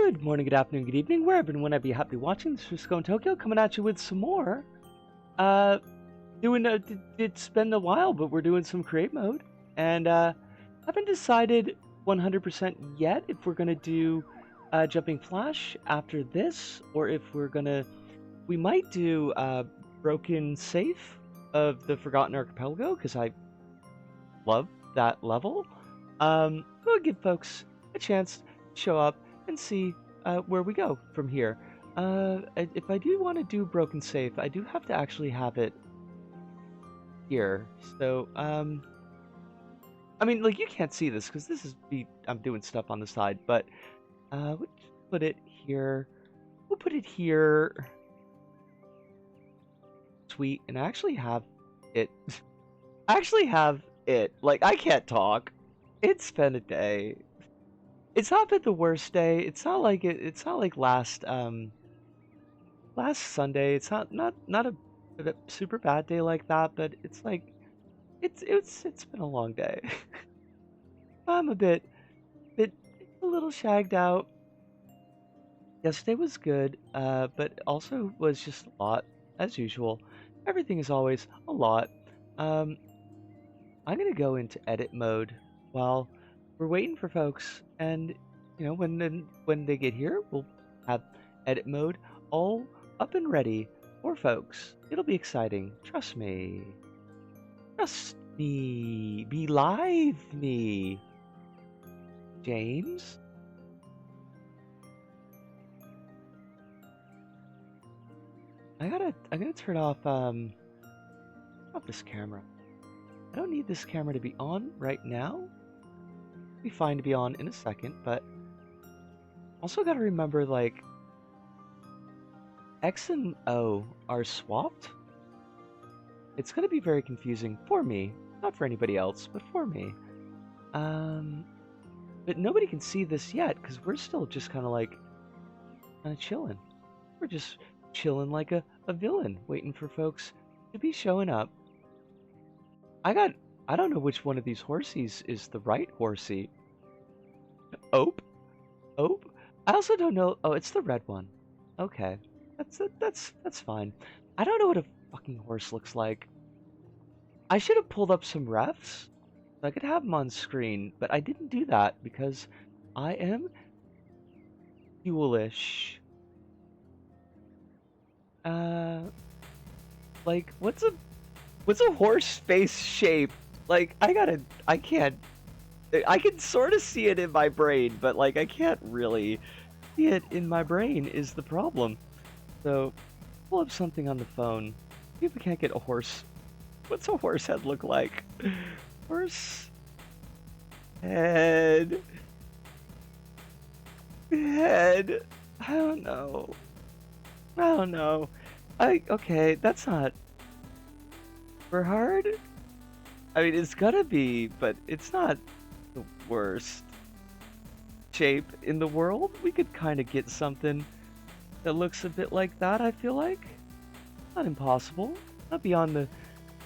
Good morning, good afternoon, good evening, wherever and whenever you happen to be watching. This is Frisco in Tokyo coming at you with some more. It's been a while, but we're doing some create mode. And haven't decided 100% yet if we're going to do Jumping Flash after this, or if we might do Broken Safe of the Forgotten Archipelago, because I love that level. We'll give folks a chance to show up and see where we go from here. If I do want to do Broken Safe, I do have to actually have it here. So, I mean, like, you can't see this because I'm doing stuff on the side, but we'll put it here. We'll put it here. Sweet, and I actually have it. Like, I can't talk. It's been a day. It's not been the worst day. It's not like last Sunday. It's not a super bad day like that, but it's like it's been a long day. I'm a little shagged out. Yesterday was good, but also was just a lot as usual. Everything is always a lot. I'm gonna go into edit mode while we're waiting for folks, and when they get here, we'll have edit mode all up and ready for folks. It'll be exciting. Trust me. Trust me. Believe me. James? I gotta turn off this camera. I don't need this camera to be on right now. It'll be fine to be on in a second, but also gotta remember, like, X and O are swapped. It's gonna be very confusing for me, not for anybody else, but for me. But nobody can see this yet because we're still just kind of chilling. We're just chilling like a villain, waiting for folks to be showing up. I don't know which one of these horsies is the right horsey. Ope? Ope? I also don't know. Oh, it's the red one. Okay. That's fine. I don't know what a fucking horse looks like. I should have pulled up some refs so I could have them on screen, but I didn't do that because I am foolish. Like, what's a horse face shape? Like, I can sort of see it in my brain, but like I can't really see it in my brain is the problem. So, pull up something on the phone. See if we can't get a horse. What's a horse head look like? Horse head. Head. I don't know. Okay, that's not super hard. I mean, it's gonna be, but it's not the worst shape in the world. We could kind of get something that looks a bit like that, I feel like. Not impossible. Not beyond the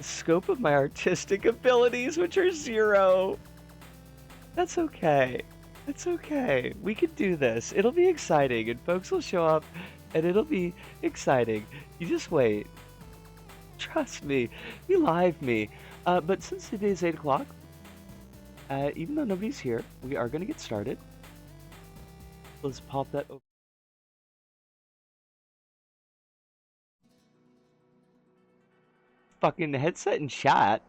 scope of my artistic abilities, which are 0. That's okay. That's okay. We can do this. It'll be exciting, and folks will show up, and it'll be exciting. You just wait. Trust me. Believe me. But since today is 8 o'clock, even though nobody's here, we are going to get started. Let's pop that open. Fucking headset and chat.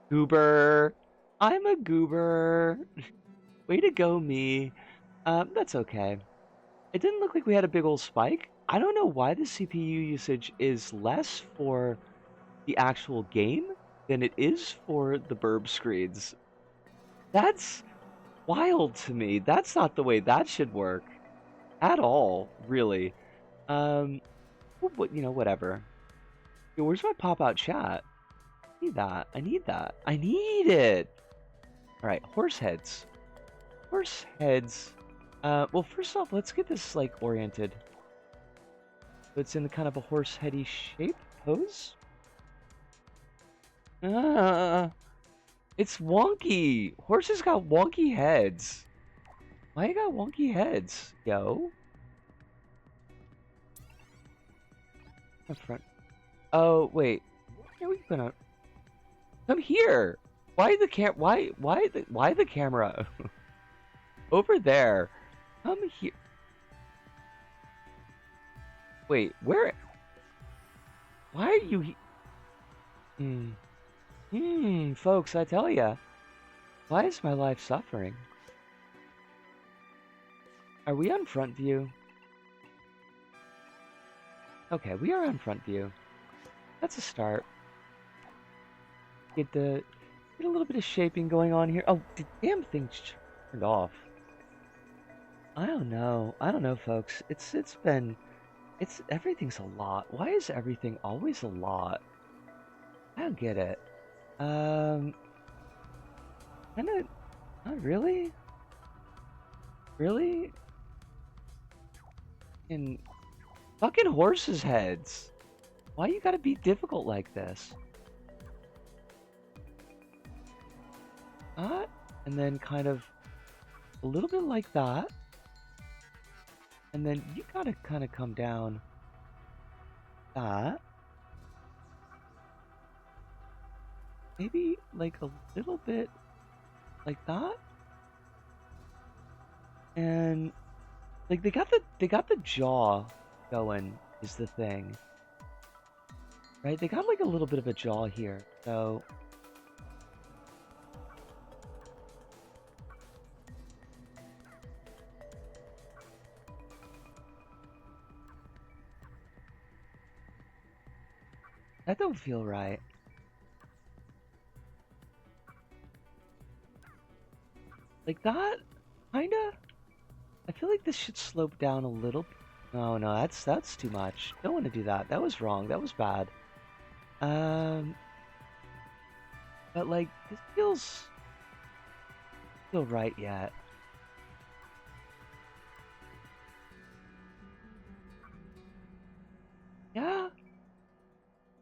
Goober. I'm a goober. Way to go, me. That's okay. It didn't look like we had a big old spike. I don't know why the CPU usage is less for the actual game than it is for the burb screens. That's wild to me. That's not the way that should work at all, really. Whatever. Yo, where's my pop-out chat? I need that. I need that. I need it! Alright, horse heads. Horse heads. Well, first off, let's get this, like, oriented. So it's in kind of a horse-heady shape pose. It's wonky! Horses got wonky heads. Why you got wonky heads, yo? Up front. Oh, wait. Why are we gonna... Come here! Why the camera? Over there. Come here. Wait, where... Why are you... Folks, I tell ya. Why is my life suffering? Are we on front view? Okay, we are on front view. That's a start. Get a little bit of shaping going on here. Oh, the damn thing's turned off. I don't know. I don't know, folks. Everything's a lot. Why is everything always a lot? I don't get it. Kinda, not really? Really? And fucking horses' heads. Why you gotta be difficult like this? And then kind of a little bit like that. And then you gotta kind of come down that. Maybe like a little bit like that. And like they got the jaw going is the thing. Right? They got like a little bit of a jaw here. So that don't feel right. Like that? Kinda? I feel like this should slope down a little. No, no, that's too much. Don't want to do that. That was wrong. That was bad. But like this feels feel right yet. Yeah,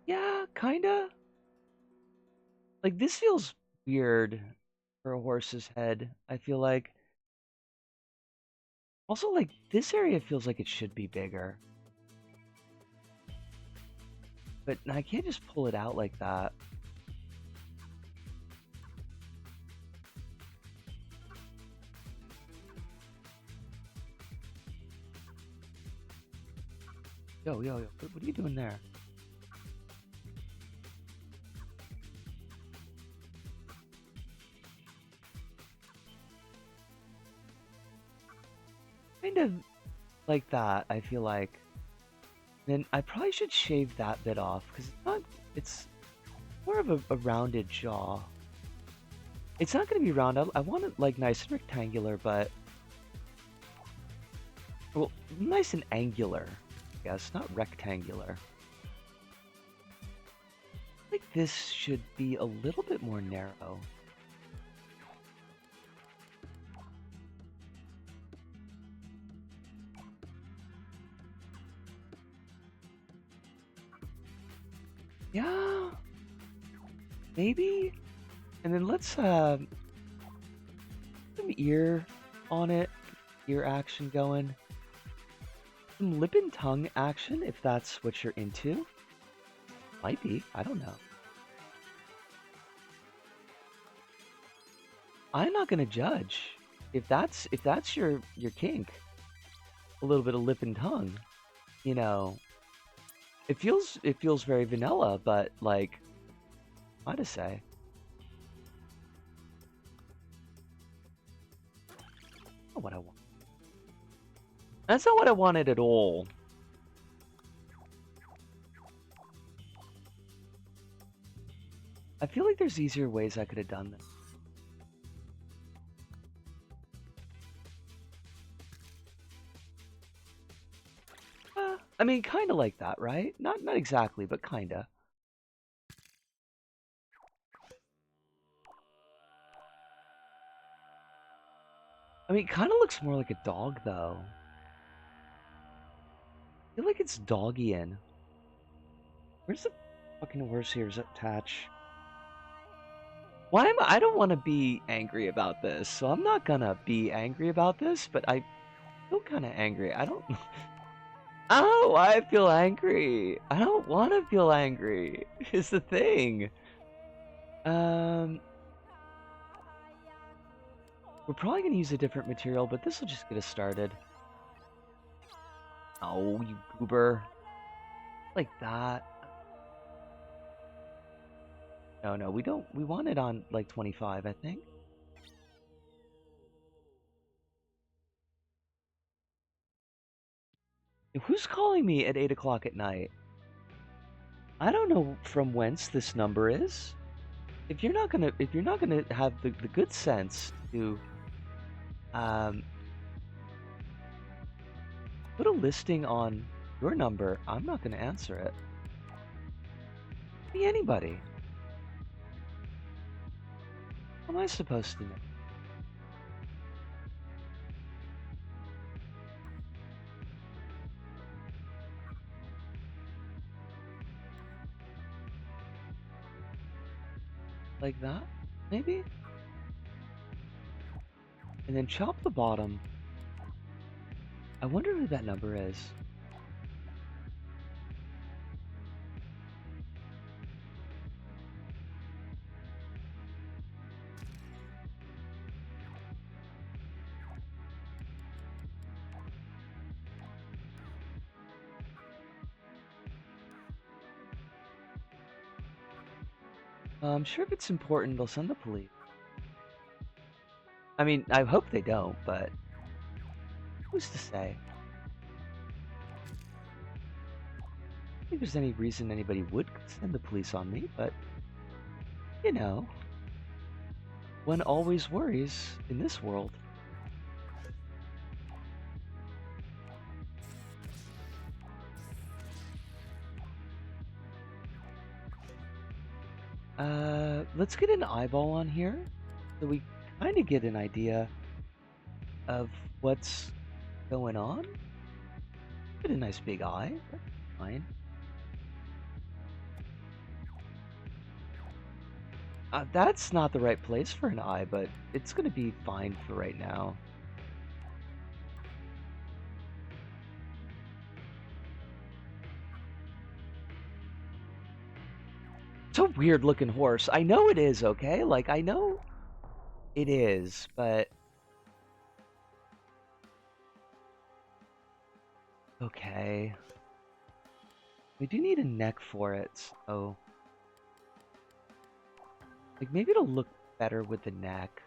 yeah, kinda. Like this feels weird for a horse's head. I feel like. Also, like this area feels like it should be bigger. But I can't just pull it out like that. Yo, yo, yo, what are you doing there? Kind of like that, I feel like. Then I probably should shave that bit off, because it's more of a rounded jaw. It's not going to be round. I want it like nice and rectangular, but... Well, nice and angular, I guess, not rectangular. I think this should be a little bit more narrow. Yeah, maybe. And then let's some ear on it, ear action going. Some lip and tongue action, if that's what you're into. Might be, I don't know. I'm not gonna judge. If that's your kink, a little bit of lip and tongue, you know, it feels very vanilla, but like, hard to say. Not what I want. That's not what I wanted at all. I feel like there's easier ways I could have done this. I mean, kind of like that, right? Not exactly, but kind of. I mean, it kind of looks more like a dog, though. I feel like it's doggy-in. Where's the fucking horse ears attach? Why am I don't want to be angry about this, so I'm not gonna be angry about this, but I feel kind of angry. I don't Oh, I feel angry. I don't want to feel angry. Is the thing. Um, we're probably gonna use a different material, but this will just get us started. Oh, you goober. Like that. No, no, we don't. We want it on like 25, I think. Who's calling me at 8 o'clock at night? I don't know from whence this number is. If you're not gonna have the good sense to um put a listing on your number, I'm not gonna answer it. Be anybody. How am I supposed to know? Like that? Maybe? And then chop the bottom. I wonder who that number is. I'm sure if it's important, they'll send the police. I mean, I hope they don't, but who's to say? I don't think there's any reason anybody would send the police on me, but you know, one always worries in this world. Let's get an eyeball on here so we kind of get an idea of what's going on. Get a nice big eye. That's fine. That's not the right place for an eye, but it's gonna be fine for right now. It's a weird looking horse. I know it is, okay? Like, I know it is, but... Okay. We do need a neck for it, so... Like, maybe it'll look better with the neck.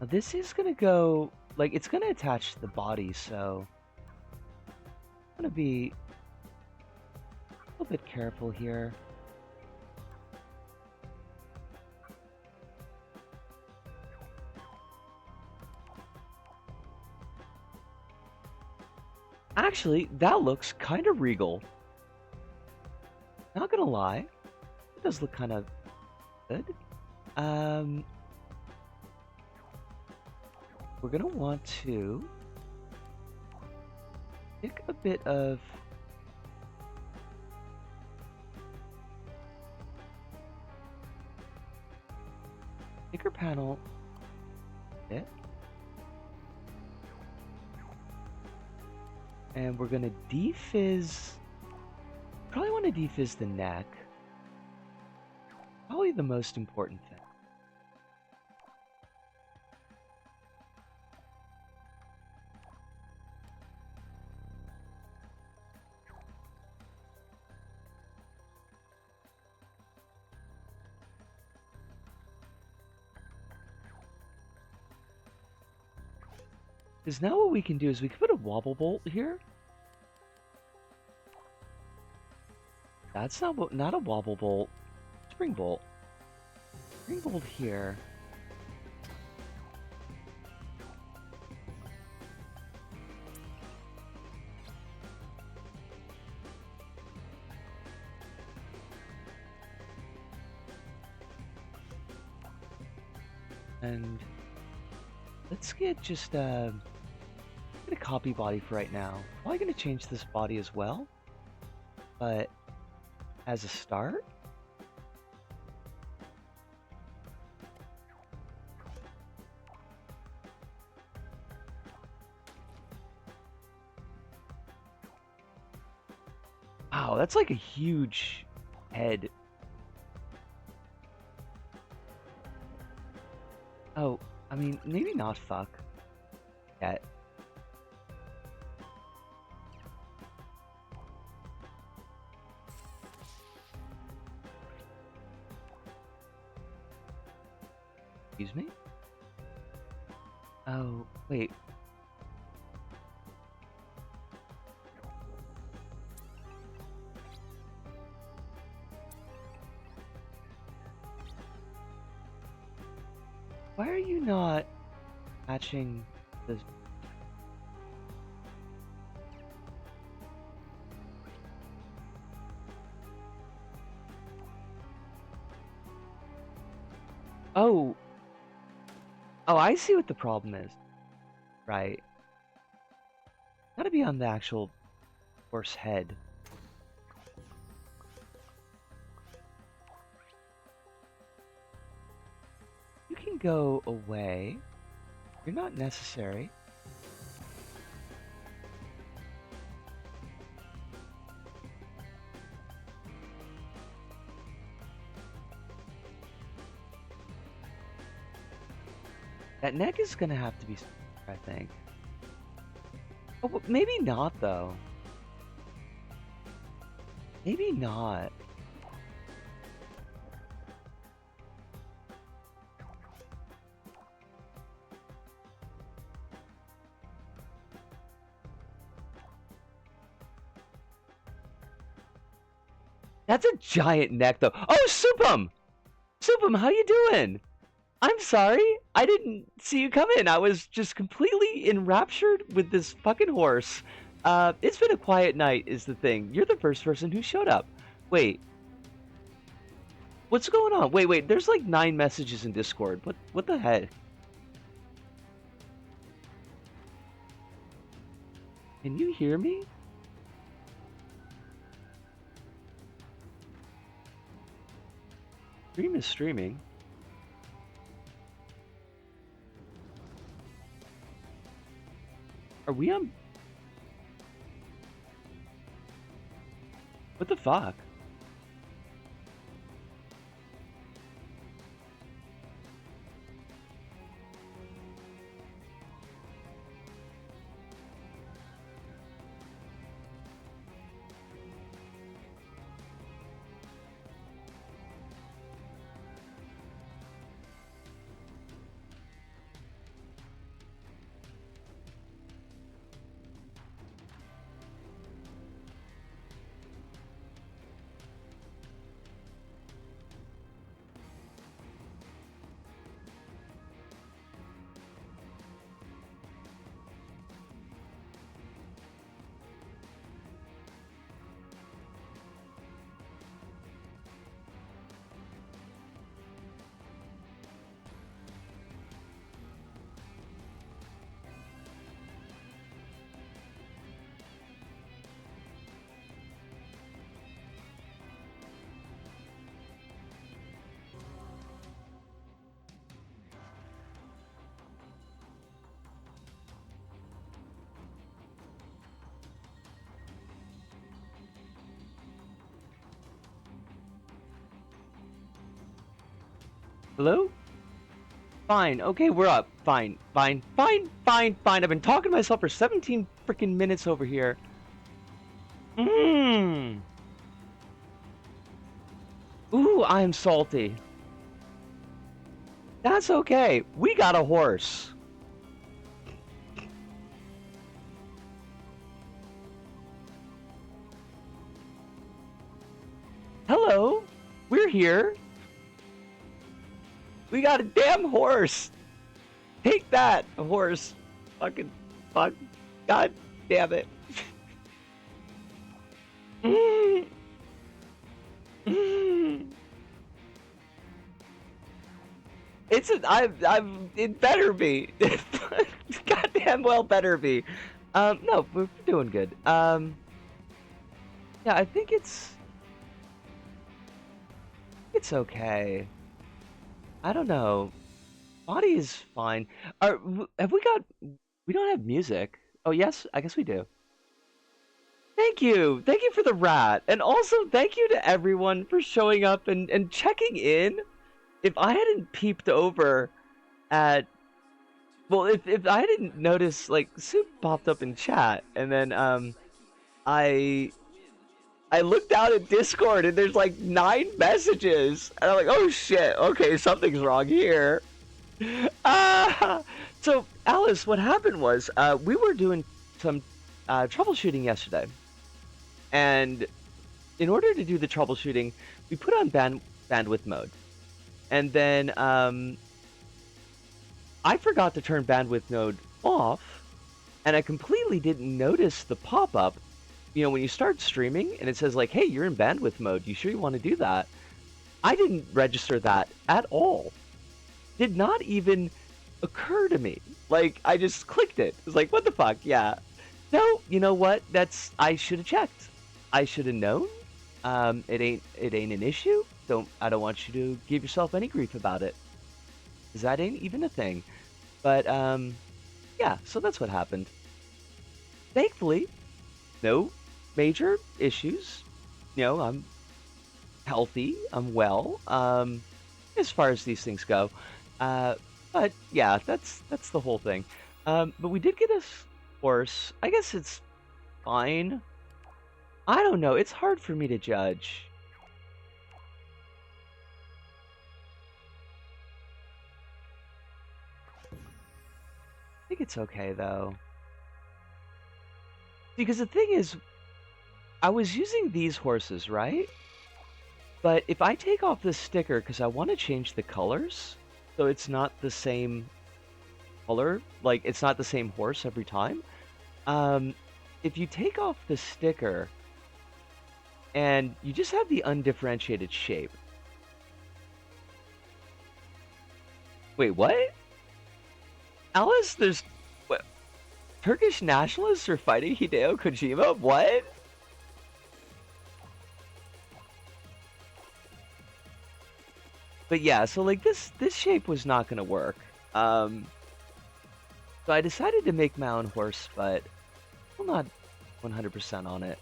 Now, this is gonna go... Like, it's gonna attach to the body, so... I'm gonna be a little bit careful here. Actually, that looks kind of regal. Not gonna lie. It does look kind of good. We're gonna want to pick a bit of thicker panel bit. And we're gonna defizz. Probably want to defizz the neck. Probably the most important thing. Because now what we can do is we can put a wobble bolt here. That's not a wobble bolt. Spring bolt. Spring bolt here. And let's get just get a copy body for right now. Probably gonna change this body as well, but as a start. Wow, that's like a huge head. Oh, I mean, maybe not fuck yet. Excuse me? Oh, wait. Why are you not matching the... Oh. Oh, I see what the problem is. Right. Gotta be on the actual horse head. You can go away. You're not necessary. That neck is gonna have to be, I think. Oh, but maybe not, though. Maybe not. That's a giant neck, though. Oh, Supum! Supum, how you doing? I'm sorry. I didn't see you come in. I was just completely enraptured with this fucking horse. It's been a quiet night, is the thing. You're the first person who showed up. Wait. What's going on? Wait. There's like 9 messages in Discord. What the heck? Can you hear me? Stream is streaming. Are we on? What the fuck? Hello? Fine. Okay, we're up. Fine. I've been talking to myself for 17 freaking minutes over here. Mmm. Ooh, I'm salty. That's okay. We got a horse. Hello. We're here. We got a damn horse. Take that, a horse. Fucking fuck. God damn it. it better be. Goddamn well better be. No, we're doing good. Yeah, I think it's okay. I don't know. Body is fine. Have we got? We don't have music. Oh yes, I guess we do. Thank you for the rat, and also thank you to everyone for showing up and checking in. If I hadn't peeped over at, well, if I didn't notice, like, Soup popped up in chat, and then I I looked out at Discord and there's like 9 messages, and I'm like, oh shit, okay, something's wrong here. So Alice, what happened was we were doing some troubleshooting yesterday, and in order to do the troubleshooting, we put on bandwidth mode, and then I forgot to turn bandwidth mode off, and I completely didn't notice the pop-up. You know, when you start streaming and it says like, "Hey, you're in bandwidth mode. You sure you want to do that?" I didn't register that at all. Did not even occur to me. Like, I just clicked it. It was like, what the fuck? Yeah. No, you know what? I should have checked. I should have known. It ain't an issue. I don't want you to give yourself any grief about it, 'cause that ain't even a thing. But yeah. So that's what happened. Thankfully, no major issues. You know, I'm healthy. I'm well. As far as these things go. Uh, but yeah, that's the whole thing. But we did get a horse. I guess it's fine. I don't know. It's hard for me to judge. I think it's okay though. Because the thing is, I was using these horses, right? But if I take off this sticker, because I want to change the colors, so it's not the same color, like it's not the same horse every time. Um, if you take off the sticker and you just have the undifferentiated shape. Wait, what? Alice, there's what? Turkish nationalists are fighting Hideo Kojima? What? But yeah, so like this shape was not gonna work. Um, so I decided to make my own horse, but I'm not 100% on it.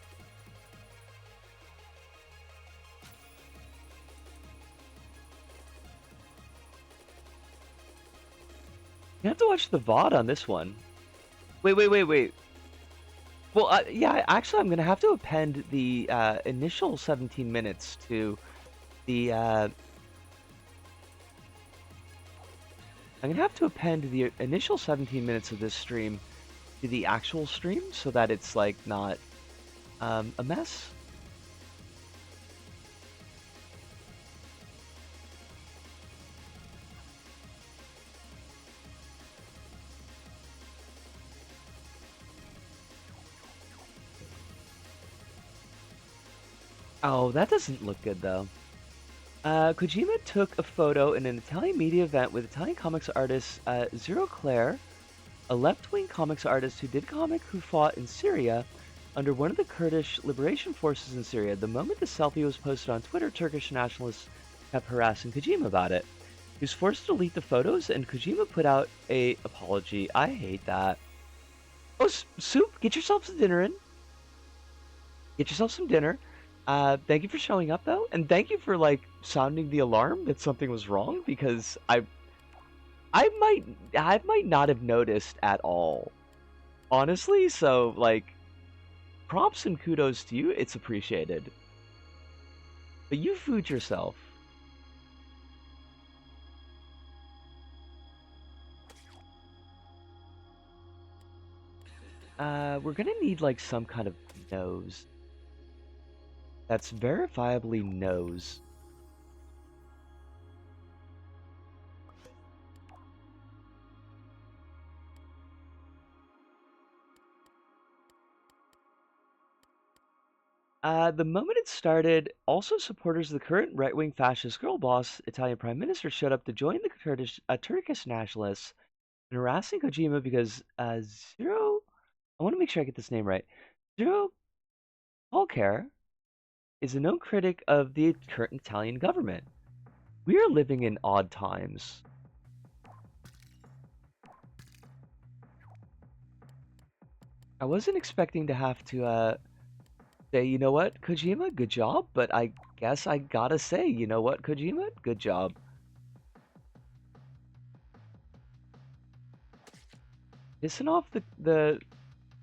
You have to watch the VOD on this one. Wait. Well, yeah, actually, I'm gonna have to append the initial 17 minutes to the. I'm gonna have to append the initial 17 minutes of this stream to the actual stream so that it's like not a mess. Oh, that doesn't look good though. Kojima took a photo in an Italian media event with Italian comics artist Zero Claire, a left-wing comics artist who fought in Syria under one of the Kurdish liberation forces in Syria. The moment the selfie was posted on Twitter, Turkish nationalists kept harassing Kojima about it. He was forced to delete the photos, and Kojima put out a apology. I hate that. Oh, Soup, get yourself some dinner in. Get yourself some dinner. Thank you for showing up though, and thank you for like sounding the alarm that something was wrong, because I might not have noticed at all, honestly. So like, props and kudos to you. It's appreciated. But you food yourself. We're gonna need like some kind of nose. That's verifiably nose. The moment it started, also supporters of the current right-wing fascist girl boss, Italian prime minister, showed up to join the Turkish nationalists in harassing Kojima because Zero. I want to make sure I get this name right. Zero Polker is a known critic of the current Italian government. We are living in odd times. I wasn't expecting to have to say, you know what, Kojima, good job, but I guess I gotta say, you know what, Kojima, good job. Pissing off the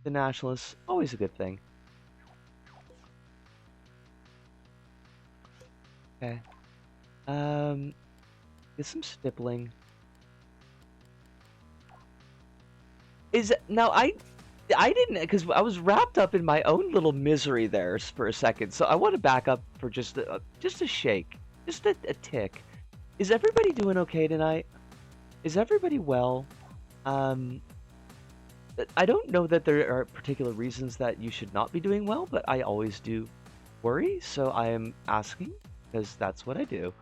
nationalists, always a good thing. Okay. Get some stippling. Now I didn't, because I was wrapped up in my own little misery there for a second. So I want to back up for just a shake, just a tick. Is everybody doing okay tonight? Is everybody well? I don't know that there are particular reasons that you should not be doing well, but I always do worry, so I am asking because that's what I do.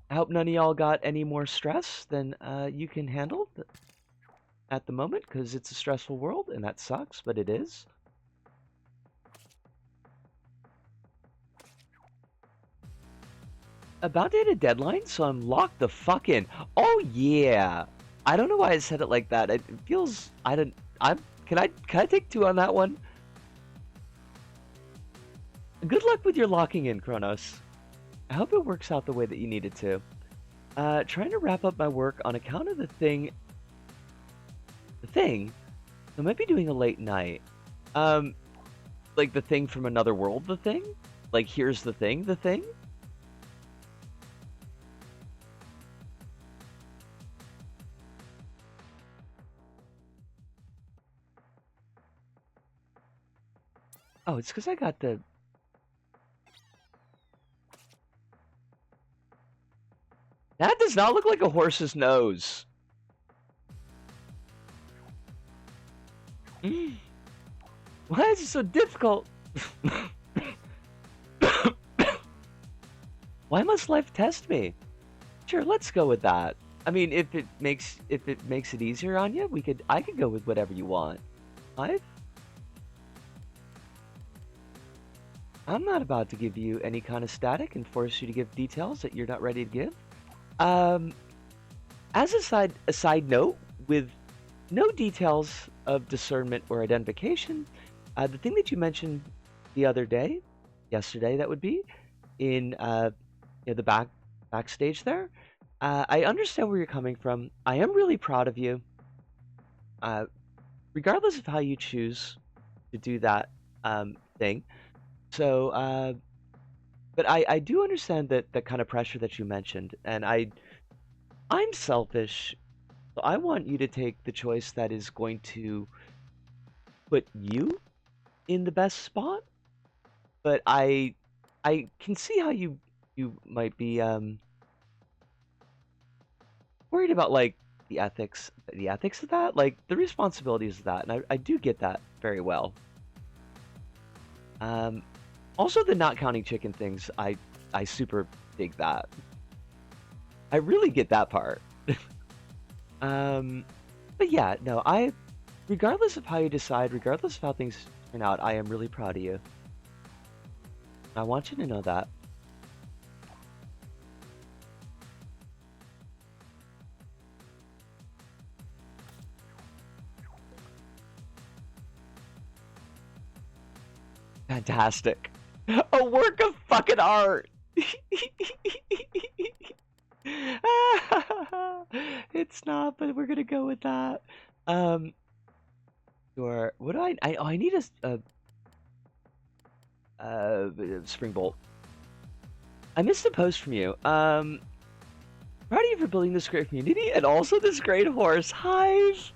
I hope none of y'all got any more stress than you can handle at the moment, because it's a stressful world and that sucks, but it is. About to hit a deadline, so I'm locked the fuck in. Oh yeah. I don't know why I said it like that. It feels I don't I'm can I take two on that one? Good luck with your locking in, Kronos. I hope it works out the way that you need it to. Trying to wrap up my work on account of the thing. I might be doing a late night. Like the thing from another world, the thing? Like here's the thing, the thing? Oh, it's because I got the... That does not look like a horse's nose. Why is it so difficult? Why must life test me? Sure, let's go with that. I mean, if it makes it easier on you, I could go with whatever you want. Life? I'm not about to give you any kind of static and force you to give details that you're not ready to give. Um, as a side note, with no details of discernment or identification, the thing that you mentioned the other day, yesterday that would be, in the backstage there, I understand where you're coming from. I am really proud of you. Uh, Regardless of how you choose to do that thing. So, but I do understand that kind of pressure that you mentioned, and I'm selfish, so I want you to take the choice that is going to put you in the best spot. But I can see how you might be worried about like the ethics of that, like the responsibilities of that, and I do get that very well. Um, Also the not counting chicken things, I super dig that. I really get that part. Um, but yeah, no, regardless of how you decide, regardless of how things turn out, I am really proud of you. I want you to know that. Fantastic. A work of fucking art. It's not, but we're gonna go with that. Um, sure. What do I need spring bolt. I missed a post from you. Proud of you for building this great community and also this great horse. Hive.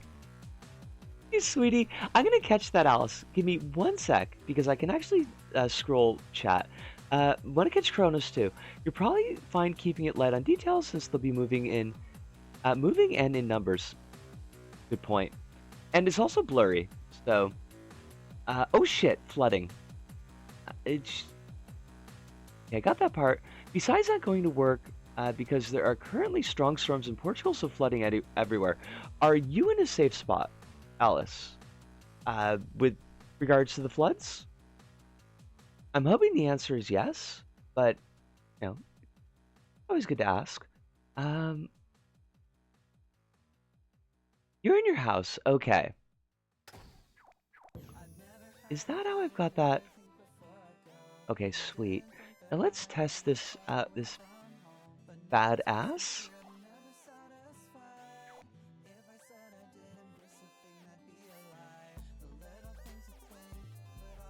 Hey, sweetie. I'm gonna catch that, Alice. Give me one sec because I can actually scroll chat. Want to catch Kronos too. You're probably fine keeping it light on details since they'll be moving and in numbers. Good point. And it's also blurry. So, oh shit, flooding. It's yeah, I got that part. Besides not going to work, because there are currently strong storms in Portugal, so flooding everywhere. Are you in a safe spot, Alice? With regards to the floods? I'm hoping the answer is yes, but you know, always good to ask. Um, you're in your house, okay. Is that how I've got that? Okay, sweet. Now let's test this badass.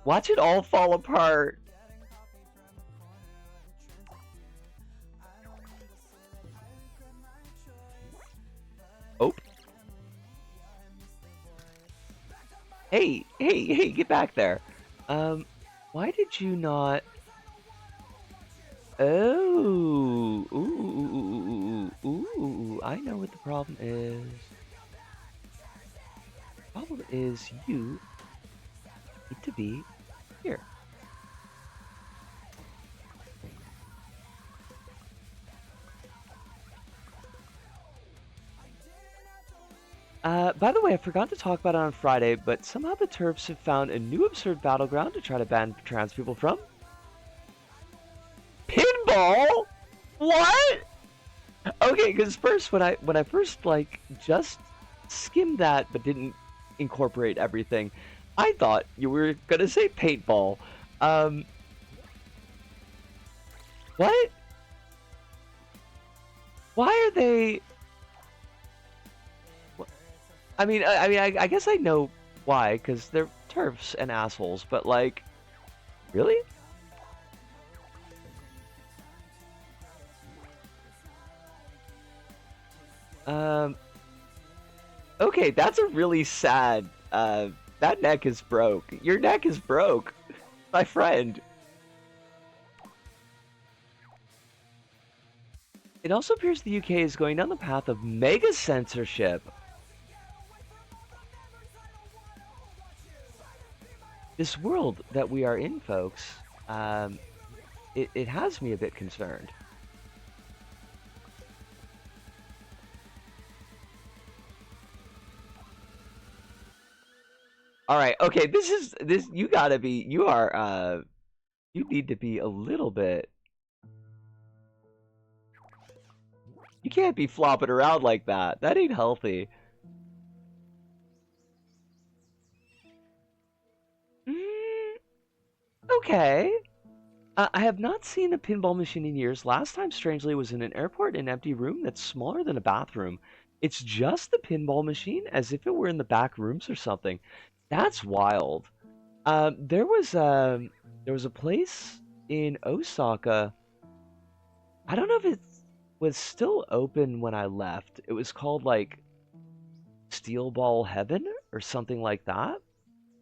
Watch it all fall apart. Oh. Hey, hey, hey, get back there. Why did you not... Oh, ooh, I know what the problem is. The problem is you need to be here. By the way, I forgot to talk about it on Friday, but somehow the TERFs have found a new absurd battleground to try to ban trans people from. Pinball? What? Okay, because first when I first like just skimmed that but didn't incorporate everything, I thought you were gonna say paintball. Um, what? Why are they? I guess I know why, because they're TERFs and assholes. But like, really? Um, okay, that's a really sad. That neck is broke. Your neck is broke, my friend. It also appears the UK is going down the path of mega censorship. This world that we are in, folks, it has me a bit concerned. All right, okay, this you gotta be you are you need to be a little bit. You can't be flopping around like that. That ain't healthy. Mm, okay. I have not seen a pinball machine in years. Last time, strangely, was in an airport in an empty room that's smaller than a bathroom. It's just the pinball machine, as if it were in the back rooms or something. That's wild. There was a place in Osaka. I don't know if it was still open when I left. It was called like Steel Ball Heaven or something like that,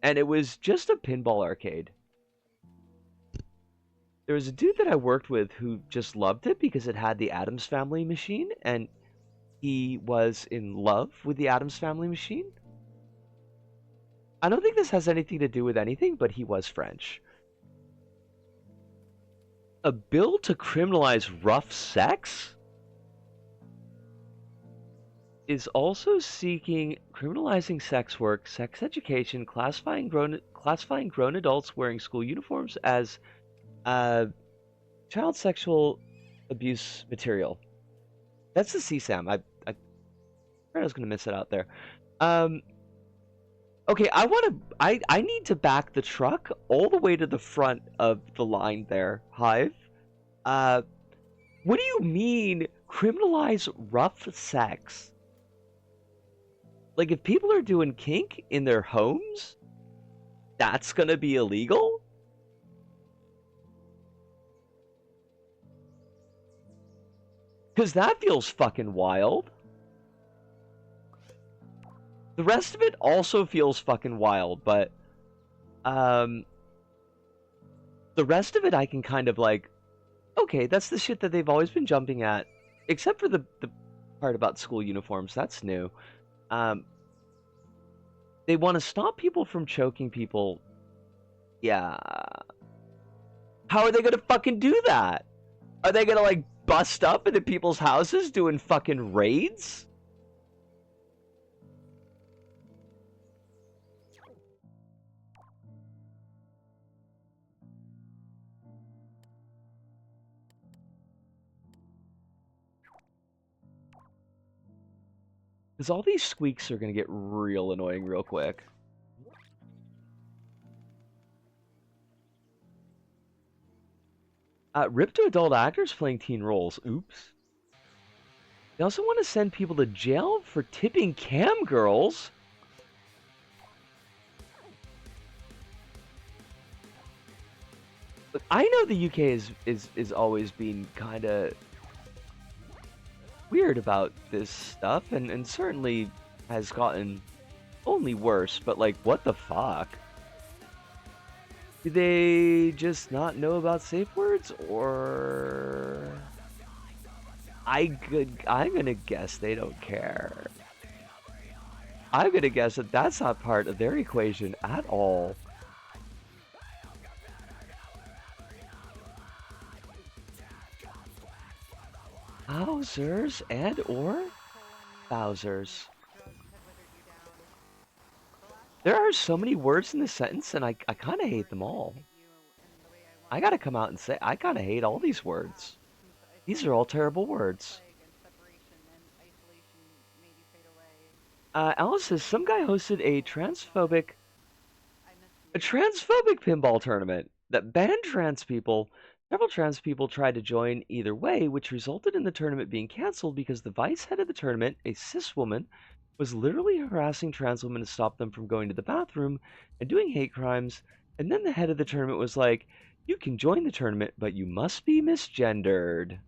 and it was just a pinball arcade. There was a dude that I worked with who just loved it because it had the Addams Family machine, and he was in love with the Addams Family machine. I don't think this has anything to do with anything, but he was French. A bill to criminalize rough sex is also seeking criminalizing sex work, sex education, classifying grown adults wearing school uniforms as child sexual abuse material. That's the CSAM. I was gonna miss it out there. Um, okay, I need to back the truck all the way to the front of the line there, Hive. Uh, what do you mean criminalize rough sex? Like if people are doing kink in their homes, that's gonna be illegal? Because that feels fucking wild. The rest of it also feels fucking wild, but um, the rest of it I can kind of like, okay, that's the shit that they've always been jumping at, except for the part about school uniforms. That's new. Um, they want to stop people from choking people. Yeah. How are they gonna fucking do that? Are they gonna like bust up into people's houses doing fucking raids? Because all these squeaks are gonna get real annoying real quick. Rip to adult actors playing teen roles. Oops. They also want to send people to jail for tipping cam girls. Look, I know the UK is always been kind of weird about this stuff, and certainly has gotten only worse. But like, what the fuck? Do they just not know about safe words, or I'm gonna guess they don't care. I'm gonna guess that that's not part of their equation at all. Bowsers and or Bowsers. There are so many words in this sentence, and I kind of hate them all. I gotta come out and say, I kind of hate all these words. These are all terrible words. Alice says, some guy hosted a transphobic pinball tournament that banned trans people. Several trans people tried to join either way, which resulted in the tournament being canceled because the vice head of the tournament, a cis woman, was literally harassing trans women to stop them from going to the bathroom and doing hate crimes. And then the head of the tournament was like, you can join the tournament, but you must be misgendered.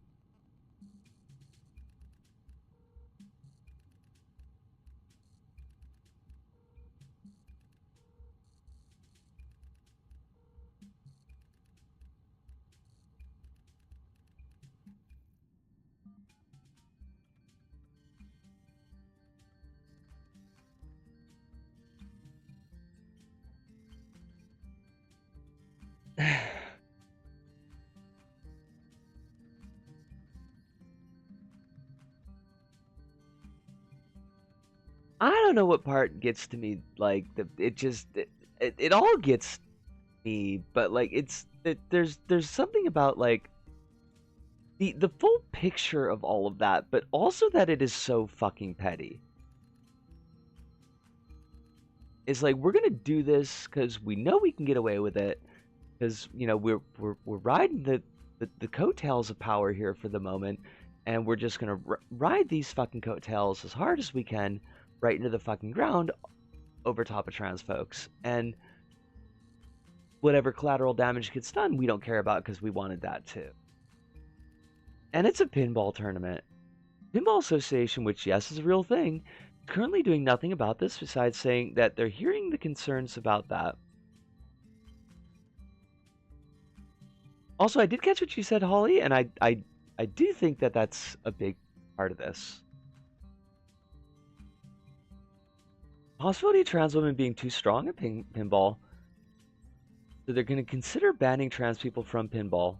I don't know what part gets to me. Like it all gets me, but like there's something about like the full picture of all of that, but also that it is so fucking petty. It's like we're gonna do this because we know we can get away with it, because you know we're riding the coattails of power here for the moment, and we're just gonna ride these fucking coattails as hard as we can right into the fucking ground over top of trans folks, and whatever collateral damage gets done, we don't care about because we wanted that too. And it's a pinball tournament. Pinball Association, which yes is a real thing, is currently doing nothing about this besides saying that they're hearing the concerns about that. Also, I did catch what you said, Holly, and I do think that that's a big part of this. Possibility of trans women being too strong at pinball, so they're going to consider banning trans people from pinball.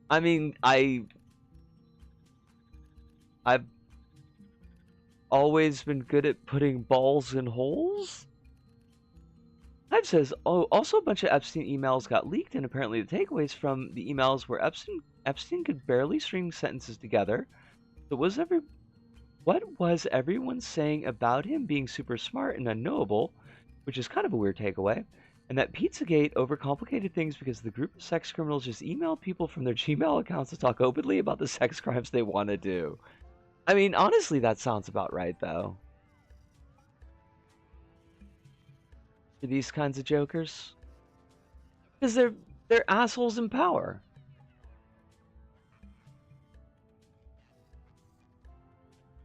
I mean, I've always been good at putting balls in holes. Hive says, oh, also a bunch of Epstein emails got leaked, and apparently the takeaways from the emails were Epstein could barely string sentences together. So what was everyone saying about him being super smart and unknowable, which is kind of a weird takeaway, and that Pizzagate overcomplicated things because the group of sex criminals just emailed people from their Gmail accounts to talk openly about the sex crimes they want to do. I mean, honestly, that sounds about right, though. For these kinds of jokers, because they're assholes in power.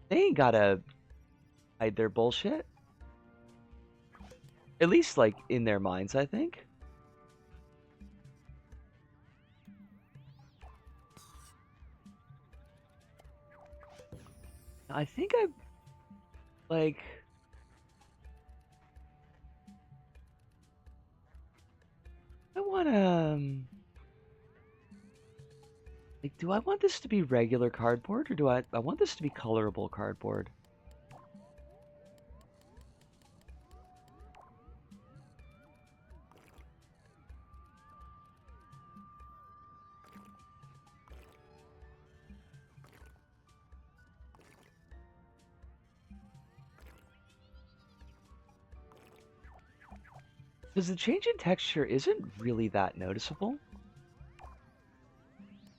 They ain't gotta hide their bullshit. At least, like, in their minds, I think. I think like, want to... like, do I want this to be regular cardboard, or do I want this to be colorable cardboard? Because the change in texture isn't really that noticeable.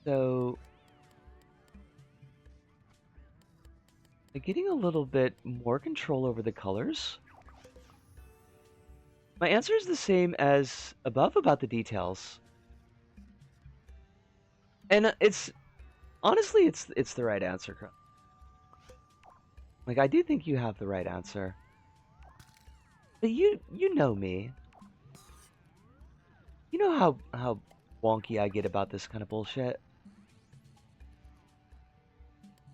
So, I'm getting a little bit more control over the colors. My answer is the same as above about the details. And it's honestly it's the right answer. Like, I do think you have the right answer. But you know me. You know how wonky I get about this kind of bullshit.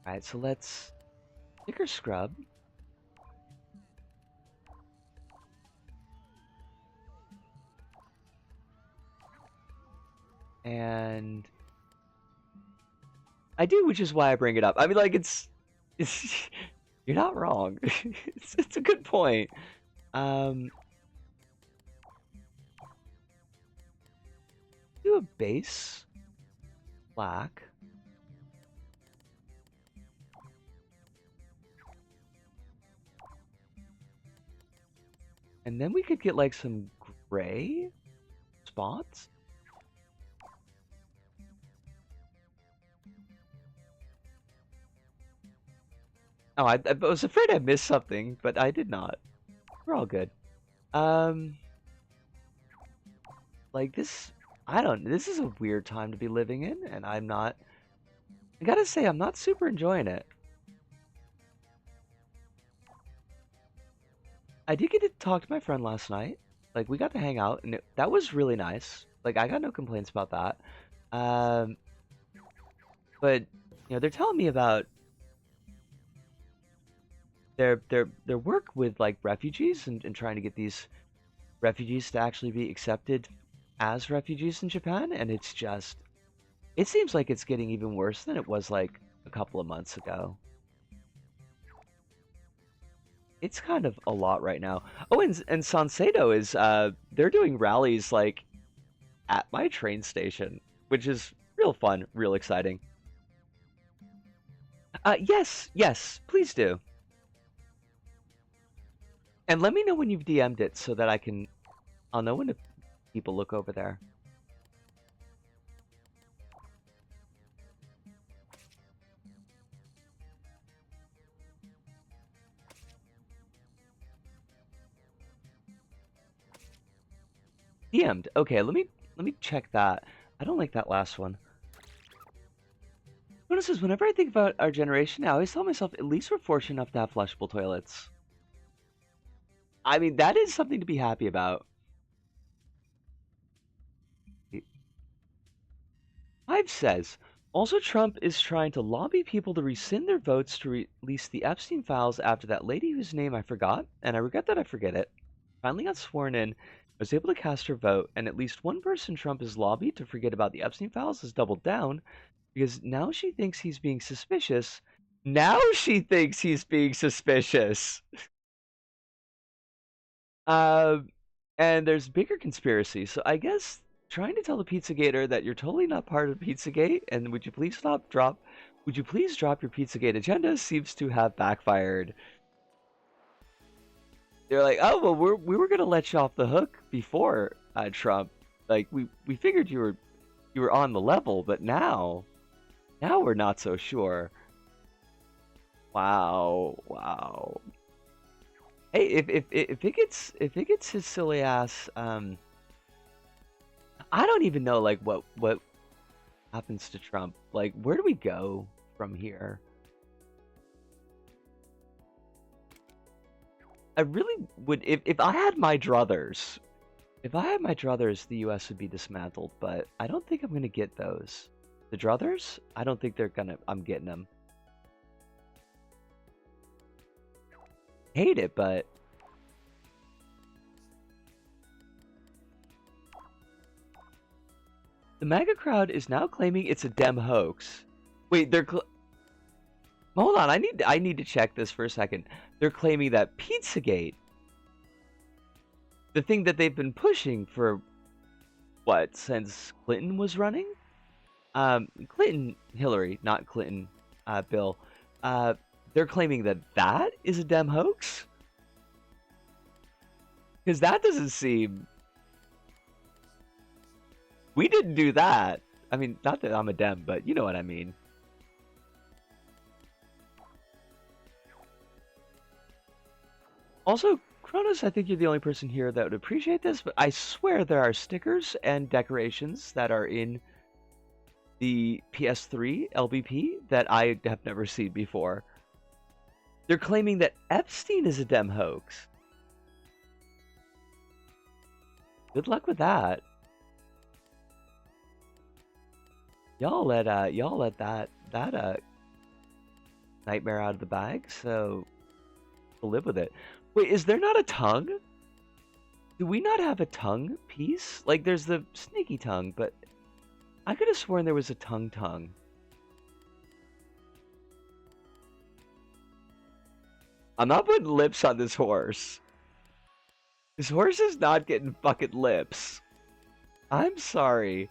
Alright, so let's pick our scrub. And I do, which is why I bring it up. I mean, like, it's you're not wrong. It's a good point. Do a base black. And then we could get like some gray spots. Oh, I was afraid I missed something, but I did not. We're all good. Like this, this is a weird time to be living in, and I gotta say, I'm not super enjoying it. I did get to talk to my friend last night. Like, we got to hang out, and that was really nice. Like, I got no complaints about that. Um, but, they're telling me about their work with, like, refugees and trying to get these refugees to actually be accepted as refugees in Japan, and it's just, it seems like it's getting even worse than it was, like, a couple of months ago. It's kind of a lot right now. Oh, and Sanseido is they're doing rallies like at my train station, which is real fun, real exciting. Yes, please do. And let me know when you've DM'd it so that I'll know when the people look over there. DM'd. Okay, let me check that. I don't like that last one. Notice is whenever I think about our generation, I always tell myself at least we're fortunate enough to have flushable toilets. I mean, that is something to be happy about. Hive says, also Trump is trying to lobby people to rescind their votes to release the Epstein files after that lady whose name I forgot, and I regret that I forget it, finally got sworn in, was able to cast her vote, and at least one person Trump has lobbied to forget about the Epstein files has doubled down, because now she thinks he's being suspicious. Now she thinks he's being suspicious! Um, and there's bigger conspiracy. So I guess trying to tell the Pizzagator that you're totally not part of Pizzagate, and would you please drop your Pizzagate agenda seems to have backfired. They're like, oh well, we were gonna let you off the hook before Trump. Like we figured you were on the level, but now we're not so sure. Wow. Hey, if it gets his silly ass, I don't even know like what happens to Trump. Like, where do we go from here? I really would if I had my druthers. If I had my druthers, the U.S. would be dismantled. But I don't think I'm gonna get those. The druthers? I don't think they're gonna. I'm getting them. Hate it, but The MAGA crowd is now claiming it's a dem hoax. Wait, hold on, I need to check this for a second. They're claiming that Pizzagate, the thing that they've been pushing for what, since Clinton was running? Clinton, Hillary, not Clinton, Bill. They're claiming that that is a dem hoax? Because that doesn't seem... We didn't do that. I mean, not that I'm a dem, but you know what I mean. Also, Kronos, I think you're the only person here that would appreciate this, but I swear there are stickers and decorations that are in the PS3 LBP that I have never seen before. They're claiming that Epstein is a dem hoax. Good luck with that. Y'all let that nightmare out of the bag, so we'll live with it. Wait, is there not a tongue? Do we not have a tongue piece? Like, there's the sneaky tongue, but I could have sworn there was a tongue. I'm not putting lips on this horse. This horse is not getting fucking lips. I'm sorry.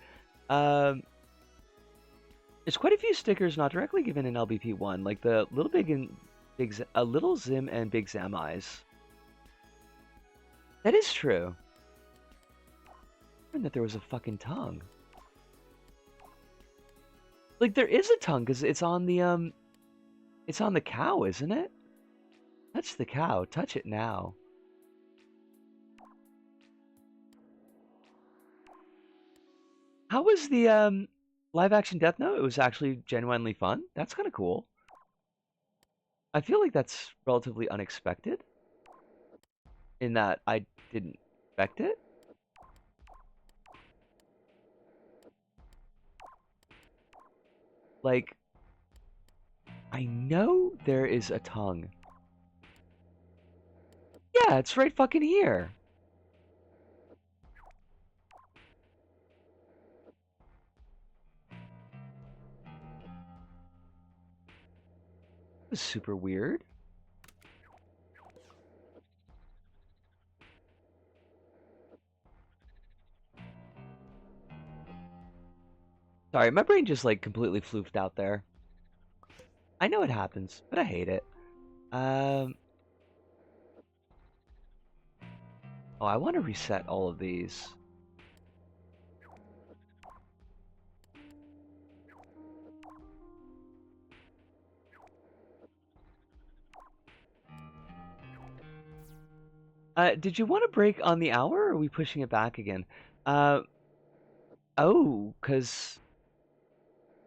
There's quite a few stickers not directly given in LBP1, like the Little Zim and Big Zam Eyes. That is true. And that there was a fucking tongue. Like, there is a tongue because it's on the cow, isn't it? Touch the cow. Touch it now. How was the live action Death Note? It was actually genuinely fun. That's kind of cool. I feel like that's relatively unexpected in that I didn't expect it. Like, I know there is a tongue. Yeah, it's right fucking here. This is super weird. Sorry, my brain just like completely floofed out there. I know it happens, but I hate it. Oh, I want to reset all of these. Did you want to break on the hour, or are we pushing it back again? Oh, cause...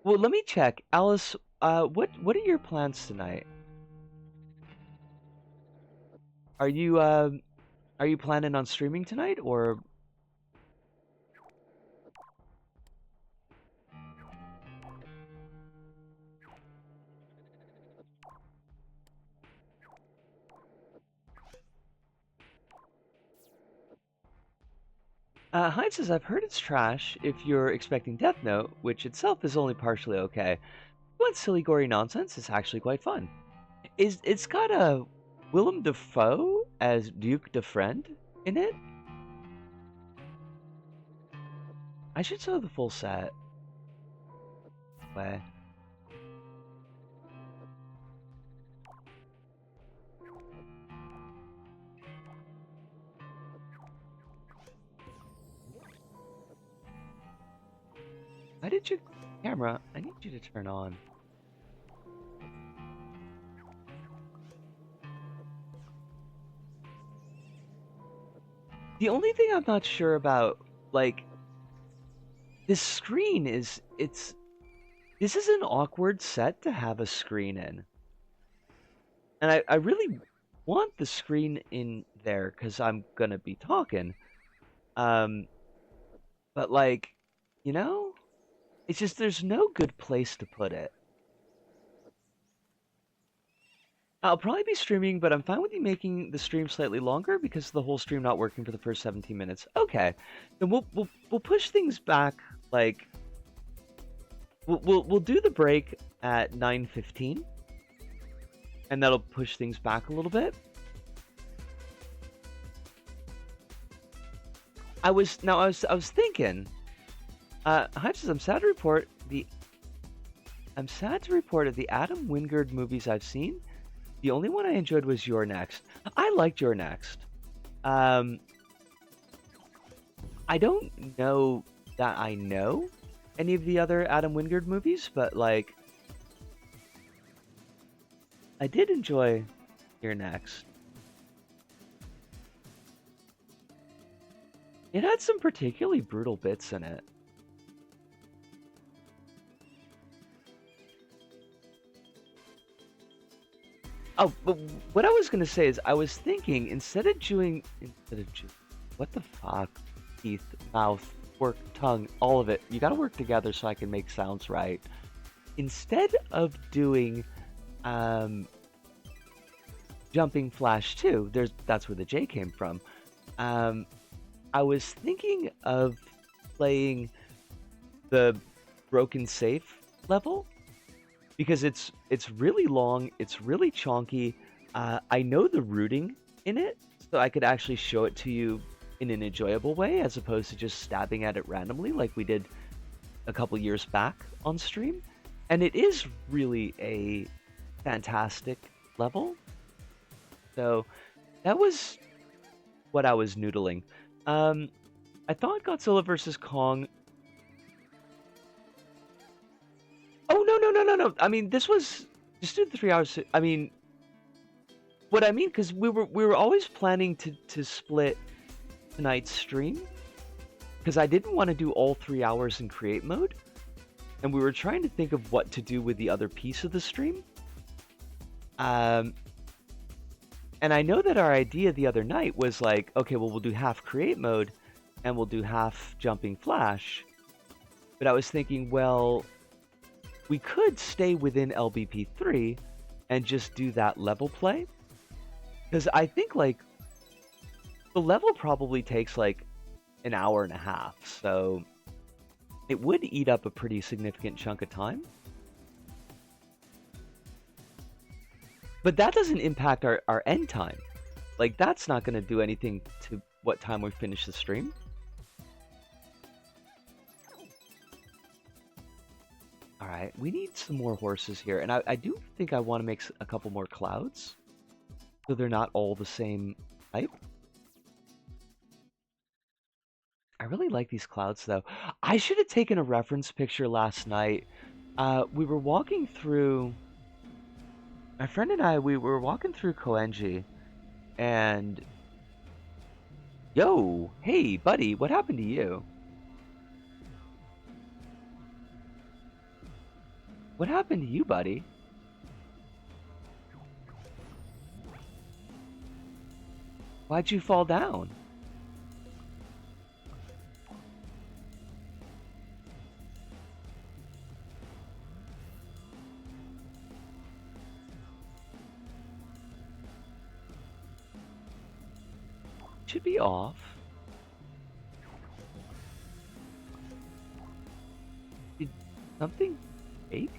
Well, let me check. Alice, what are your plans tonight? Are you planning on streaming tonight, or... Heinz says, I've heard it's trash if you're expecting Death Note, which itself is only partially okay. But silly gory nonsense is actually quite fun. It's got a Willem Dafoe as Duke Defriend in it? I should show the full set. Way. Why did you... Camera, I need you to turn on. The only thing I'm not sure about, like... This screen is... This is an awkward set to have a screen in. And I really want the screen in there, because I'm gonna be talking. But like, you know? It's just there's no good place to put it. I'll probably be streaming, but I'm fine with you making the stream slightly longer because of the whole stream not working for the first 17 minutes. Okay, then we'll push things back Like, we'll do the break at 9:15, and that'll push things back a little bit. I was thinking. Hype says, I'm sad to report of the Adam Wingard movies I've seen. The only one I enjoyed was Your Next. I liked Your Next. I don't know that I know any of the other Adam Wingard movies, but like, I did enjoy Your Next. It had some particularly brutal bits in it. Oh, but what I was gonna say is I was thinking instead of what the fuck? Teeth, mouth, work, tongue, all of it. You gotta work together so I can make sounds right. Instead of doing Jumping Flash 2, that's where the J came from. I was thinking of playing the Broken Safe level because it's really long, it's really chonky. I know the routing in it, so I could actually show it to you in an enjoyable way as opposed to just stabbing at it randomly like we did a couple years back on stream. And it is really a fantastic level. So that was what I was noodling. I thought Godzilla vs. Kong. Oh no! I mean, this was just do the 3 hours. I mean, what I mean, because we were always planning to split tonight's stream, because I didn't want to do all 3 hours in create mode, and we were trying to think of what to do with the other piece of the stream. And I know that our idea the other night was like, okay, well, we'll do half create mode and we'll do half jumping flash. But I was thinking, well, we could stay within LBP3 and just do that level play. Because I think, like, the level probably takes, like, an hour and a half. So it would eat up a pretty significant chunk of time. But that doesn't impact our end time. Like, that's not going to do anything to what time we finish the stream. Alright, we need some more horses here. And I do think I want to make a couple more clouds, so they're not all the same type. I really like these clouds, though. I should have taken a reference picture last night. We were walking through... My friend and I, we were walking through Koenji, and... Yo! Hey, buddy, what happened to you? What happened to you, buddy? Why'd you fall down? Should be off. Did something break?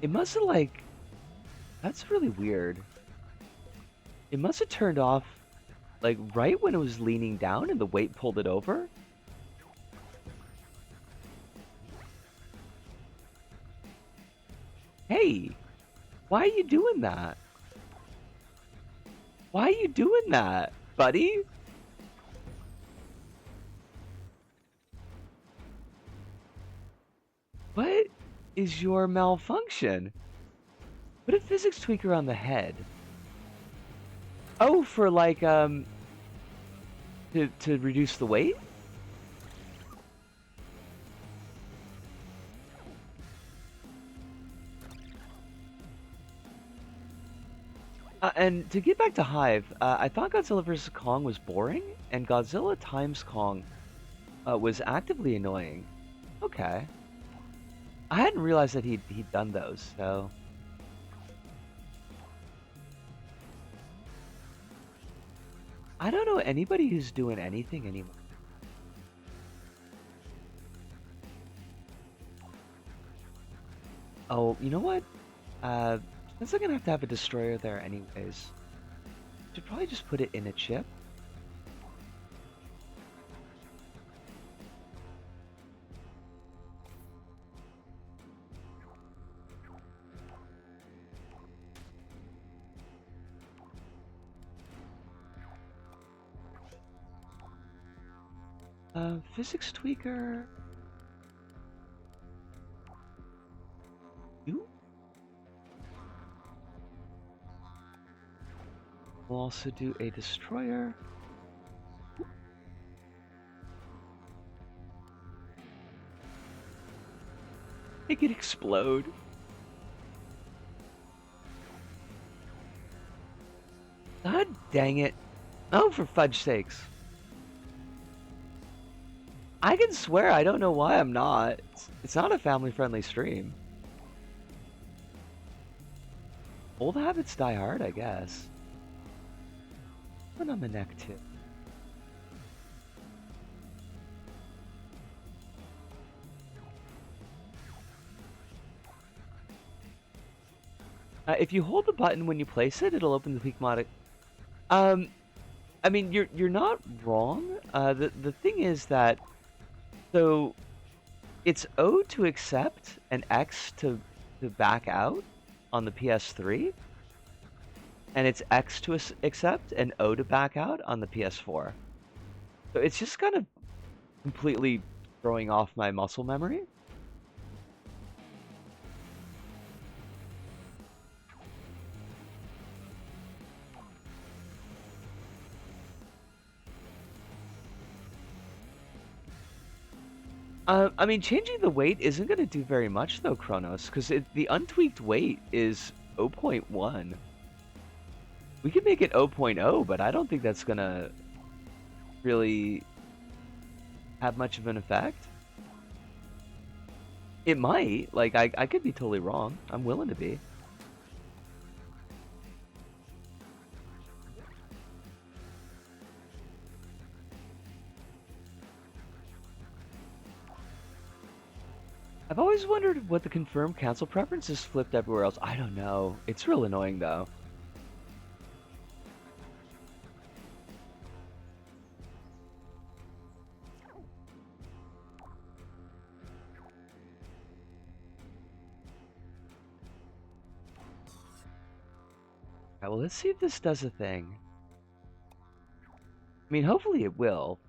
It must have, like... That's really weird. It must have turned off, like, right when it was leaning down and the weight pulled it over. Hey! Why are you doing that? Why are you doing that, buddy? What is your malfunction? Put a physics tweaker on the head. Oh, for like, to reduce the weight? And to get back to Hive, I thought Godzilla vs. Kong was boring, and Godzilla times Kong was actively annoying. Okay. I hadn't realized that he'd done those, so... I don't know anybody who's doing anything anymore. Oh, you know what? Since I'm gonna have a destroyer there anyways, should probably just put it in a chip. Physics tweaker. You? We'll also do a destroyer. Make it explode. God dang it. Oh, for fudge sakes. I can swear I don't know why I'm not. It's not a family-friendly stream. Old habits die hard, I guess. Put on the neck too. If you hold the button when you place it, it'll open the peak mod. I mean, you're not wrong. The thing is that, so it's O to accept and X to back out on the PS3, and it's X to accept and O to back out on the PS4. So it's just kind of completely throwing off my muscle memory. I mean, changing the weight isn't going to do very much, though, Kronos, because the untweaked weight is 0.1. We can make it 0.0, but I don't think that's going to really have much of an effect. It might. Like, I could be totally wrong. I'm willing to be. I've always wondered what the confirmed cancel preference is flipped everywhere else. I don't know. It's real annoying, though. Alright, well, let's see if this does a thing. I mean, hopefully it will.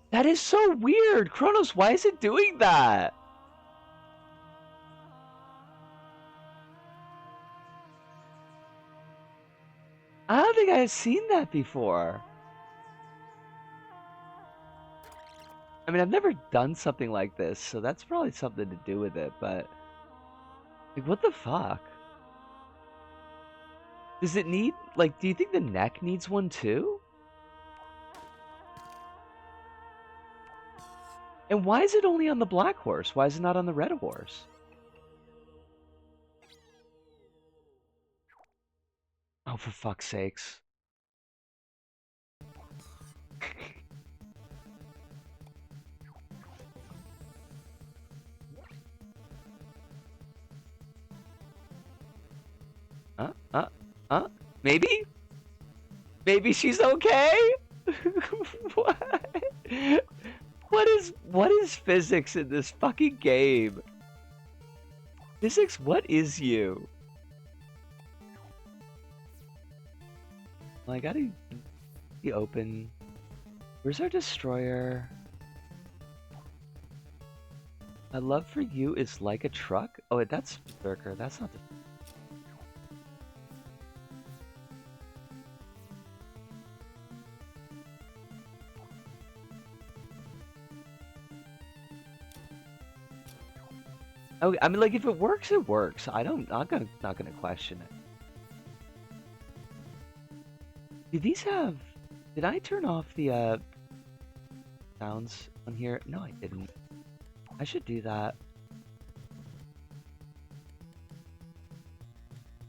That is so weird! Kronos, why is it doing that? I don't think I've seen that before. I mean, I've never done something like this, so that's probably something to do with it, but... Like, what the fuck? Does it need... Like, do you think the neck needs one too? And why is it only on the black horse? Why is it not on the red horse? Oh, for fuck's sakes. Maybe? Maybe she's okay? What? What is physics in this fucking game? Physics, what is you? Well, I gotta be open. Where's our destroyer? My love for you is like a truck? Oh, wait, that's Berserker. That's not the... Oh, I mean, like, if it works, it works. I'm not gonna question it. Do these have... Did I turn off the, sounds on here? No, I didn't. I should do that.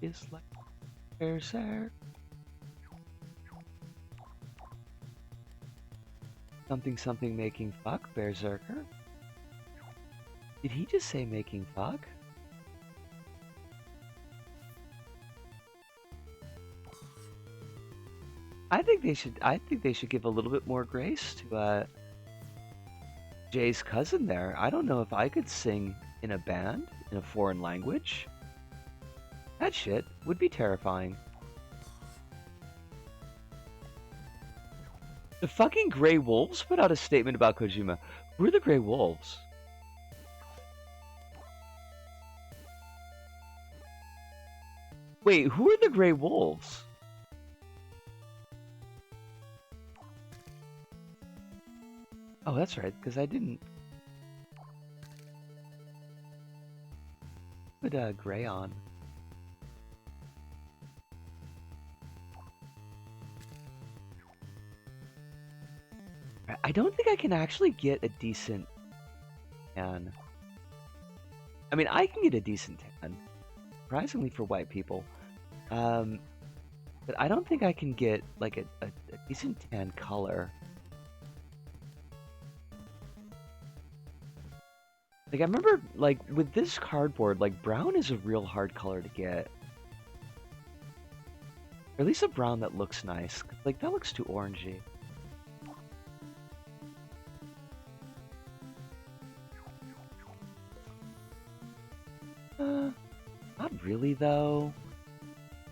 It's like... Berserk. Something making fuck, Berserker? Did he just say making fuck? I think they should give a little bit more grace to Jay's cousin there. I don't know if I could sing in a band in a foreign language. That shit would be terrifying. The fucking Grey Wolves put out a statement about Kojima. Who are the Grey Wolves? Wait, who are the Grey Wolves? Oh, that's right, because I didn't put Grey on. I don't think I can actually get a decent tan. I mean, I can get a decent tan, surprisingly for white people. But I don't think I can get like a decent tan color. Like I remember, like with this cardboard, like brown is a real hard color to get. Or at least a brown that looks nice. Like that looks too orangey. Not really though.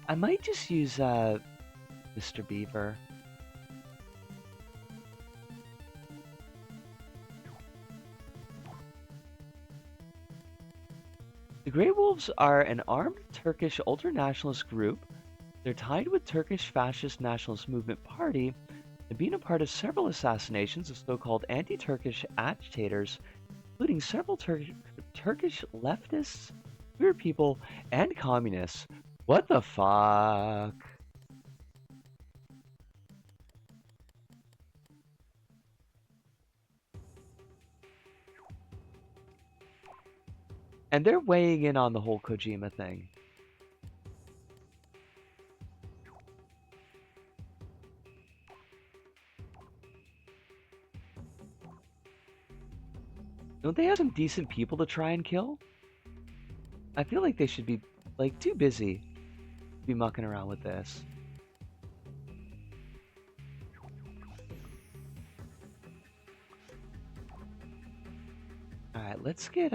I might just use Mr. Beaver. The Grey Wolves are an armed Turkish ultra-nationalist group. They're tied with Turkish fascist nationalist movement party and being a part of several assassinations of so-called anti-Turkish agitators, including several Turkish leftists, queer people, and communists. What the fuck? And they're weighing in on the whole Kojima thing. Don't they have some decent people to try and kill? I feel like they should be, like, too busy to be mucking around with this. Alright, let's get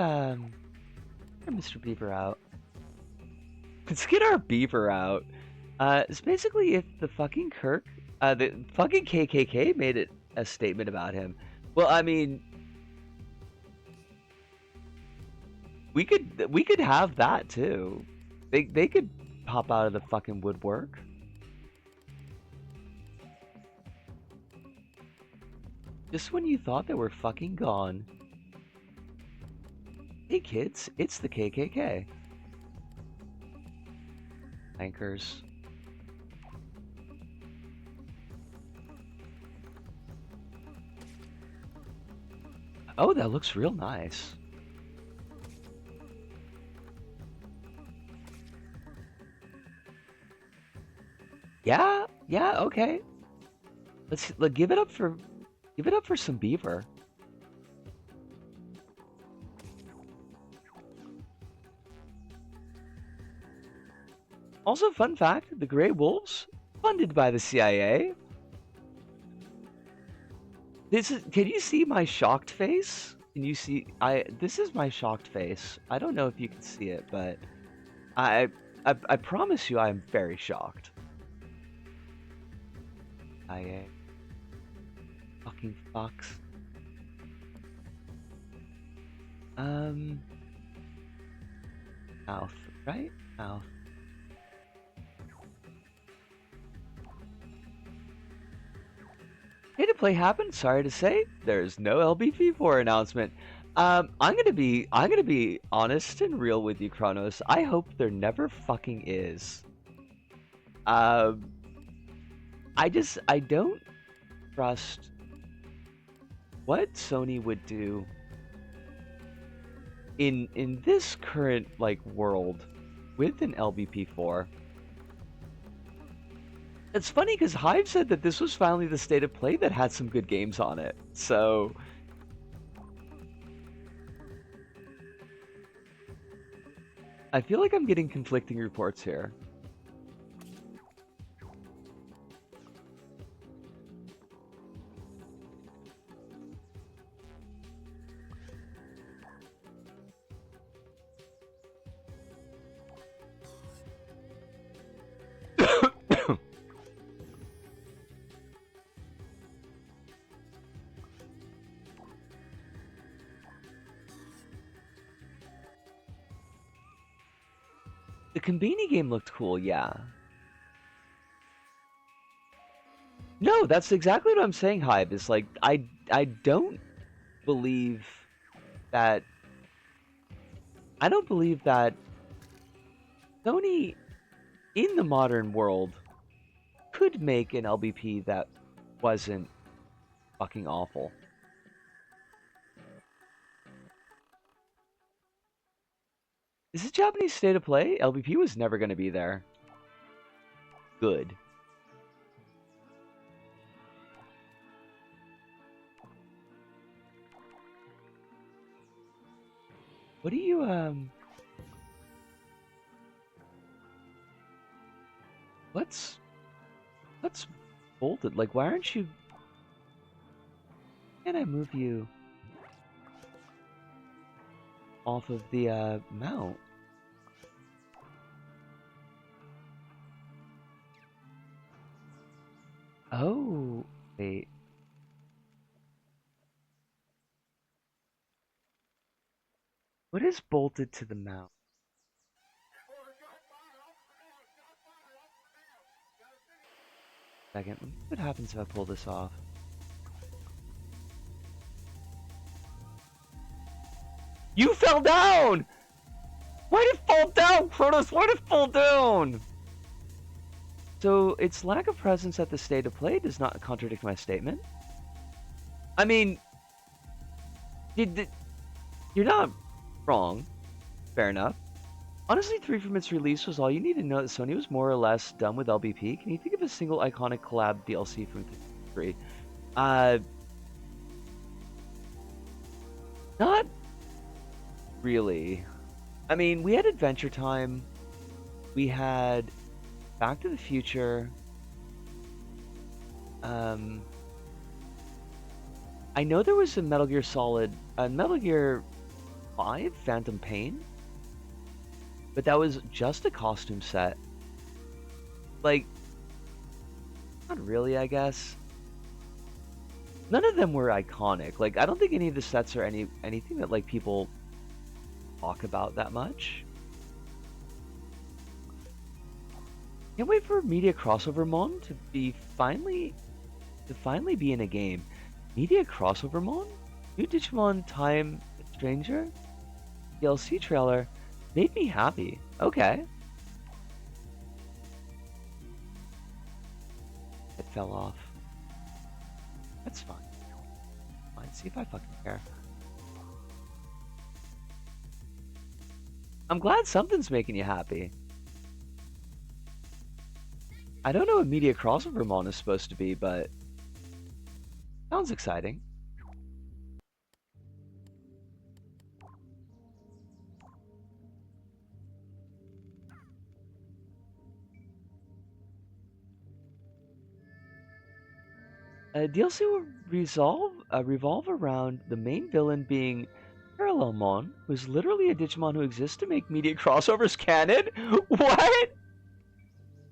Mr. Beaver out. Let's get our beaver out. It's basically if the fucking the fucking KKK made it a statement about him. Well, I mean, we could have that too. They could pop out of the fucking woodwork. Just when you thought they were fucking gone. Hey kids, it's the KKK. Anchors. Oh, that looks real nice. Yeah, okay. Let's give it up for some beaver. Also, fun fact, the Grey Wolves, funded by the CIA. Can you see my shocked face? Can you see, this is my shocked face. I don't know if you can see it, but I promise you I am very shocked. CIA. Fucking fucks. Mouth, right? Mouth. Hey to play happened, sorry to say, there's no LBP4 announcement. I'm gonna be honest and real with you, Kronos. I hope there never fucking is. Um, I don't trust what Sony would do in this current like world with an LBP4. It's funny because Hive said that this was finally the state of play that had some good games on it. So I feel like I'm getting conflicting reports here. The Combini game looked cool, yeah. No, that's exactly what I'm saying, Hive. Is like I don't believe that I don't believe that Sony in the modern world could make an LBP that wasn't fucking awful. Is it Japanese state of play? LBP was never going to be there. Good. What do you what's bolted? Like why aren't you can I move you off of the mount? Oh, wait. What is bolted to the mount? Second, let me see what happens if I pull this off. You fell down! Why did it fall down, Kronos? Why did it fall down? So, its lack of presence at the state of play does not contradict my statement. I mean, you're not wrong. Fair enough. Honestly, 3 from its release was all you need to know that Sony was more or less done with LBP. Can you think of a single iconic collab DLC from 3? Not really. I mean, we had Adventure Time. We had Back to the Future. I know there was a Metal Gear 5 Phantom Pain, but that was just a costume set. Like, not really, I guess. None of them were iconic. Like, I don't think any of the sets are anything that like people talk about that much. Can't wait for Media Crossover Mon to finally be in a game. Media Crossover Mon? New Digimon Time Stranger? DLC trailer made me happy. Okay. It fell off. That's fine. Fine, see if I fucking care. I'm glad something's making you happy. I don't know what Media Crossover Mon is supposed to be, but sounds exciting. DLC will revolve around the main villain being Parallelmon, who's literally a Digimon who exists to make media crossovers canon. What?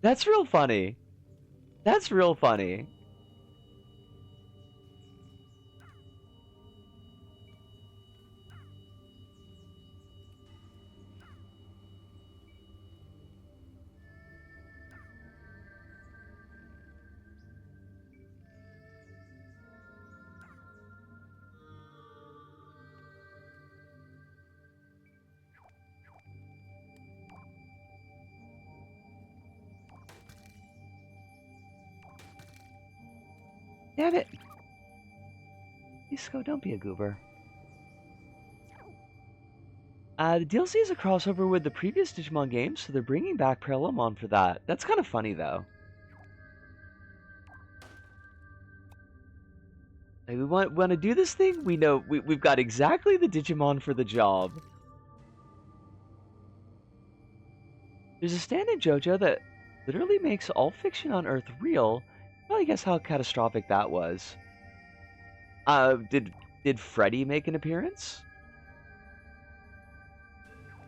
That's real funny. That's real funny. Damn it! Disco, don't be a goober. The DLC is a crossover with the previous Digimon games, so they're bringing back Parallelmon for that. That's kind of funny, though. Like, we want to do this thing. We know we've got exactly the Digimon for the job. There's a stand in JoJo that literally makes all fiction on Earth real. Well, I guess how catastrophic that was. Did Freddy make an appearance?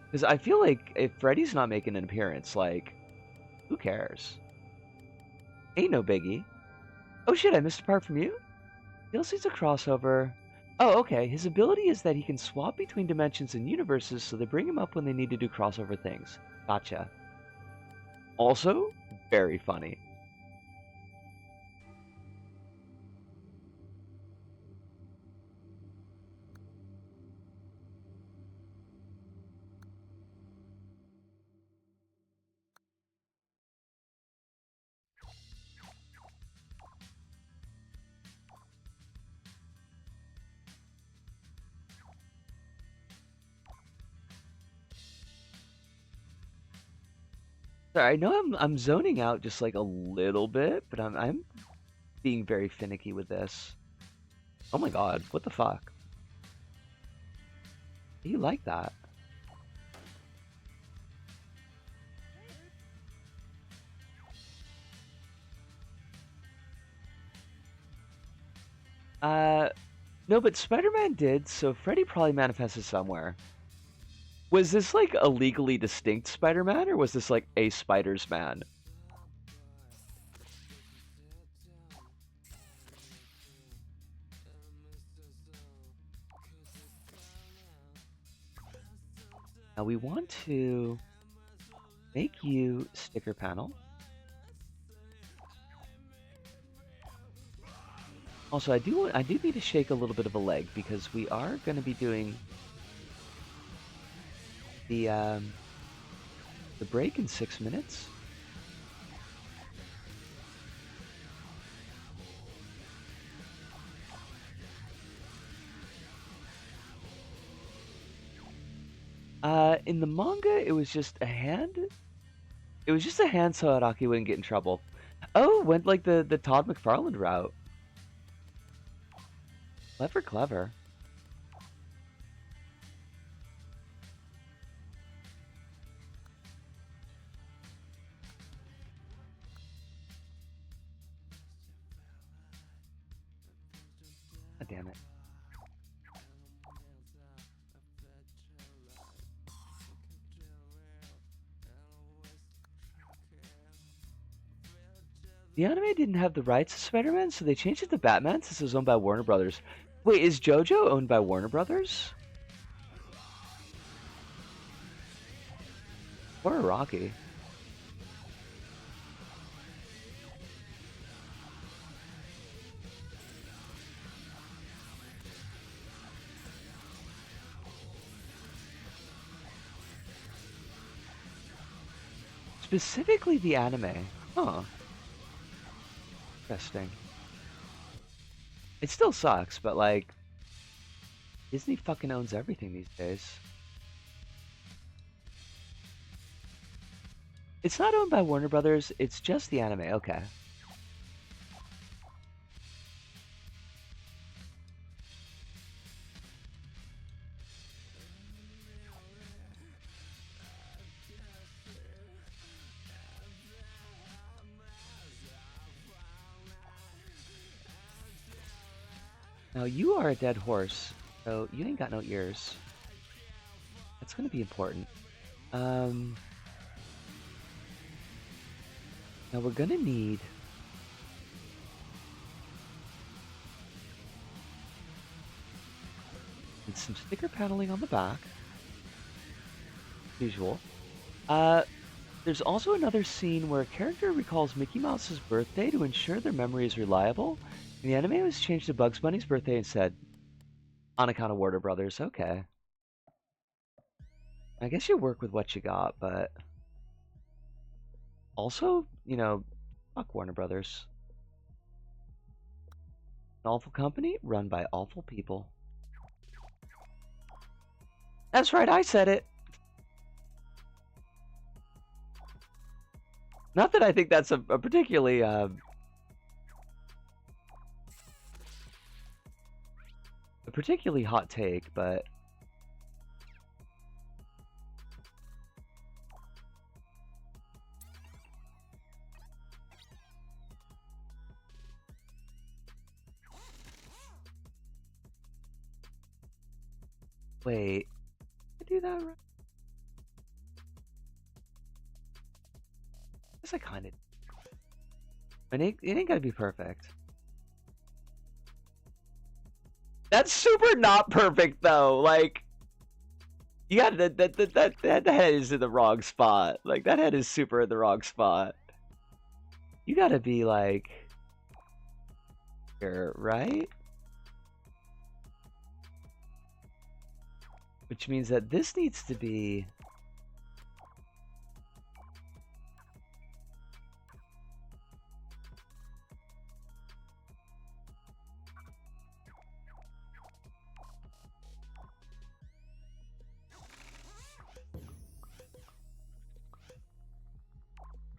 Because I feel like if Freddy's not making an appearance, like, who cares? Ain't no biggie. Oh shit, I missed a part from you? DLC's a crossover. Oh, okay. His ability is that he can swap between dimensions and universes, so they bring him up when they need to do crossover things. Gotcha. Also, very funny. Sorry, I know I'm zoning out just like a little bit, but I'm being very finicky with this. Oh my god, what the fuck? You like that? No, but Spider-Man did, so Freddy probably manifested somewhere. Was this like a legally distinct Spider-Man, or was this like a Spider's Man? Now we want to make you sticker panel. Also, I do need to shake a little bit of a leg because we are going to be doing the break in 6 minutes. In the manga, it was just a hand. It was just a hand so Araki wouldn't get in trouble. Oh, went like the Todd McFarlane route. Clever, clever. Oh, damn it. The anime didn't have the rights to Spider-Man, so they changed it to Batman since it was owned by Warner Brothers. Wait, is JoJo owned by Warner Brothers? Or Araki? Specifically the anime. Huh. Interesting. It still sucks, but like, Disney fucking owns everything these days. It's not owned by Warner Brothers, it's just the anime. Okay. Now you are a dead horse, so you ain't got no ears. That's gonna be important. Now we're gonna need some sticker paneling on the back. Usual. There's also another scene where a character recalls Mickey Mouse's birthday to ensure their memory is reliable. And the anime was changed to Bugs Bunny's birthday instead. On account of Warner Brothers. Okay. I guess you work with what you got, but also, fuck Warner Brothers. An awful company run by awful people. That's right, I said it. Not that I think that's a particularly hot take, but wait, did I do that right? I guess I kind of. It ain't gotta be perfect. That's super not perfect though. Like, you got that head is in the wrong spot. Like, that head is super in the wrong spot. You gotta be like here, right? Which means that this needs to be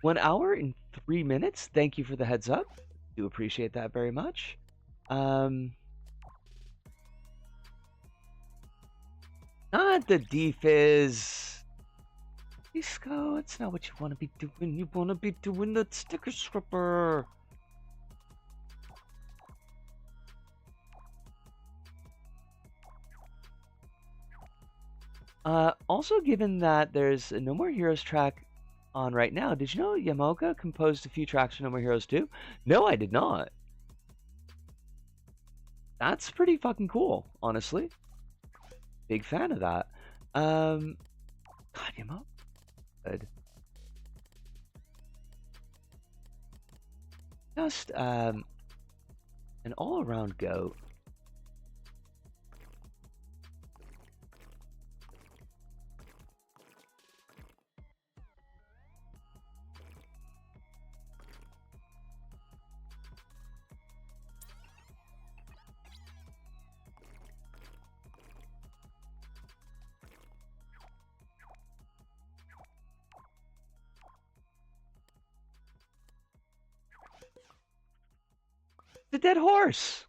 1 hour and 3 minutes. Thank you for the heads up. Do appreciate that very much. Not the defizz. Disco, it's not what you want to be doing. You want to be doing the sticker stripper. Also, given that there's a No More Heroes track on right now, did you know Yamoka composed a few tracks for No More Heroes 2? No, I did not. That's pretty fucking cool, honestly. Big fan of that. God, Yamoka. Good. Just, an all-around goat. The dead horse!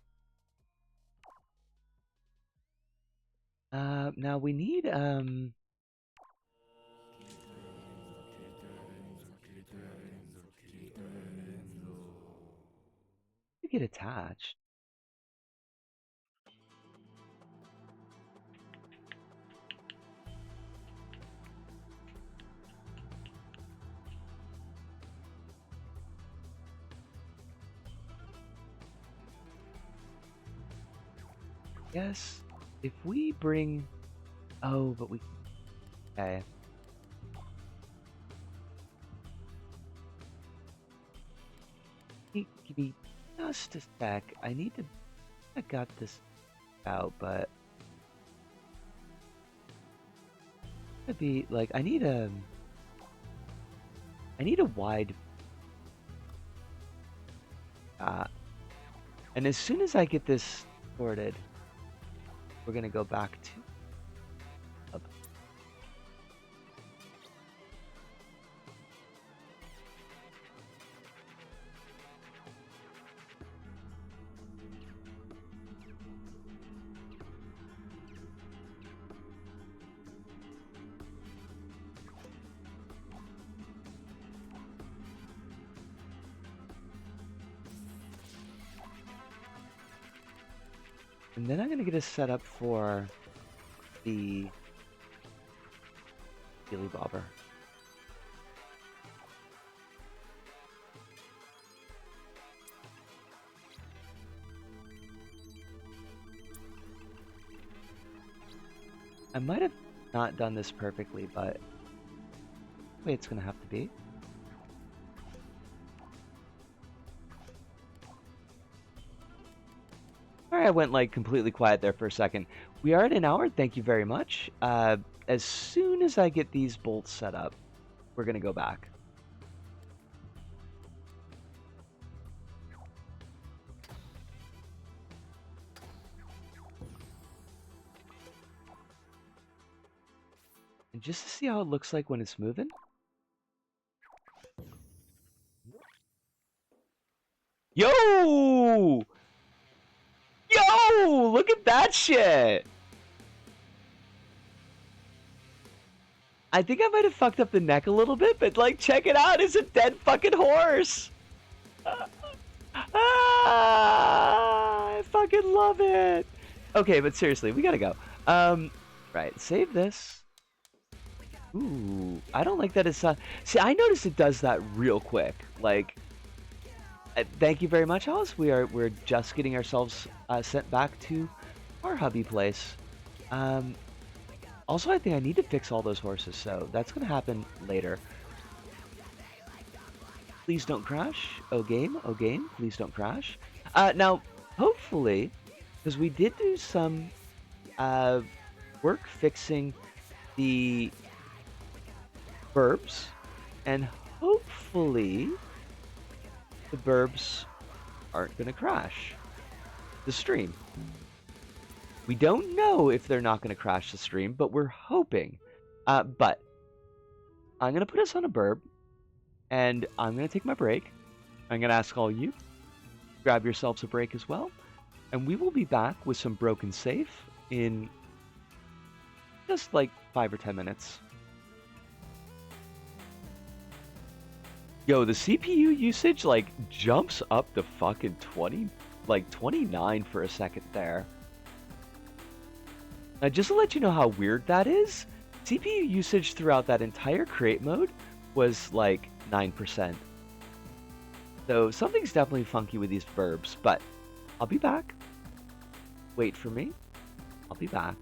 Now we need, to get attached. Yes, if we bring... Oh, but we... Okay. Give me just a sec. I need to... I got this out, but... It'd be, like, I need a wide... and as soon as I get this sorted, we're gonna go back to... And then I'm gonna get a setup for the Billy Bobber. I might have not done this perfectly, but the way it's gonna have to be. Sorry, I went like completely quiet there for a second. We are at an hour. Thank you very much. As soon as I get these bolts set up, we're gonna go back. just to see how it looks like when it's moving. Yo! Yo! Look at that shit! I think I might have fucked up the neck a little bit, but like, check it out, it's a dead fucking horse! I fucking love it! Okay, but seriously, we gotta go. Right, save this. Ooh, I don't like that it's see, I noticed it does that real quick. Like, thank you very much, Alice. We're just getting ourselves sent back to our hubby place. Also, I think I need to fix all those horses, so that's gonna happen later. Please don't crash. Oh game, please don't crash. Now, hopefully, because we did do some work fixing the burbs, and hopefully the burbs aren't gonna crash the stream. We don't know if they're not gonna crash the stream, but we're hoping. But I'm gonna put us on a burb, and I'm gonna take my break. I'm gonna ask all you, grab yourselves a break as well, and we will be back with some broken safe in just like 5 or 10 minutes. Yo, the CPU usage like jumps up to fucking 20, like 29 for a second there. Now, just to let you know how weird that is, CPU usage throughout that entire create mode was like 9%. So something's definitely funky with these verbs, but I'll be back. Wait for me. I'll be back.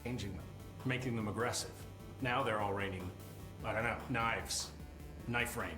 Changing them, making them aggressive. Now they're all raining, I don't know, knives. Knife rain.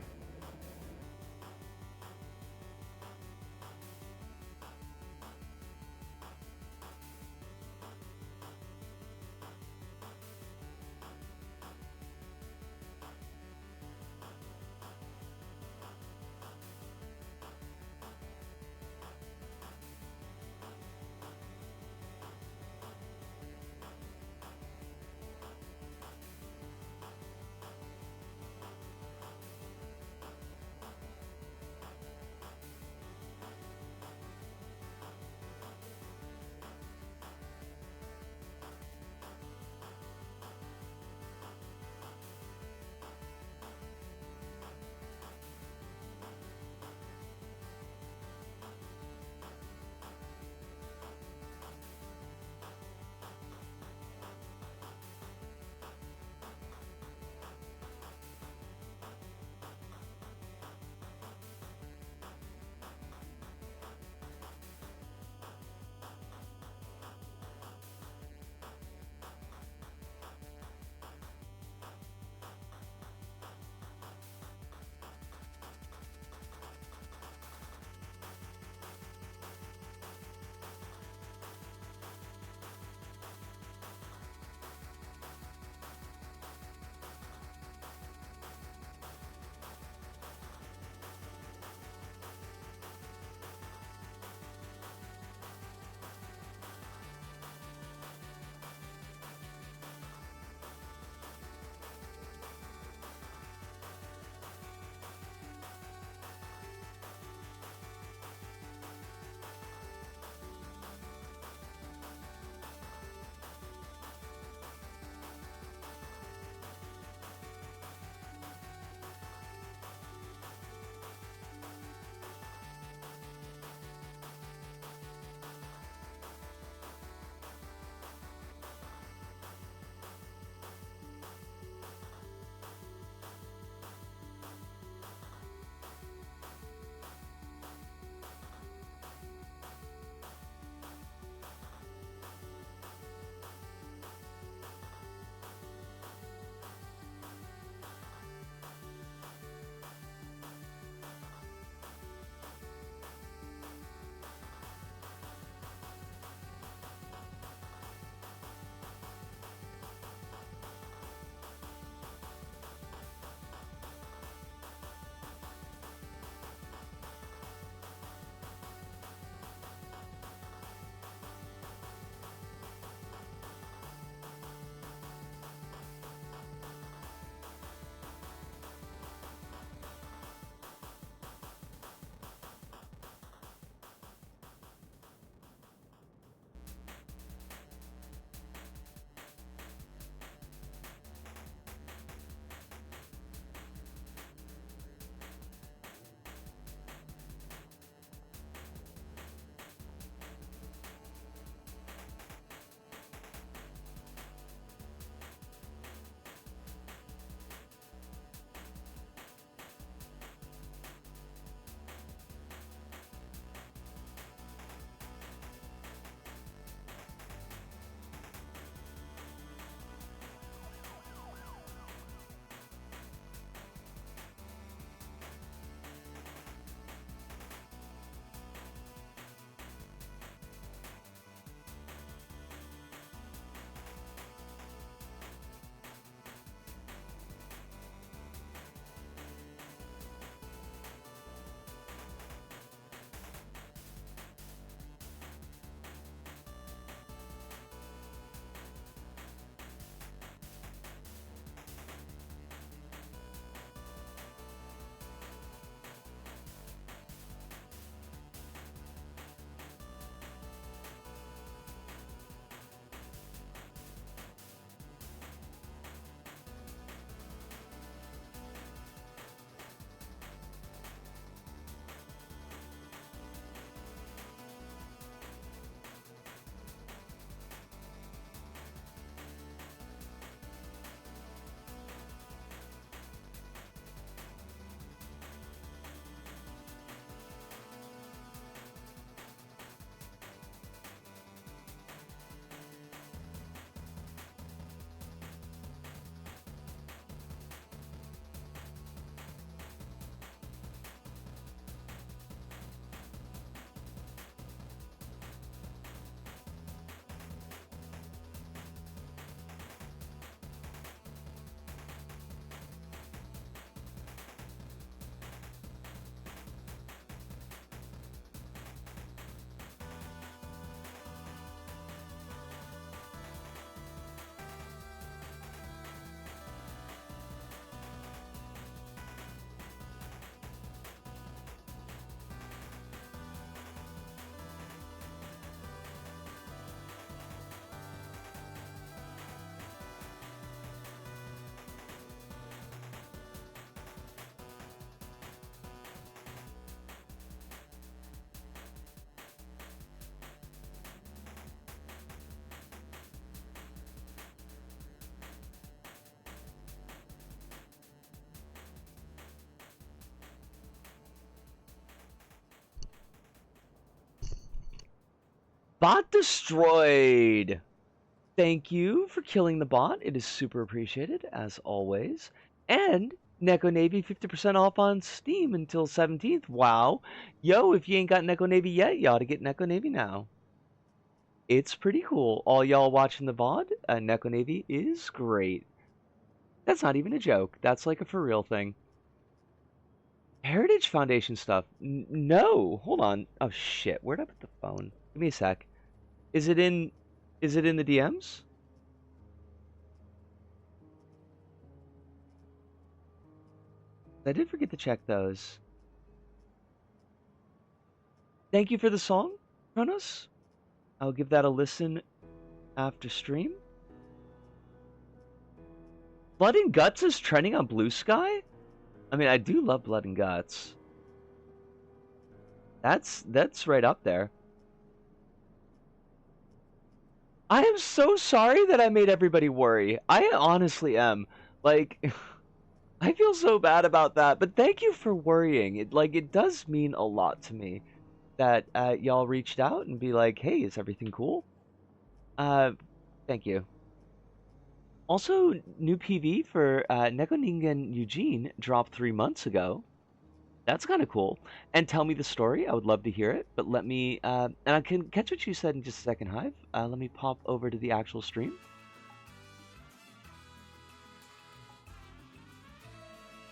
Bot destroyed. Thank you for killing the bot. It is super appreciated, as always. And Neko Navy 50% off on Steam until 17th. Wow. Yo, if you ain't got Neko Navy yet, you ought to get Neko Navy now. It's pretty cool. All y'all watching the VOD, Neko Navy is great. That's not even a joke. That's like a for real thing. Heritage Foundation stuff. No. Hold on. Oh shit. Where'd I put the phone? Give me a sec. Is it in the DMs? I did forget to check those. Thank you for the song, Kronos. I'll give that a listen after stream. Blood and Guts is trending on Blue Sky? I mean, I do love Blood and Guts. That's right up there. I am so sorry that I made everybody worry. I honestly am. Like, I feel so bad about that, but thank you for worrying. It does mean a lot to me that y'all reached out and be like, "Hey, is everything cool?" Thank you. Also, new PV for Neko Ningen Eugene dropped 3 months ago. That's kind of cool. And tell me the story. I would love to hear it. But let me, and I can catch what you said in just a second, Hive. Let me pop over to the actual stream.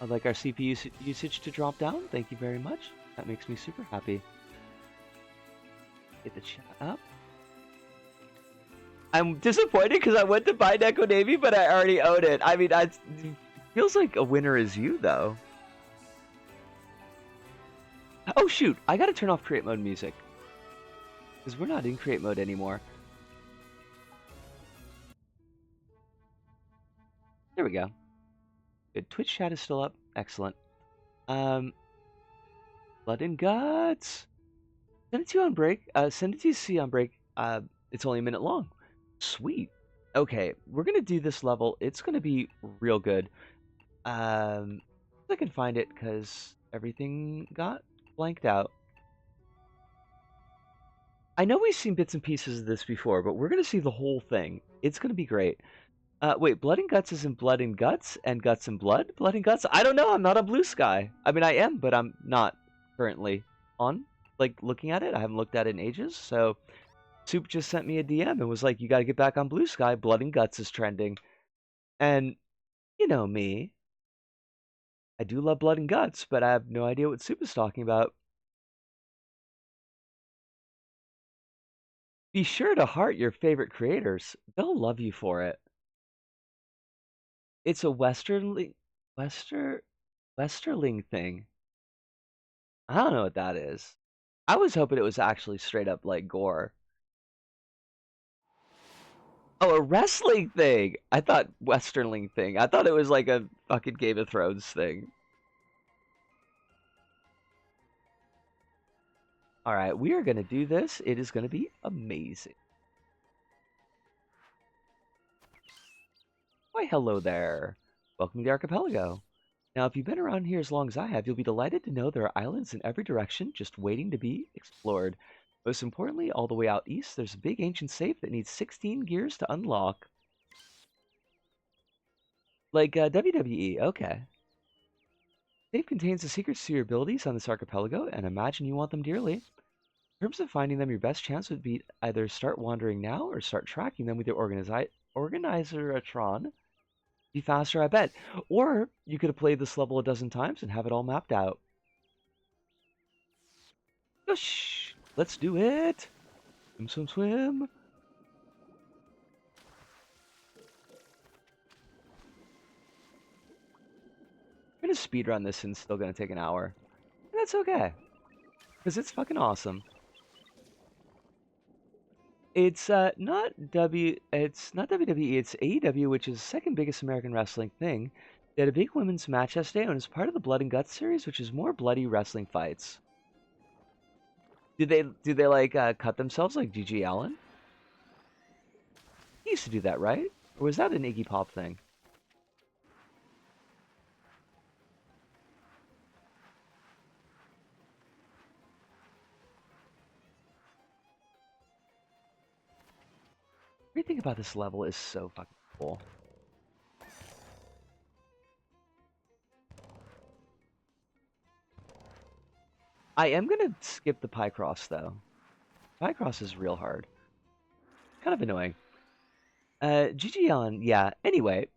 I'd like our CPU usage to drop down. Thank you very much. That makes me super happy. Get the chat up. I'm disappointed because I went to buy Neko Navy, but I already own it. I mean, it feels like a winner is you, though. Oh, shoot. I gotta turn off create mode music. Because we're not in create mode anymore. There we go. Good. Twitch chat is still up. Excellent. Blood and Guts. Send it to you on break. Send it to C on break. It's only a minute long. Sweet. Okay, we're gonna do this level. It's gonna be real good. If I can find it because everything got blanked out. I know we've seen bits and pieces of this before, but we're gonna see the whole thing. It's gonna be great. Wait, Blood and Guts isn't Blood and Guts and Guts and Blood? Blood and Guts? I don't know. I'm not on Blue Sky. I mean, I am, but I'm not currently on. Like, looking at it. I haven't looked at it in ages. So, Soup just sent me a DM and was like, you gotta get back on Blue Sky. Blood and Guts is trending. And, you know me. I do love Blood and Guts, but I have no idea what Soup is talking about. Be sure to heart your favorite creators. They'll love you for it. It's a Westerling thing. I don't know what that is. I was hoping it was actually straight up like gore. Oh, a wrestling thing. I thought Westerling thing. I thought it was like a fucking Game of Thrones thing. All right, we are gonna do this. It is gonna be amazing. Why, hello there. Welcome to the archipelago. Now, if you've been around here as long as I have, you'll be delighted to know there are islands in every direction just waiting to be explored. Most importantly, all the way out east, there's a big ancient safe that needs 16 gears to unlock. Like WWE, okay. Safe contains the secrets to your abilities on this archipelago, and imagine you want them dearly. In terms of finding them, your best chance would be either start wandering now or start tracking them with your organizeratron. Be faster, I bet. Or you could have played this level a dozen times and have it all mapped out. Whoosh! Let's do it! Swim, swim, swim! I'm gonna speedrun this and it's still gonna take an hour. And that's okay. Because it's fucking awesome. It's not WWE, it's AEW, which is the second biggest American wrestling thing. They had a big women's match yesterday and it's part of the Blood and Guts series, which is more bloody wrestling fights. Did they like cut themselves like G.G. Allen? He used to do that, right? Or was that an Iggy Pop thing? Everything about this level is so fucking cool. I am gonna skip the Picross though. Picross is real hard. Kind of annoying. GG on, yeah. Anyway.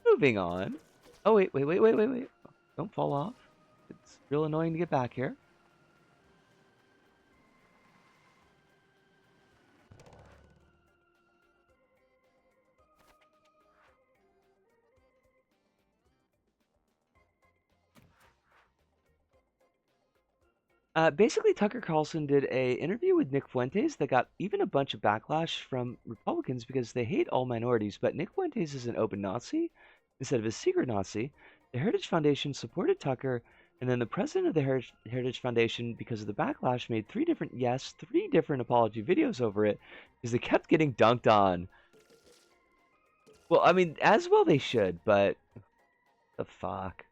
Moving on. Oh, wait. Don't fall off. It's real annoying to get back here. Basically, Tucker Carlson did a interview with Nick Fuentes that got even a bunch of backlash from Republicans because they hate all minorities, but Nick Fuentes is an open Nazi instead of a secret Nazi. The Heritage Foundation supported Tucker, and then the president of the Heritage Foundation, because of the backlash, made three different apology videos over it because they kept getting dunked on. Well, I mean, as well they should, but the fuck.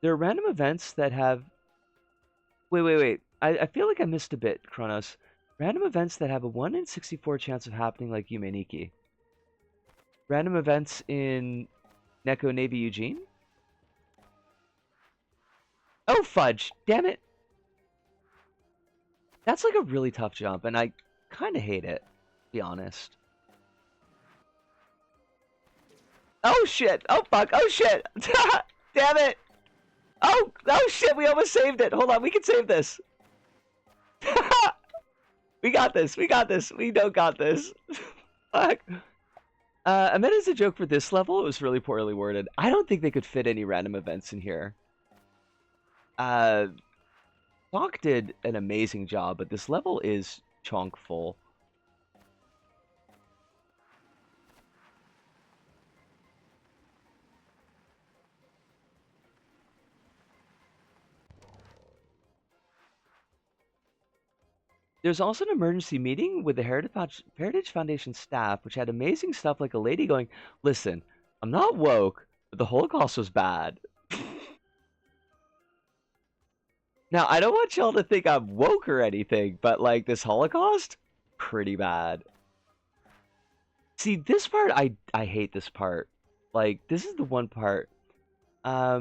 There are random events that have... Wait. I feel like I missed a bit, Kronos. Random events that have a 1 in 64 chance of happening like Yume Nikki. Random events in Neko Navy Eugene? Oh, fudge! Damn it! That's like a really tough jump, and I kind of hate it, to be honest. Oh, shit! Oh, fuck! Oh, shit! Damn it! Oh shit, we almost saved it. Hold on, we can save this. We got this. We don't got this. Fuck. I meant as a joke for this level, it was really poorly worded. I don't think they could fit any random events in here. Talk did an amazing job, but this level is chunk full. There's also an emergency meeting with the Heritage Foundation staff, which had amazing stuff like a lady going, "Listen, I'm not woke, but the Holocaust was bad." Now, I don't want y'all to think I'm woke or anything, but like this Holocaust, pretty bad. See, this part, I hate this part. Like, this is the one part. I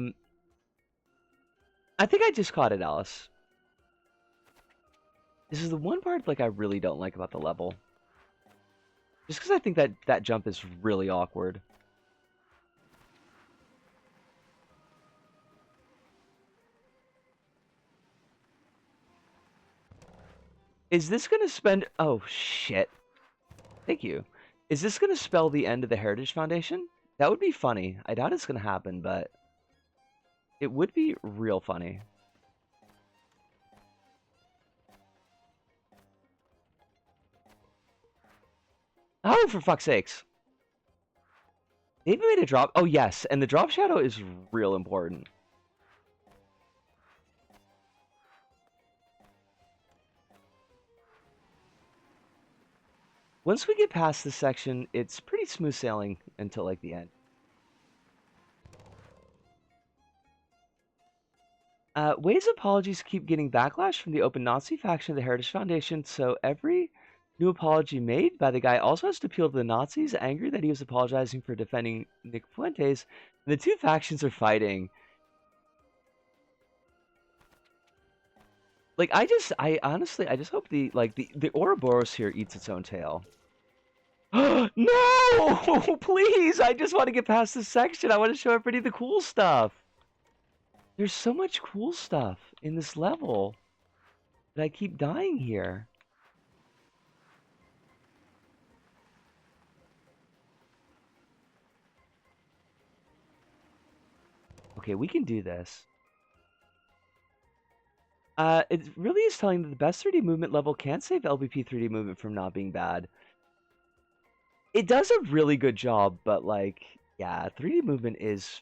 think I just caught it, Alice. This is the one part like I really don't like about the level. Just because I think that jump is really awkward. Is this gonna spend... Oh, shit. Thank you. Is this gonna spell the end of the Heritage Foundation? That would be funny. I doubt it's gonna happen, but... it would be real funny. Oh, for fuck's sakes. They even made a drop. Oh, yes. And the drop shadow is real important. Once we get past this section, it's pretty smooth sailing until, like, the end. Wade's apologies keep getting backlash from the open Nazi faction of the Heritage Foundation, so every new apology made by the guy also has to appeal to the Nazis, angry that he was apologizing for defending Nick Fuentes, and the two factions are fighting. Like, I honestly just hope the Ouroboros here eats its own tail. No! Please! I just want to get past this section. I want to show everybody the cool stuff. There's so much cool stuff in this level that I keep dying here. Okay, we can do this. It really is telling that the best 3D movement level can't save LBP 3D movement from not being bad. It does a really good job, but like, yeah, 3D movement is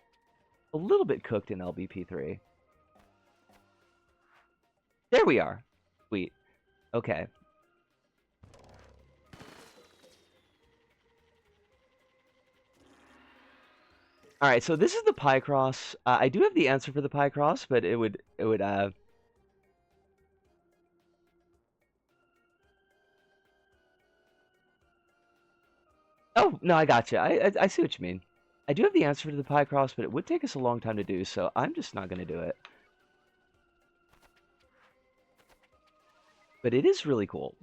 a little bit cooked in LBP3. There we are. Sweet. Okay. All right, so this is the Picross. I do have the answer for the Picross, but it would Oh, no, I got you. I see what you mean. I do have the answer to the pie cross, but it would take us a long time to do, so I'm just not going to do it. But it is really cool.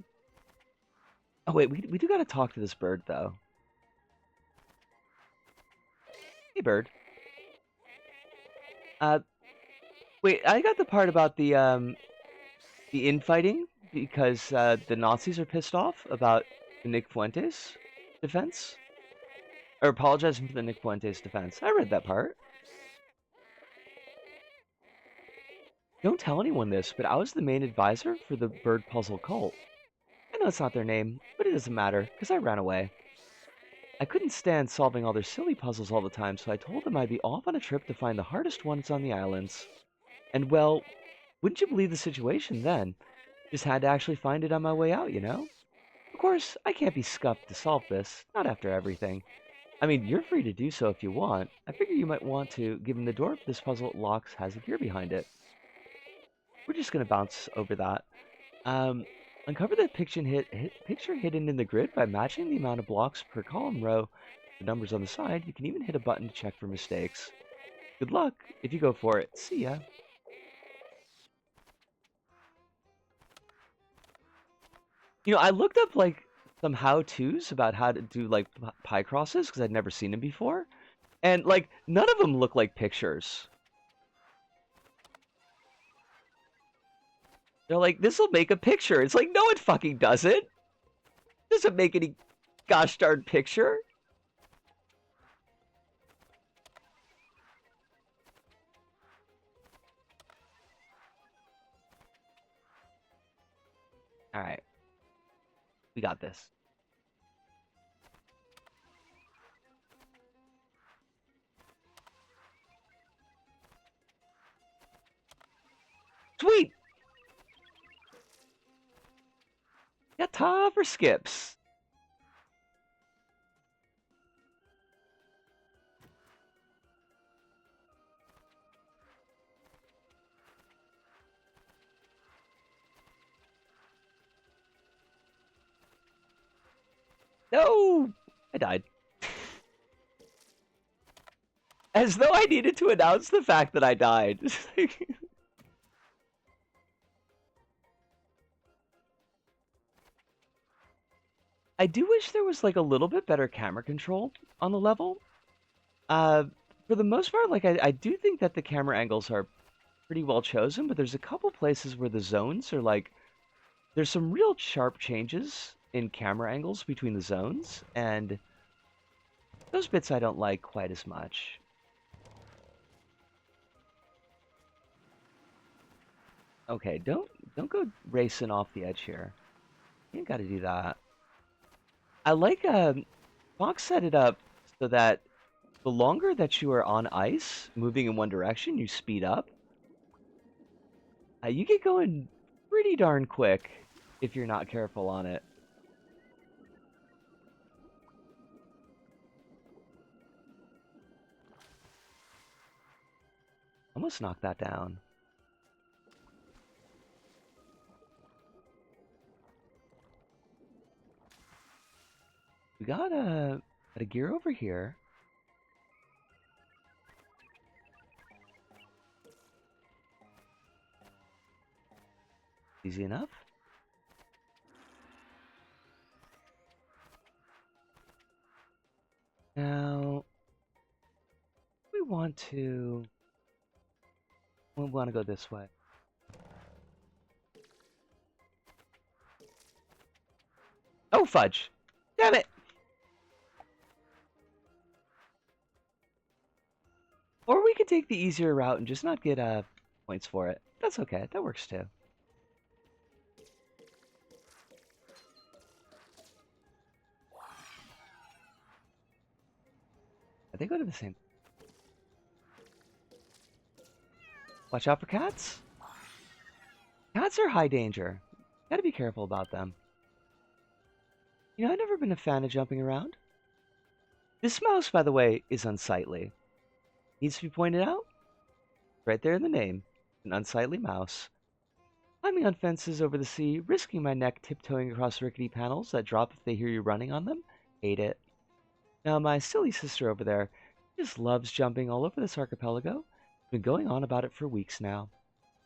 Oh, wait, we do got to talk to this bird, though. Hey, bird. Wait, I got the part about the infighting because the Nazis are pissed off about the Nick Fuentes defense. Or apologizing for the Nick Fuentes defense. I read that part. Don't tell anyone this, but I was the main advisor for the bird puzzle cult. I know it's not their name, but it doesn't matter, because I ran away. I couldn't stand solving all their silly puzzles all the time, so I told them I'd be off on a trip to find the hardest ones on the islands. And well, wouldn't you believe the situation then? Just had to actually find it on my way out, you know? Of course, I can't be scuffed to solve this, not after everything. I mean, you're free to do so if you want. I figure you might want to, given the door for this puzzle locks has a gear behind it. We're just gonna bounce over that. Uncover the picture hidden in the grid by matching the amount of blocks per column row. The numbers on the side, you can even hit a button to check for mistakes. Good luck if you go for it. See ya. You know, I looked up like some how-tos about how to do like pie crosses because I'd never seen them before, and like none of them look like pictures. They're like, this will make a picture. It's like, no, it fucking doesn't. It doesn't make any gosh darn picture. All right, we got this. Sweet. Yatta for skips. No, I died. As though I needed to announce the fact that I died. I do wish there was like a little bit better camera control on the level. Uh, for the most part, like I do think that the camera angles are pretty well chosen, but there's a couple places where the zones are like there's some real sharp changes in camera angles between the zones, and those bits I don't like quite as much. Okay, don't go racing off the edge here. You ain't got to do that. I like Fox set it up so that the longer that you are on ice, moving in one direction, you speed up. You get going pretty darn quick if you're not careful on it. Almost knocked that down. We got a gear over here. Easy enough. Now we want to go this way. Oh fudge! Damn it! Or we could take the easier route and just not get points for it. That's okay. That works too. They go to the same. Watch out for cats. Cats are high danger. Gotta be careful about them. You know, I've never been a fan of jumping around. This mouse, by the way, is unsightly. Needs to be pointed out? Right there in the name. An unsightly mouse. Climbing on fences over the sea, risking my neck tiptoeing across rickety panels that drop if they hear you running on them. Hate it. Now, my silly sister over there just loves jumping all over this archipelago. Been going on about it for weeks now.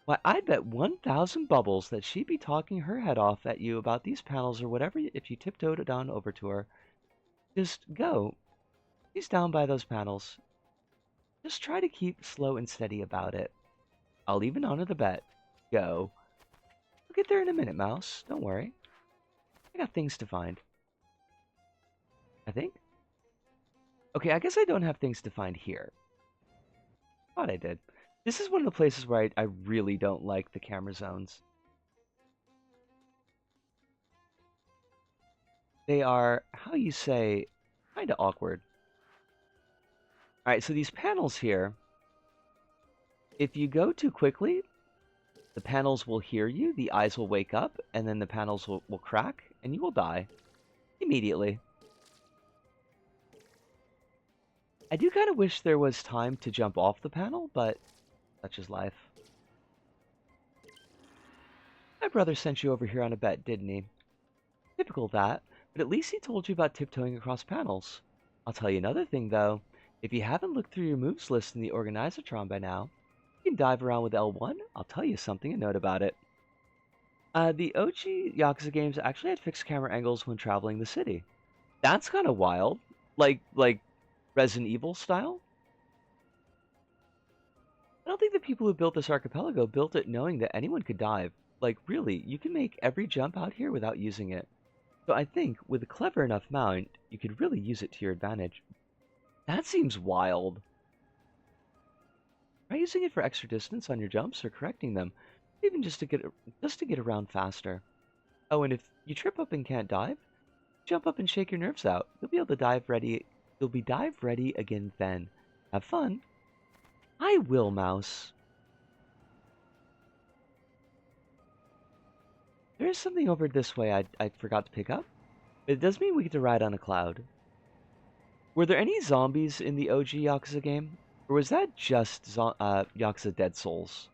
Why, I'd bet 1,000 bubbles that she'd be talking her head off at you about these panels or whatever if you tiptoed down over to her. Just go. She's down by those panels. Just try to keep slow and steady about it. I'll even honor the bet. Go. We'll get there in a minute, Mouse. Don't worry. I got things to find. I think? Okay, I guess I don't have things to find here. Thought I did. This is one of the places where I really don't like the camera zones. They are, how you say, kind of awkward. Alright, so these panels here, if you go too quickly, the panels will hear you, the eyes will wake up, and then the panels will crack, and you will die. Immediately. I do kind of wish there was time to jump off the panel, but such is life. My brother sent you over here on a bet, didn't he? Typical that, but at least he told you about tiptoeing across panels. I'll tell you another thing, though. If you haven't looked through your moves list in the Organizatron by now, you can dive around with L1. I'll tell you something, a note about it. The OG Yakuza games actually had fixed camera angles when traveling the city. That's kind of wild. Like Resident Evil style? I don't think the people who built this archipelago built it knowing that anyone could dive. Like, really, you can make every jump out here without using it. So I think, with a clever enough mount, you could really use it to your advantage. That seems wild. Try using it for extra distance on your jumps or correcting them, even just to get around faster. Oh, and if you trip up and can't dive, jump up and shake your nerves out. You'll be able to dive ready. You'll be dive ready again then. Have fun. I will, Mouse. There is something over this way I forgot to pick up. It does mean we get to ride on a cloud. Were there any zombies in the OG Yakuza game? Or was that just Yakuza Dead Souls?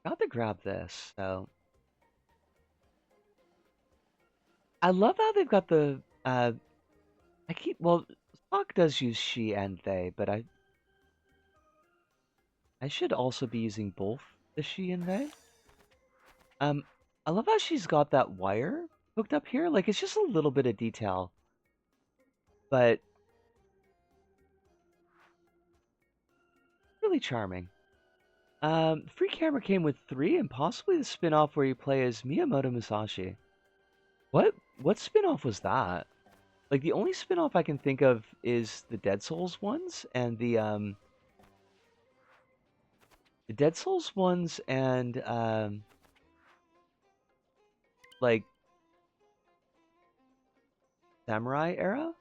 Got to grab this, so... I love how they've got the, well, Spock does use she and they, but I should also be using both the she and they. I love how she's got that wire hooked up here. Like, it's just a little bit of detail. But really charming. Free camera came with 3 and possibly the spin-off where you play as Miyamoto Musashi. What spin-off was that? Like, the only spin-off I can think of is the Dead Souls ones and the Dead Souls ones and like Samurai era?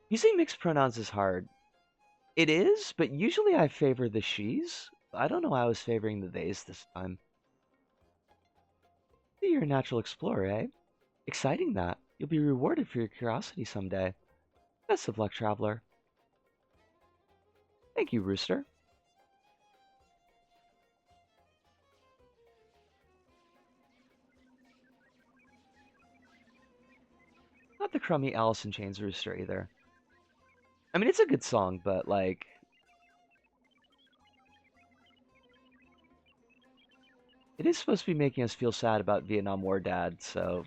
Using mixed pronouns is hard. It is, but usually I favor the she's. I don't know why I was favoring the theys this time. You're a natural explorer, eh? Exciting that. You'll be rewarded for your curiosity someday. Best of luck, traveler. Thank you, Rooster. Not the crummy Alice in Chains Rooster either. I mean, it's a good song, but like... It is supposed to be making us feel sad about Vietnam War Dad, so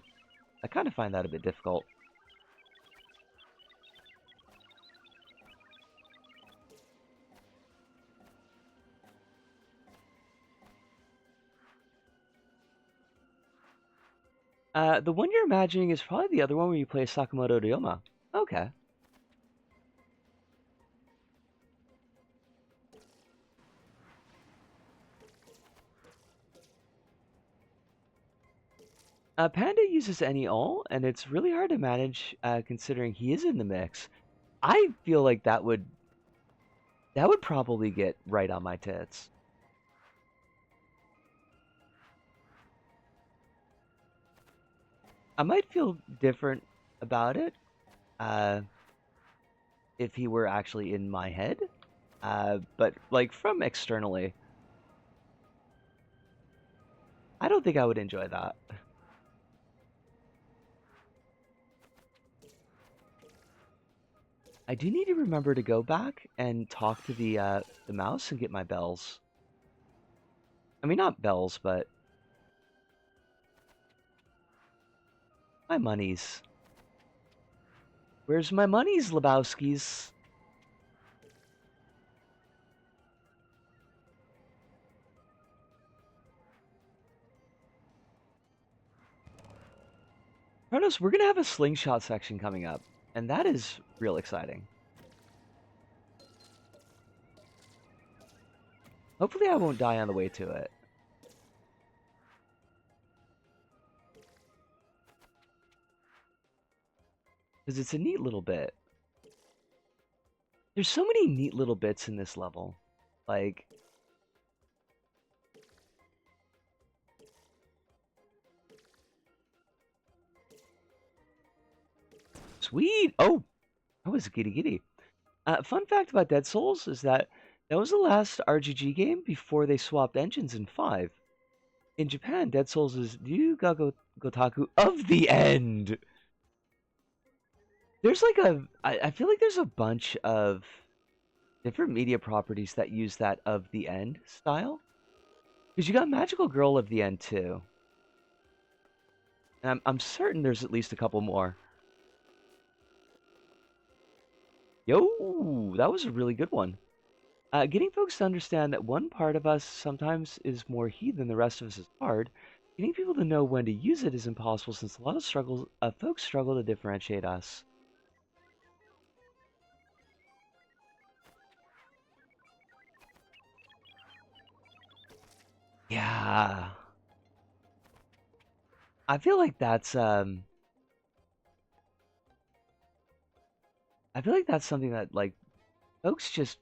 I kind of find that a bit difficult. The one you're imagining is probably the other one where you play Sakamoto Ryoma. Okay. Panda uses any all, and it's really hard to manage considering he is in the mix. I feel like that would probably get right on my tits. I might feel different about it. Uh, if he were actually in my head. But like from externally, I don't think I would enjoy that. I do need to remember to go back and talk to the mouse and get my bells. I mean, not bells, but my monies. Where's my monies, Lebowskis? Kronos, we're gonna have a slingshot section coming up, and that is real exciting. Hopefully I won't die on the way to it. Because it's a neat little bit. There's so many neat little bits in this level. Like, sweet! Oh, I was giddy giddy. Fun fact about Dead Souls is that that was the last RGG game before they swapped engines in 5. In Japan, Dead Souls is Ryuga Gotaku of the End. There's like I feel like there's a bunch of different media properties that use that of the end style. Because you got Magical Girl of the End too. And I'm certain there's at least a couple more. Yo, that was a really good one. Getting folks to understand that one part of us sometimes is more he than the rest of us is hard. Getting people to know when to use it is impossible since a lot of folks struggle to differentiate us. Yeah. I feel like I feel like that's something that like folks just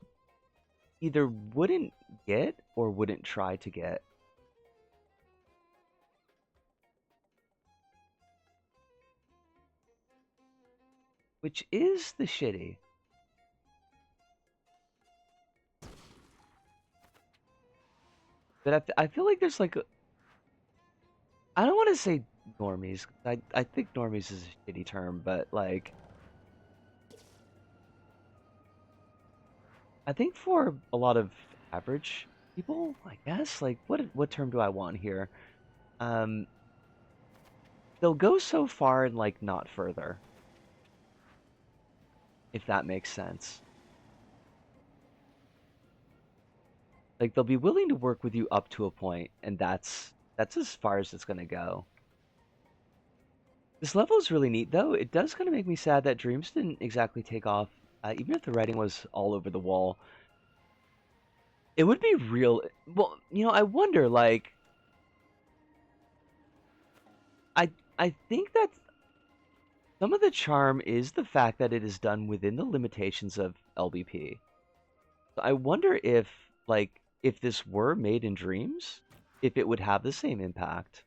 either wouldn't get or wouldn't try to get. Which is the shitty. But I feel like there's like I don't want to say normies. I think normies is a shitty term, but like I think for a lot of average people, I guess, like what term do I want here? Um, they'll go so far and like not further, if that makes sense. Like they'll be willing to work with you up to a point, and that's as far as it's gonna go. This level is really neat, though. It does kind of make me sad that Dreams didn't exactly take off, even if the writing was all over the wall. It would be real. Well, I wonder. Like, I think that some of the charm is the fact that it is done within the limitations of LBP. So I wonder if this were made in Dreams, if it would have the same impact.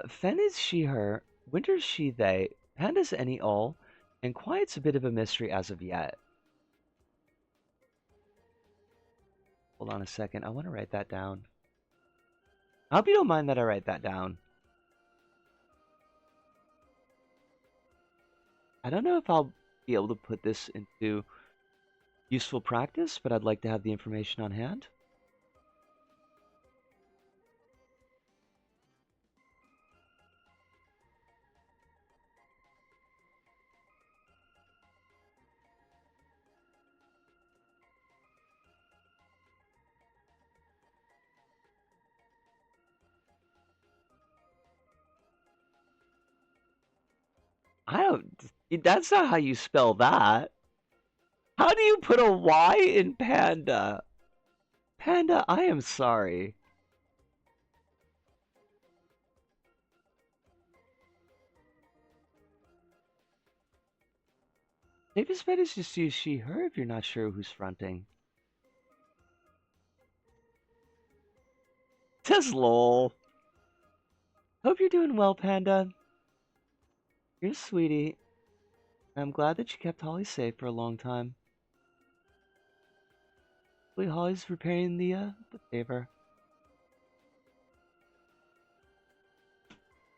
Fen is she, her, Winter's she, they, Panda's any, all, and Quiet's a bit of a mystery as of yet. Hold on a second, I want to write that down. I hope you don't mind that I write that down. I don't know if I'll be able to put this into useful practice, but I'd like to have the information on hand. I don't. That's not how you spell that. How do you put a Y in panda? Panda, I am sorry. Safest bet is just use she, her if you're not sure who's fronting. Says lol. Hope you're doing well, Panda. You're a sweetie. I'm glad that you kept Holly safe for a long time. Hopefully Holly's repairing the favor.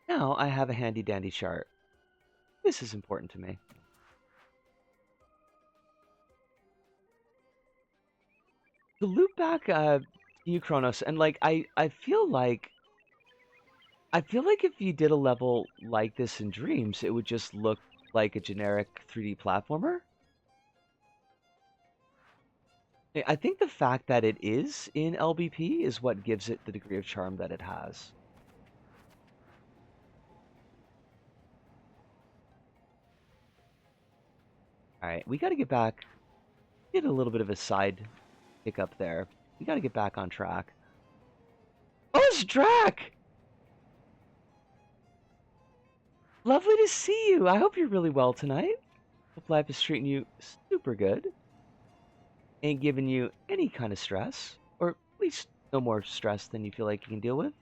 Now I have a handy dandy chart. This is important to me. To loop back to you, Kronos, and like I feel like if you did a level like this in Dreams, it would just look like a generic 3D platformer. I think the fact that it is in LBP is what gives it the degree of charm that it has. Alright, we gotta get back. Get a little bit of a side hiccup there. We gotta get back on track. Oh, it's Drac! Lovely to see you. I hope you're really well tonight. Hope life is treating you super good. Ain't giving you any kind of stress. Or at least no more stress than you feel like you can deal with.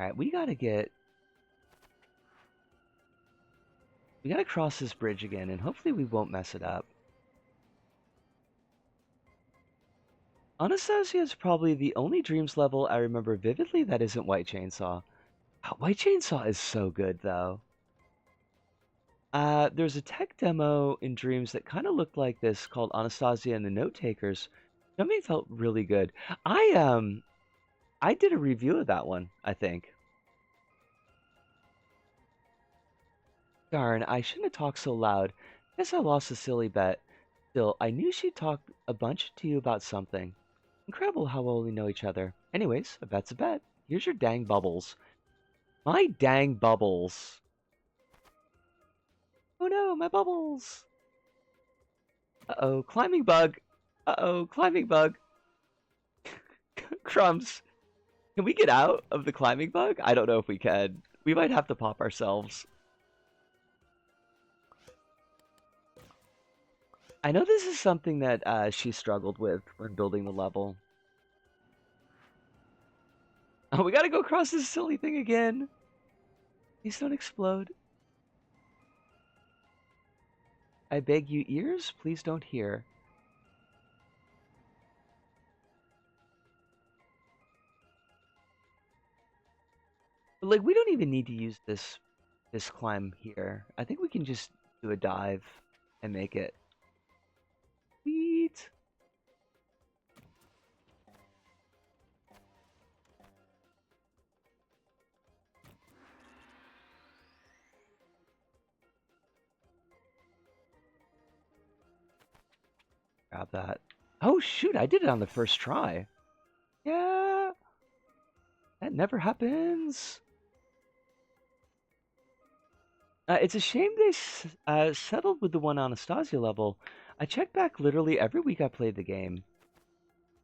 Alright, we gotta cross this bridge again, and hopefully we won't mess it up. Anastasia is probably the only Dreams level I remember vividly that isn't White Chainsaw. White Chainsaw is so good, though. There's a tech demo in Dreams that kind of looked like this called Anastasia and the Note Takers. Something felt really good. I did a review of that one, I think. Darn, I shouldn't have talked so loud. Guess I lost a silly bet. Still, I knew she'd talk a bunch to you about something. Incredible how well we know each other. Anyways, a bet's a bet. Here's your dang bubbles. My dang bubbles. Oh no, my bubbles. Uh-oh, climbing bug. Uh-oh, climbing bug. Crumbs. Can we get out of the climbing bug? I don't know if we can. We might have to pop ourselves. I know this is something that she struggled with when building the level. Oh, we gotta go across this silly thing again. Please don't explode. I beg you, ears, please don't hear. But like, we don't even need to use this climb here. I think we can just do a dive and make it. Sweet. Grab that. Oh shoot, I did it on the first try. Yeah. That never happens. It's a shame they settled with the one Anastasia level. I checked back literally every week I played the game.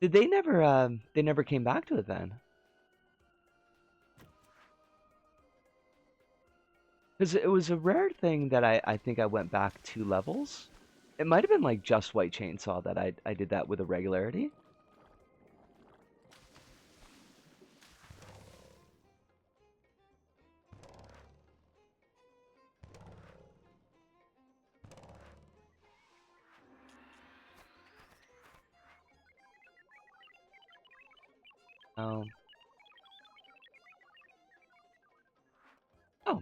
Did they never came back to it then? Because it was a rare thing that I think I went back 2 levels. It might have been like just White Chainsaw that I did that with a regularity. Oh. Oh.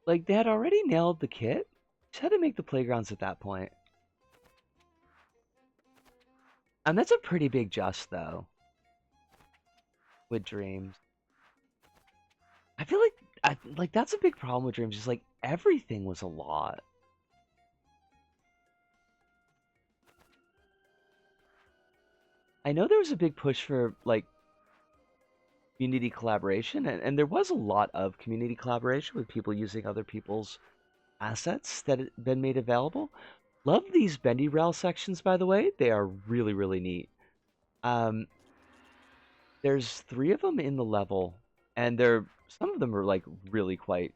Like, they had already nailed the kit. Just had to make the playgrounds at that point. And that's a pretty big just, though. With Dreams. I feel like that's a big problem with Dreams. Is like everything was a lot. I know there was a big push for like community collaboration, and there was a lot of community collaboration with people using other people's assets that had been made available. Love these bendy rail sections, by the way. They are really, really neat. Um, there's 3 of them in the level, and some of them are like really quite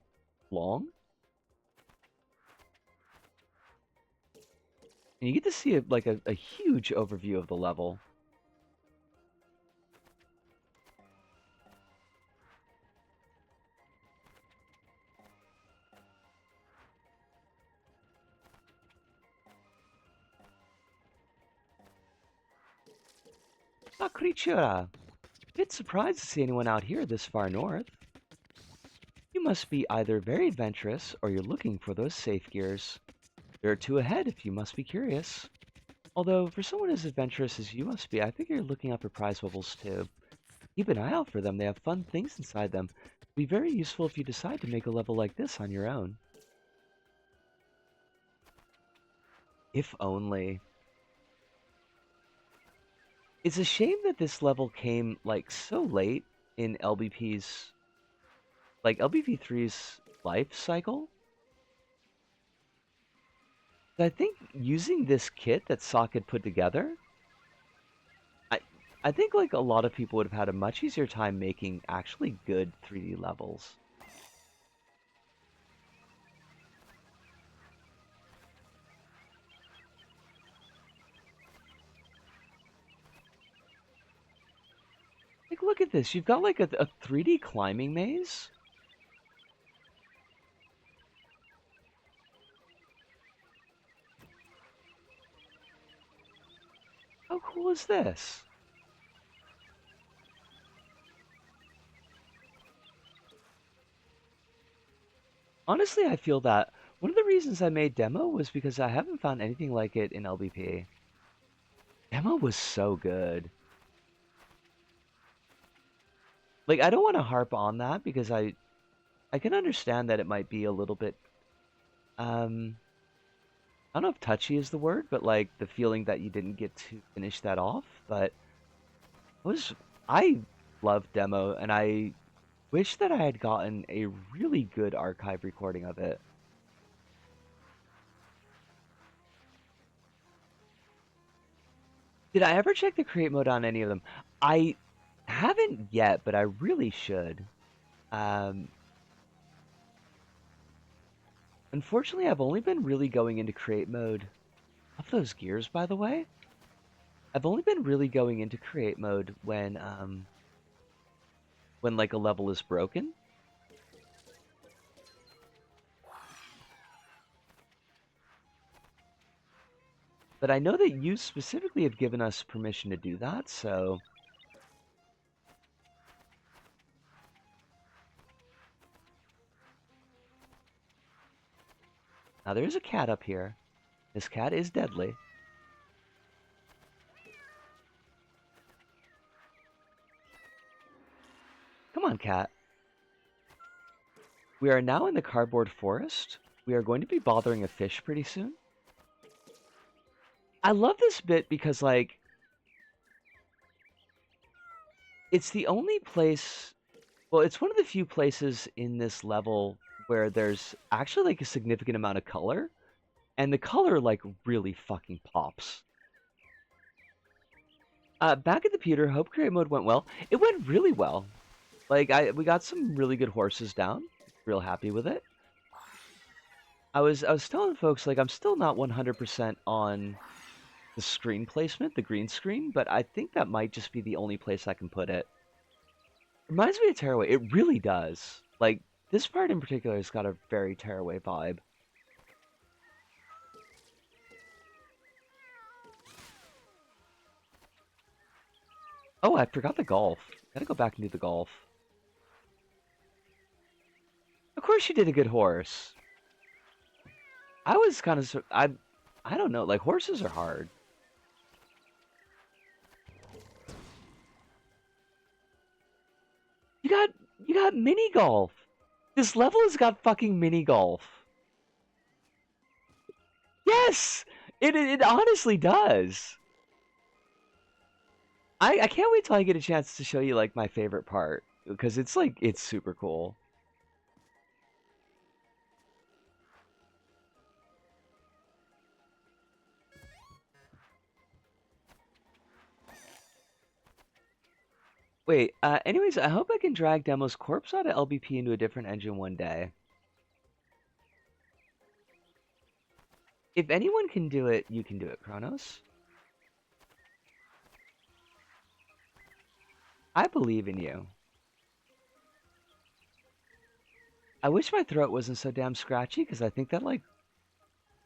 long. And you get to see a huge overview of the level. Ah, creatura! Bit surprised to see anyone out here this far north. You must be either very adventurous or you're looking for those safe gears. There are 2 ahead if you must be curious. Although, for someone as adventurous as you must be, I think you're looking out for prize bubbles too. Keep an eye out for them, they have fun things inside them. It'll be very useful if you decide to make a level like this on your own. If only. It's a shame that this level came, like, so late in LBP's, like, LBP3's life cycle. I think using this kit that Sock put together, I, I think, like, a lot of people would have had a much easier time making actually good 3D levels. Like, look at this. You've got, like, a 3D climbing maze. How cool is this? Honestly, I feel that one of the reasons I made Demo was because I haven't found anything like it in LBP. Demo was so good. Like, I don't want to harp on that because I can understand that it might be a little bit, I don't know if touchy is the word, but like the feeling that you didn't get to finish that off. But I love Demo, and I wish that I had gotten a really good archive recording of it. Did I ever check the create mode on any of them? I haven't yet, but I really should. Um, Unfortunately, I've only been really going into create mode. Of those gears, by the way, I've only been really going into create mode when like a level is broken. But I know that you specifically have given us permission to do that, so... Now there's a cat up here. This cat is deadly. Come on, cat. We are now in the cardboard forest. We are going to be bothering a fish pretty soon. I love this bit because, like, it's the only place... Well, it's one of the few places in this level where there's actually, like, a significant amount of color. And the color, like, really fucking pops. Back at the Pewter, hope create mode went well. It went really well. Like, we got some really good horses down. Real happy with it. I was telling folks, like, I'm still not 100% on the screen placement, the green screen, but I think that might just be the only place I can put it. Reminds me of Tearaway. It really does. Like, this part in particular has got a very Tearaway vibe. Oh, I forgot the golf. Gotta go back and do the golf. Of course you did a good horse. I was kind of... I don't know. Like, horses are hard. You got mini golf. This level has got fucking mini golf. Yes! It honestly does. I can't wait till I get a chance to show you, like, my favorite part. Because it's, like, it's super cool. Wait, anyways, I hope I can drag Demo's corpse out of LBP into a different engine one day. If anyone can do it, you can do it, Kronos. I believe in you. I wish my throat wasn't so damn scratchy, because I think that, like,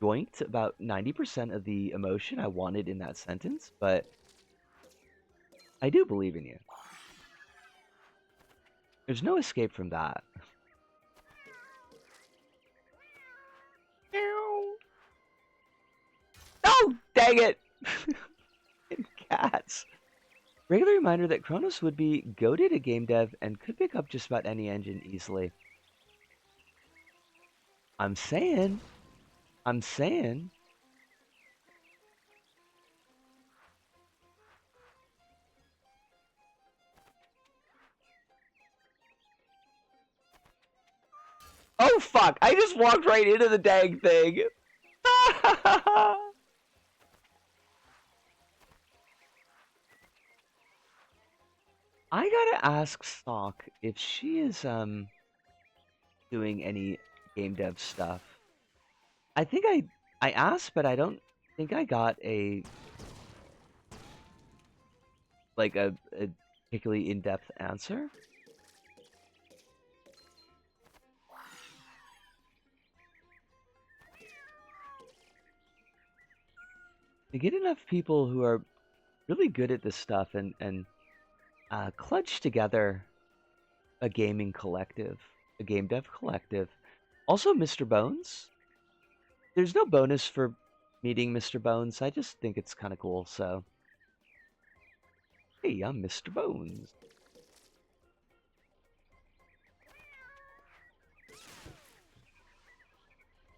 yoinked about 90% of the emotion I wanted in that sentence, but I do believe in you. There's no escape from that. Oh, dang it! Cats. Regular reminder that Kronos would be goated at game dev and could pick up just about any engine easily. I'm saying. I'm saying. Oh fuck! I just walked right into the dang thing! I gotta ask Sock if she is doing any game dev stuff. I think I asked, but I don't think I got a particularly in-depth answer. To get enough people who are really good at this stuff and clutch together a gaming collective, a game dev collective. Also, Mr. Bones. There's no bonus for meeting Mr. Bones. I just think it's kind of cool, so. Hey, I'm Mr. Bones.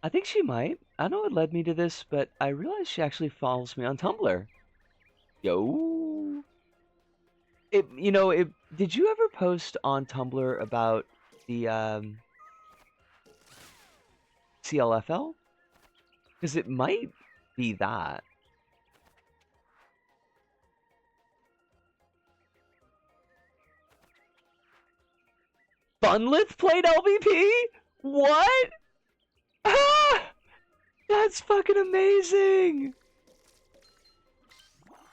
I think she might. I know it led me to this, but I realized she actually follows me on Tumblr. Yo. Did you ever post on Tumblr about the CLFL? Because it might be that. Funlith played LVP? What? Ah! That's fucking amazing!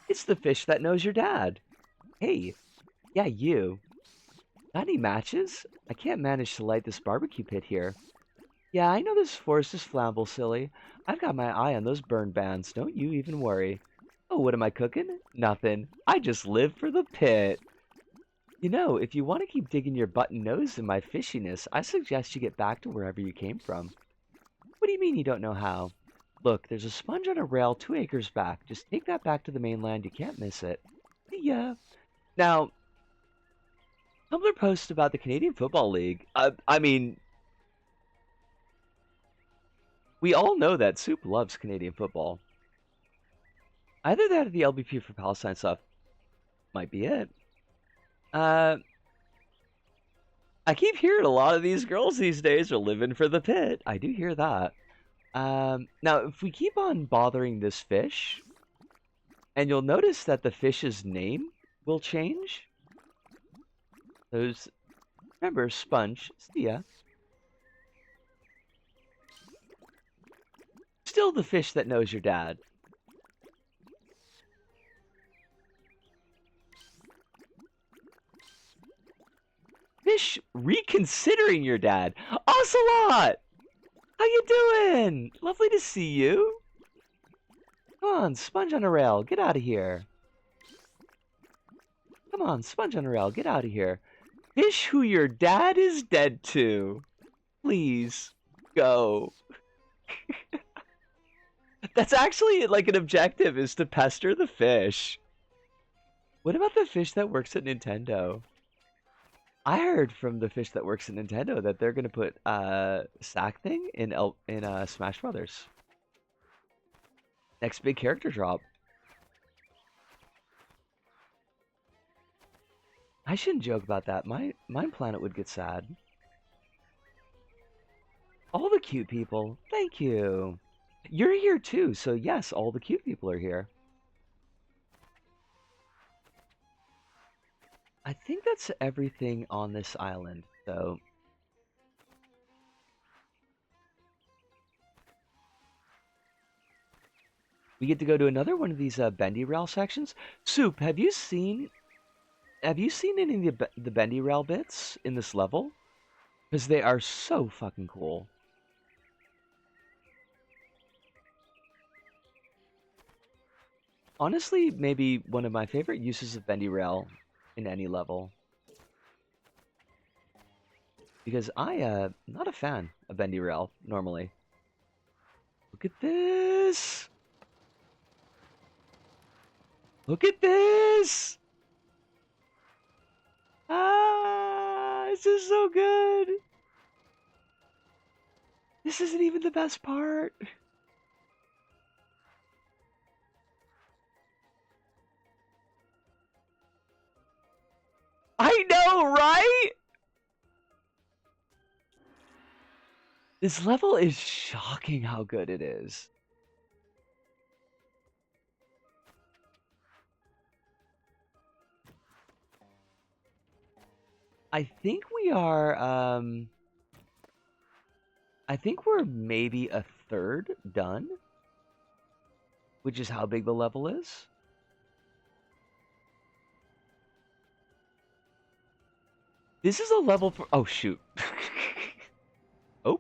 It's the fish that knows your dad. Hey, yeah, you. Got any matches? I can't manage to light this barbecue pit here. Yeah, I know this forest is flammable, silly. I've got my eye on those burn bans, don't you even worry. Oh, what am I cooking? Nothing. I just live for the pit. You know, if you want to keep digging your button nose in my fishiness, I suggest you get back to wherever you came from. What do you mean you don't know how? Look, there's a sponge on a rail 2 acres back. Just take that back to the mainland. You can't miss it. Yeah. Now, Tumblr posts about the Canadian Football League. I mean, we all know that Soup loves Canadian football. Either that or the LBP for Palestine stuff might be it. I keep hearing a lot of these girls these days are living for the pit. I do hear that. Now, if we keep on bothering this fish, and you'll notice that the fish's name will change. Remember, Sponge, see ya. Still the fish that knows your dad. Fish reconsidering your dad. Ocelot! How you doing? Lovely to see you. Come on, Sponge on a rail, get out of here. Come on, Sponge on a rail, get out of here. Fish who your dad is dead to. Please, go. That's actually like an objective, is to pester the fish. What about the fish that works at Nintendo? I heard from the fish that works at Nintendo that they're gonna put Sack Thing in Smash Brothers. Next big character drop. I shouldn't joke about that. My planet would get sad. All the cute people. Thank you. You're here too, so yes, all the cute people are here. I think that's everything on this island, so... We get to go to another one of these bendy rail sections. Soup, have you seen any of the bendy rail bits in this level? Because they are so fucking cool. Honestly, maybe one of my favorite uses of bendy rail in any level. Because I, not a fan of bendy rail, normally. Look at this! Look at this! Ah, this is so good! This isn't even the best part. I know, right? This level is shocking how good it is. I think we are, I think we're maybe a third done, which is how big the level is. This is a level for, oh shoot. Oh,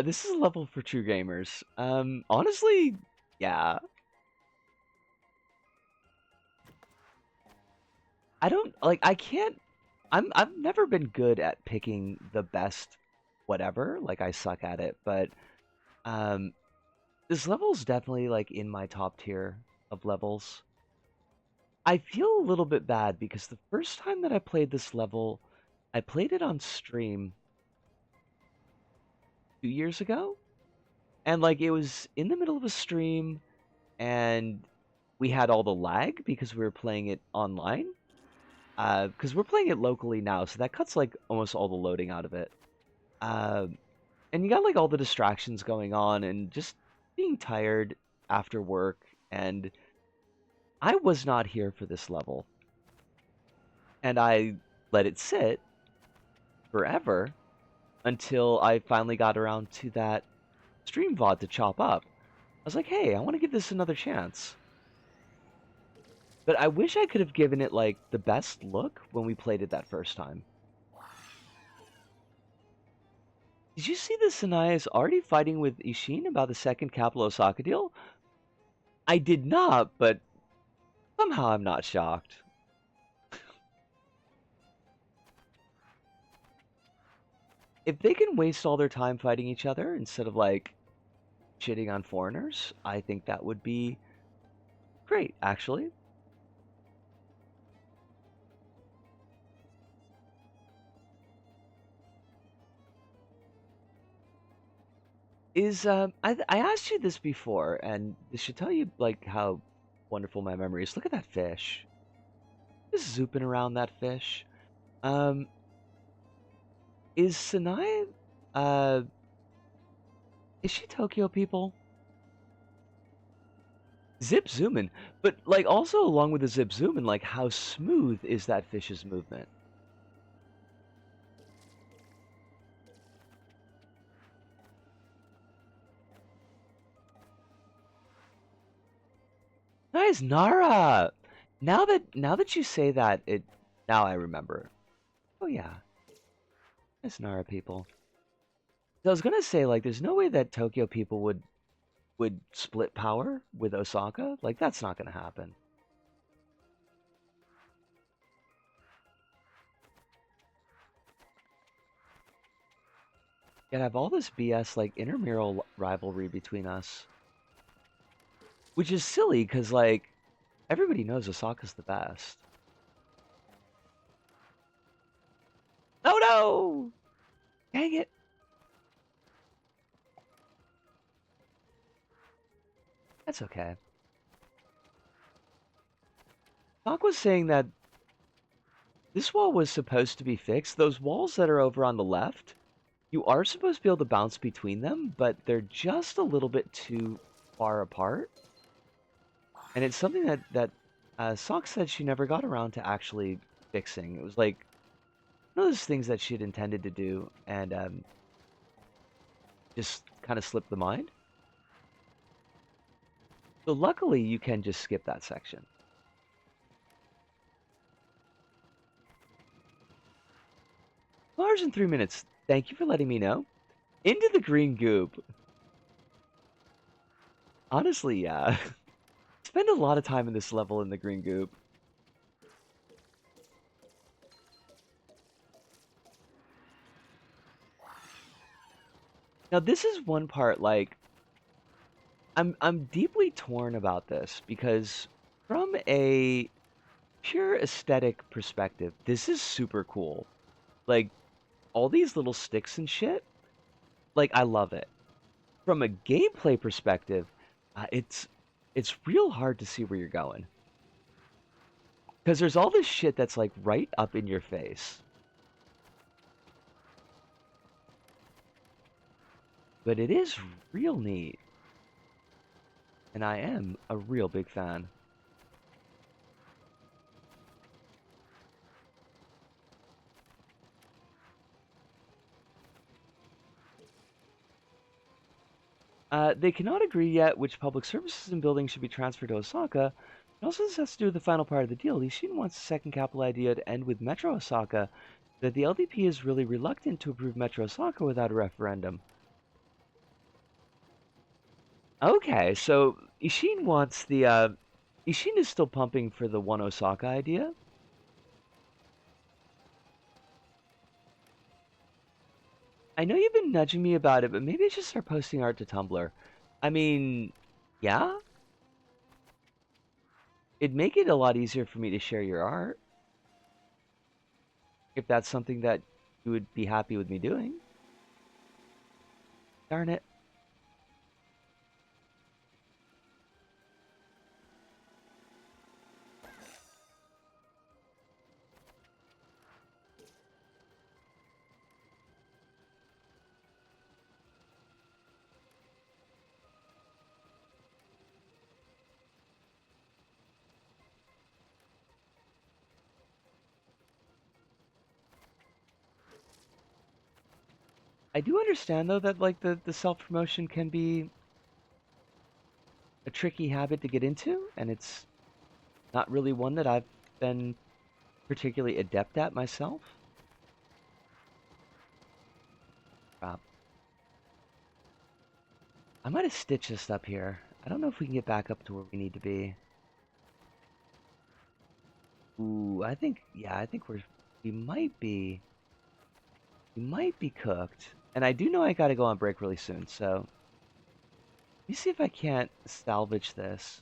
this is a level for true gamers. Honestly, yeah. I don't, like, I can't, I've never been good at picking the best whatever, like I suck at it, but, this level's definitely, like, in my top tier of levels. I feel a little bit bad because the first time that I played this level, I played it on stream 2 years ago, and like it was in the middle of a stream, and we had all the lag because we were playing it online. Because we're playing it locally now, so that cuts like almost all the loading out of it. And you got like all the distractions going on, and just being tired after work, and I was not here for this level, and I let it sit forever until I finally got around to that stream VOD to chop up. I was like, hey, I want to give this another chance. But I wish I could have given it, like, the best look when we played it that first time. Did you see that Sanaya is already fighting with Ishin about the second Capital Osaka deal? I did not, but somehow I'm not shocked. If they can waste all their time fighting each other instead of, like, shitting on foreigners, I think that would be great, actually. I asked you this before, and this should tell you like how wonderful my memory is. Look at that fish. Just zooping around that fish. Um, is Sanai, uh, is she Tokyo people? Zip zooming, but like also along with the zip zooming, like how smooth is that fish's movement? Nice, Nara. Now that you say that, now I remember. Oh yeah, nice Nara people. So I was gonna say like, there's no way that Tokyo people would split power with Osaka. Like that's not gonna happen. Yet I have all this BS like intramural rivalry between us, which is silly because like everybody knows Osaka's the best. Oh no! Dang it! That's okay. Doc was saying that this wall was supposed to be fixed. Those walls that are over on the left, you are supposed to be able to bounce between them, but they're just a little bit too far apart. And it's something that Sock said she never got around to actually fixing. It was like one of those things that she had intended to do and just kind of slipped the mind. So luckily, you can just skip that section. 2 hours and 3 minutes. Thank you for letting me know. Into the green goop. Honestly, yeah. Spend a lot of time in this level in the green goop. Now this is one part like I'm deeply torn about this because from a pure aesthetic perspective, this is super cool. Like all these little sticks and shit, like I love it. From a gameplay perspective, it's real hard to see where you're going because there's all this shit that's like right up in your face. But it is real neat, and I am a real big fan. They cannot agree yet which public services and buildings should be transferred to Osaka. And also, this has to do with the final part of the deal. Ishin wants the second capital idea to end with Metro Osaka, that the LDP is really reluctant to approve Metro Osaka without a referendum. Okay, so Ishin wants the, Ishin is still pumping for the One Osaka idea. I know you've been nudging me about it, but maybe I should start posting art to Tumblr. I mean, yeah? It'd make it a lot easier for me to share your art. If that's something that you would be happy with me doing. Darn it. I do understand though that like the self-promotion can be a tricky habit to get into, and it's not really one that I've been particularly adept at myself. Uh, I might have stitched this up here. I don't know if we can get back up to where we need to be. Ooh, I think, yeah, I think we might be, we might be cooked. And I do know I gotta go on break really soon, so let me see if I can't salvage this.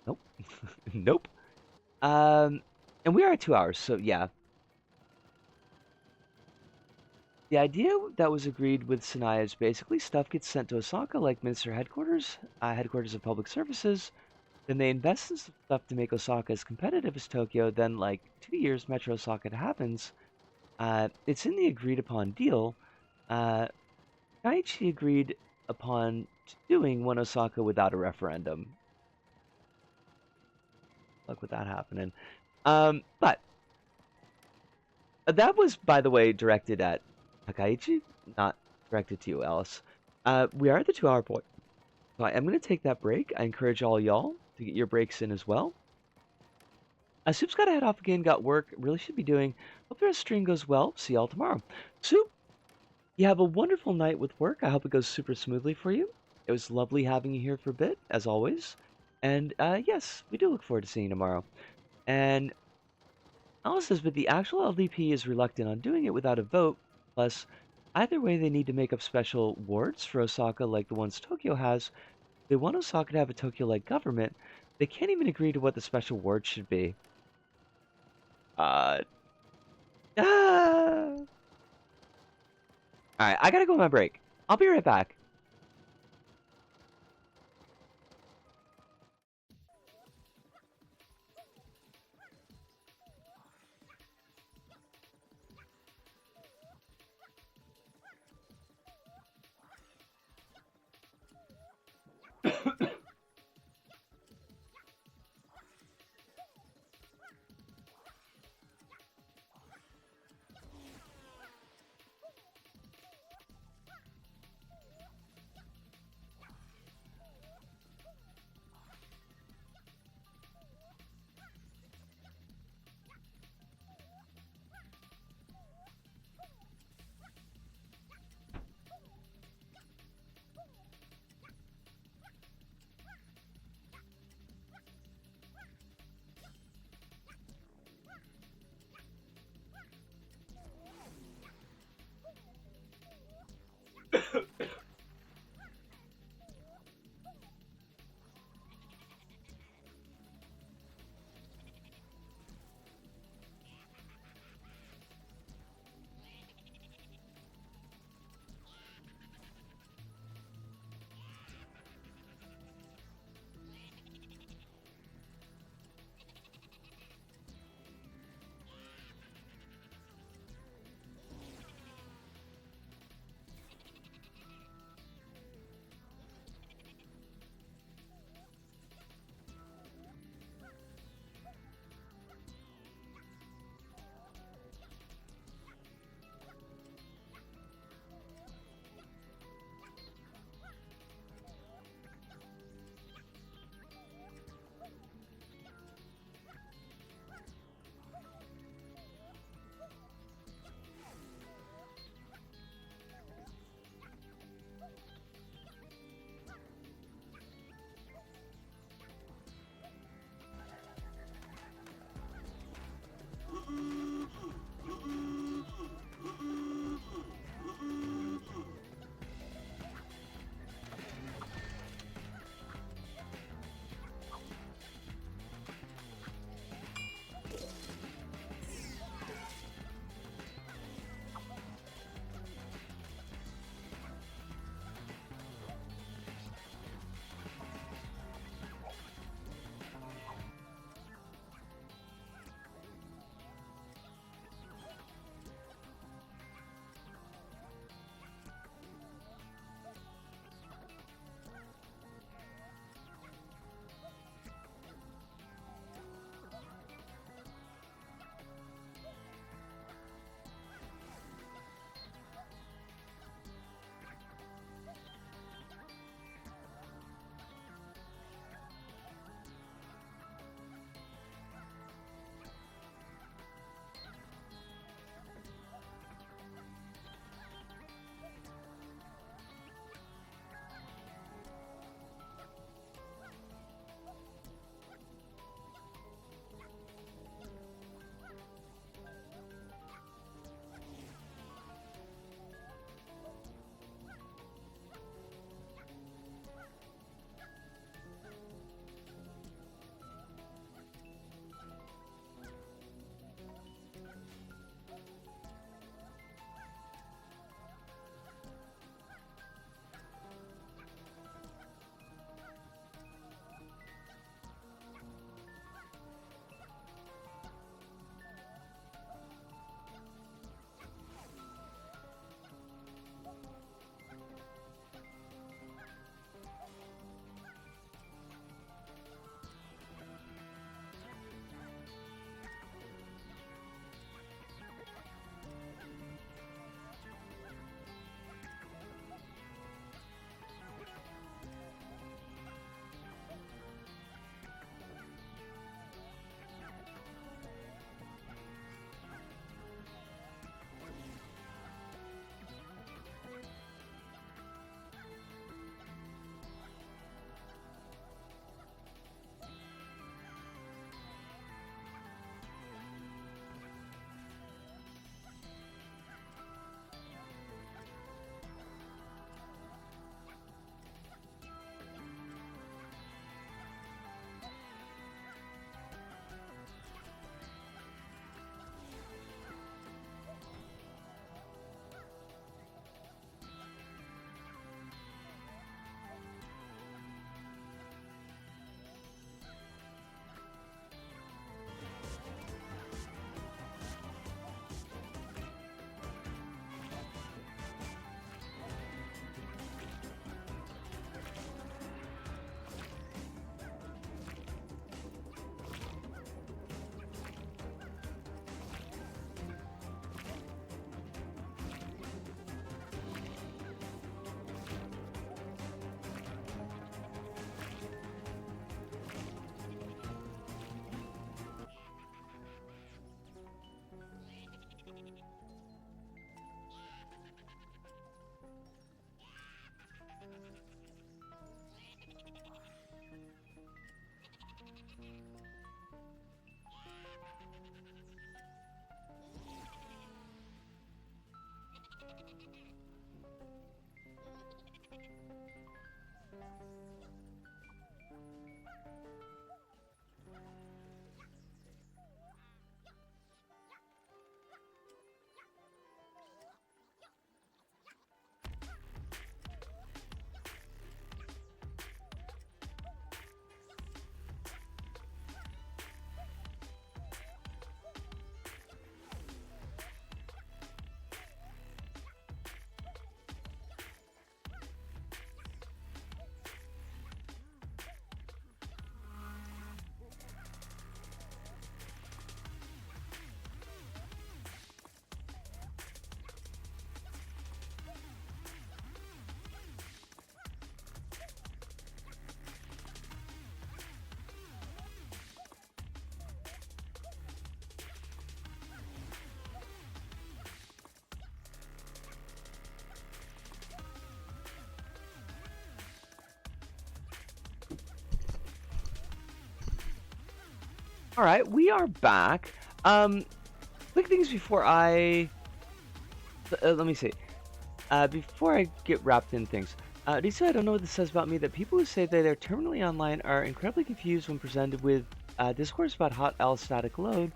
Nope. Nope. And we are at 2 hours, so yeah. The idea that was agreed with Sanaya is basically stuff gets sent to Osaka, like Minister Headquarters, Headquarters of Public Services. Then they invest in some stuff to make Osaka as competitive as Tokyo. Then, like 2 years, Metro Osaka happens. It's in the agreed upon deal. Daiichi agreed upon doing One Osaka without a referendum. Luck with that happening. But that was, by the way, directed at Takaichi, not directed to you, Alice. We are at the 2 hour point. So I am going to take that break. I encourage all y'all to get your breaks in as well. Soup's got to head off again, got work, really should be doing. Hope your stream goes well. See y'all tomorrow. Soup, you have a wonderful night with work. I hope it goes super smoothly for you. It was lovely having you here for a bit, as always. And yes, we do look forward to seeing you tomorrow. And Alice says, but the actual LDP is reluctant on doing it without a vote. Plus, either way, they need to make up special wards for Osaka like the ones Tokyo has. They want Osaka to have a Tokyo-like government. They can't even agree to what the special ward should be. Uh. Ah. Alright, I gotta go on my break. I'll be right back. All right, we are back. Quick things before let me see. Before I get wrapped in things, Lisa, I don't know what this says about me, that people who say that they're terminally online are incredibly confused when presented with discourse about hot allostatic load.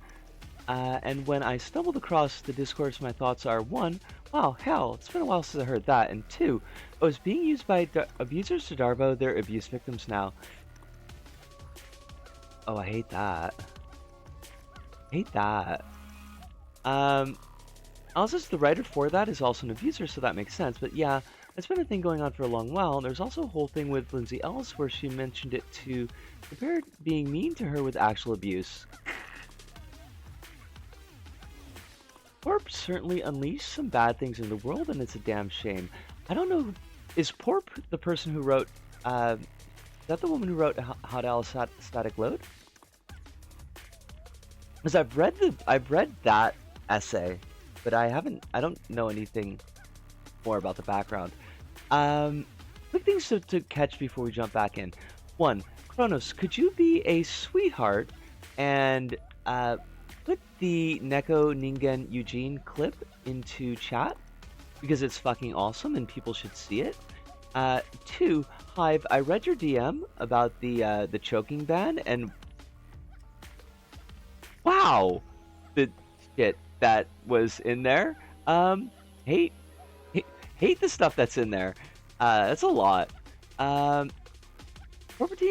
And when I stumbled across the discourse, my thoughts are: one, wow, hell, it's been a while since I heard that, and two, oh, it's being used by abusers to Darbo their abuse victims now. Oh, I hate that. Hate that. Also, the writer for that is also an abuser, so that makes sense. But yeah, it's been a thing going on for a long while. There's also a whole thing with Lindsay Ellis where she mentioned it to compare being mean to her with actual abuse. Porp certainly unleashed some bad things in the world, and it's a damn shame. I don't know, is Porp the person who wrote, is that the woman who wrote Hot Allostatic Load? Because I've read that essay, but I don't know anything more about the background. Quick things to catch before we jump back in. One, Kronos, could you be a sweetheart and put the Neko Ningen Eugene clip into chat? Because it's fucking awesome and people should see it. Two, Hive, I read your DM about the choking ban, and wow, the shit that was in there. Hate the stuff that's in there. That's a lot. Corporatine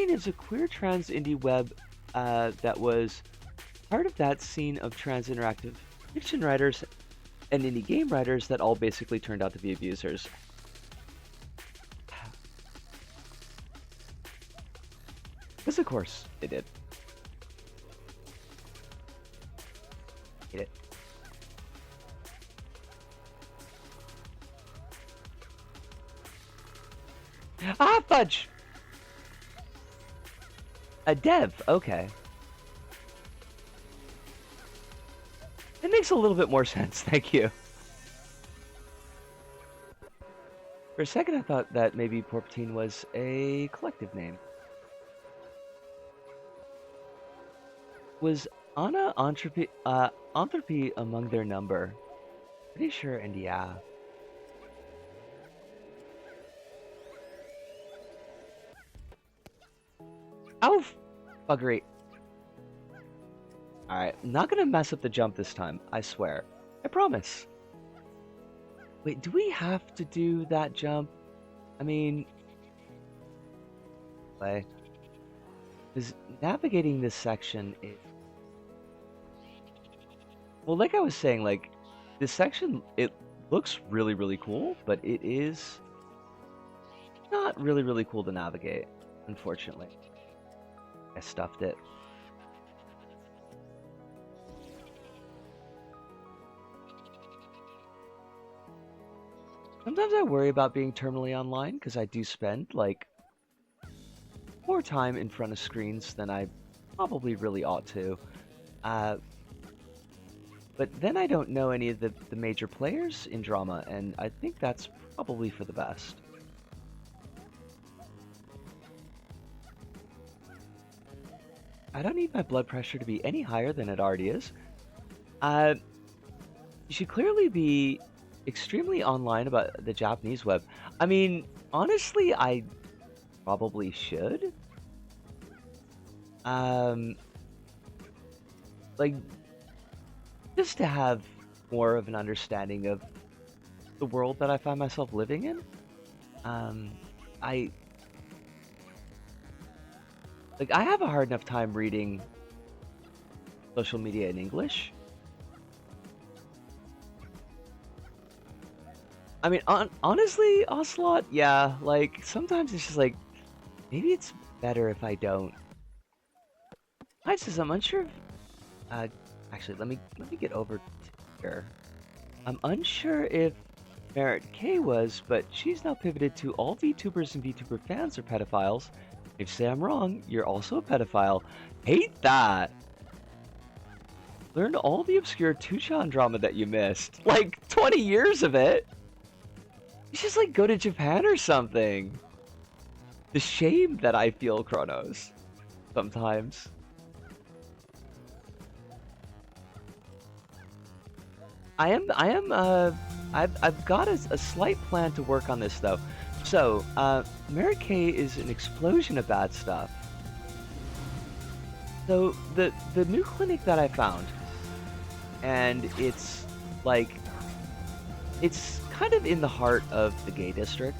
is a queer trans indie web that was part of that scene of trans interactive fiction writers and indie game writers that all basically turned out to be abusers. Because of course they did. Hate it. Ah, fudge! A dev, okay. It makes a little bit more sense, thank you. For a second I thought that maybe Porpatine was a collective name. Was Anna Anthropy among their number? Pretty sure, and yeah. Oh, buggery. Alright, I'm not gonna mess up the jump this time, I swear. I promise. Wait, do we have to do that jump? I mean... Play. Because navigating this section is... Well, like I was saying, like, this section, it looks really, really cool, but it is not really, really cool to navigate, unfortunately. I stuffed it. Sometimes I worry about being terminally online because I do spend, like, more time in front of screens than I probably really ought to. But then I don't know any of the major players in drama, and I think that's probably for the best. I don't need my blood pressure to be any higher than it already is. You should clearly be extremely online about the Japanese web. I mean, honestly, I probably should. Like, just to have more of an understanding of the world that I find myself living in. I have a hard enough time reading social media in English. I mean, honestly, Ocelot, yeah, like, sometimes it's just like, maybe it's better if I don't. Hi, says I'm unsure if, actually, let me get over to here. I'm unsure if Merit K was, but she's now pivoted to all VTubers and VTuber fans are pedophiles. If you say I'm wrong, you're also a pedophile. Hate that! Learned all the obscure Tuchan drama that you missed. Like, 20 years of it! You should just, like, go to Japan or something. The shame that I feel, Kronos. Sometimes. I've got a slight plan to work on this though. So, Mary Kay is an explosion of bad stuff. So the new clinic that I found, and it's like it's kind of in the heart of the gay district,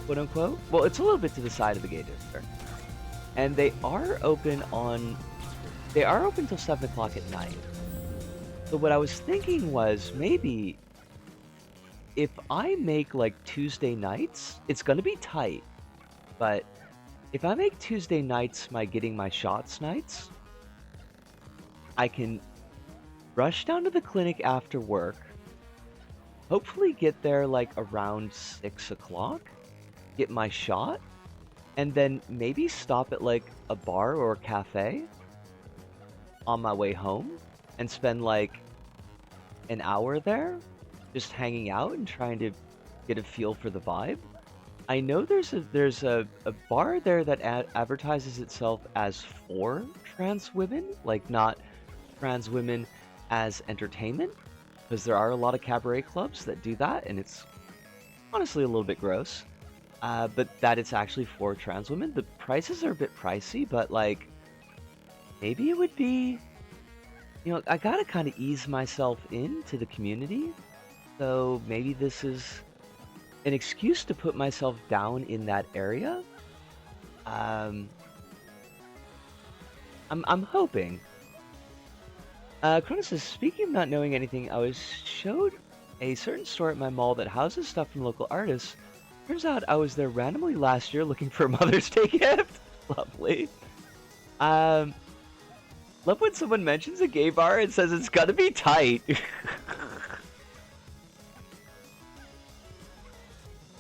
quote unquote. Well, it's a little bit to the side of the gay district, and they are open till 7 o'clock at night. So what I was thinking was maybe if I make like Tuesday nights, it's gonna be tight, but if I make Tuesday nights my getting my shots nights, I can rush down to the clinic after work, hopefully get there like around 6 o'clock, get my shot, and then maybe stop at like a bar or a cafe on my way home and spend like an hour there just hanging out and trying to get a feel for the vibe. I know there's a bar there that advertises itself as for trans women, like not trans women as entertainment, because there are a lot of cabaret clubs that do that, and it's honestly a little bit gross. But that it's actually for trans women. The prices are a bit pricey, but like maybe it would be, I gotta kind of ease myself into the community. So maybe this is an excuse to put myself down in that area. Um, I'm hoping. Cronus says, speaking of not knowing anything, I was showed a certain store at my mall that houses stuff from local artists. Turns out I was there randomly last year looking for a Mother's Day gift. Lovely. Um, Love when someone mentions a gay bar and says it's gonna be tight.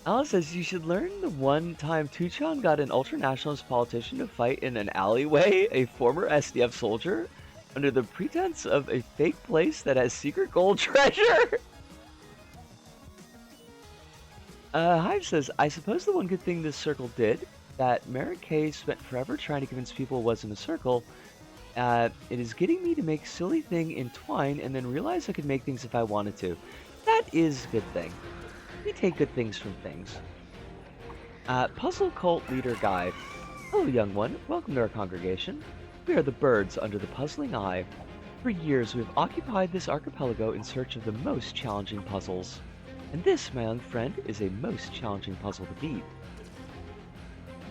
Alice says you should learn the one time Tuchan got an ultranationalist politician to fight in an alleyway, a former SDF soldier, under the pretense of a fake place that has secret gold treasure. Hive says, I suppose the one good thing this circle did, that Mary Kay spent forever trying to convince people it wasn't a circle, it is getting me to make silly thing in Twine and then realize I could make things if I wanted to. That is a good thing. We take good things from things. Puzzle Cult Leader Guy. Hello, young one. Welcome to our congregation. We are the birds under the puzzling eye. For years, we have occupied this archipelago in search of the most challenging puzzles. And this, my young friend, is a most challenging puzzle to beat.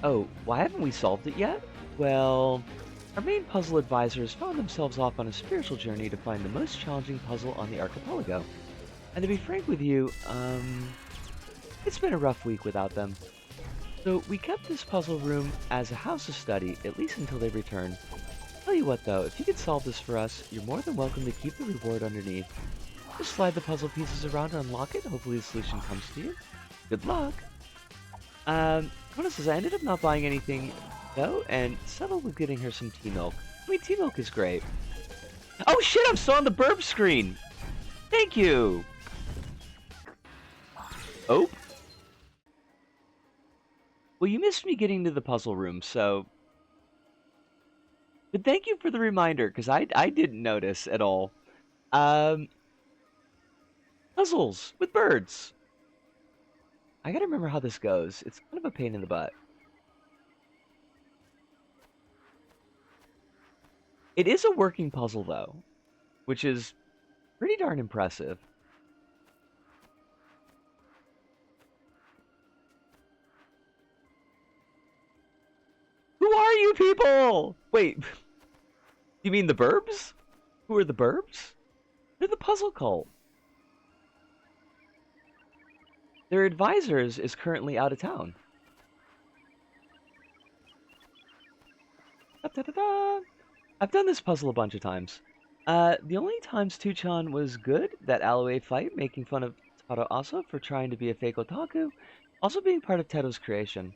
Oh, why haven't we solved it yet? Well, our main puzzle advisors found themselves off on a spiritual journey to find the most challenging puzzle on the archipelago. And to be frank with you, it's been a rough week without them. So we kept this puzzle room as a house of study, at least until they return. Tell you what though, if you could solve this for us, you're more than welcome to keep the reward underneath. Just slide the puzzle pieces around and unlock it, hopefully the solution comes to you. Good luck! Kona says, I ended up not buying anything though, and settled with getting her some tea milk. I mean, tea milk is great. Oh shit, I'm still on the burp screen! Thank you! Oh. Well, you missed me getting to the puzzle room, so... But thank you for the reminder, because I didn't notice at all. Puzzles with birds. I gotta remember how this goes. It's kind of a pain in the butt. It is a working puzzle, though, which is pretty darn impressive. Who are you people? Wait, you mean the Burbs? Who are the Burbs? They're the puzzle cult. Their advisors is currently out of town. Da, da, da, da. I've done this puzzle a bunch of times. The only times Tuchan was good, that Aloe fight, making fun of Taro Asa for trying to be a fake otaku, also being part of Tedo's creation.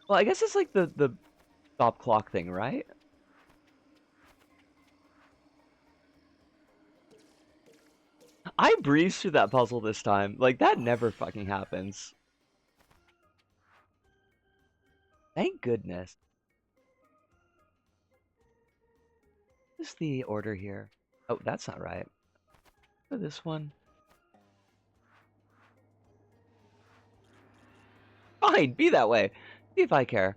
Well, I guess it's like the stop clock thing, right? I breezed through that puzzle this time. Like, that never fucking happens. Thank goodness. What's the order here? Oh, that's not right. for this one. Fine, be that way. See if I care.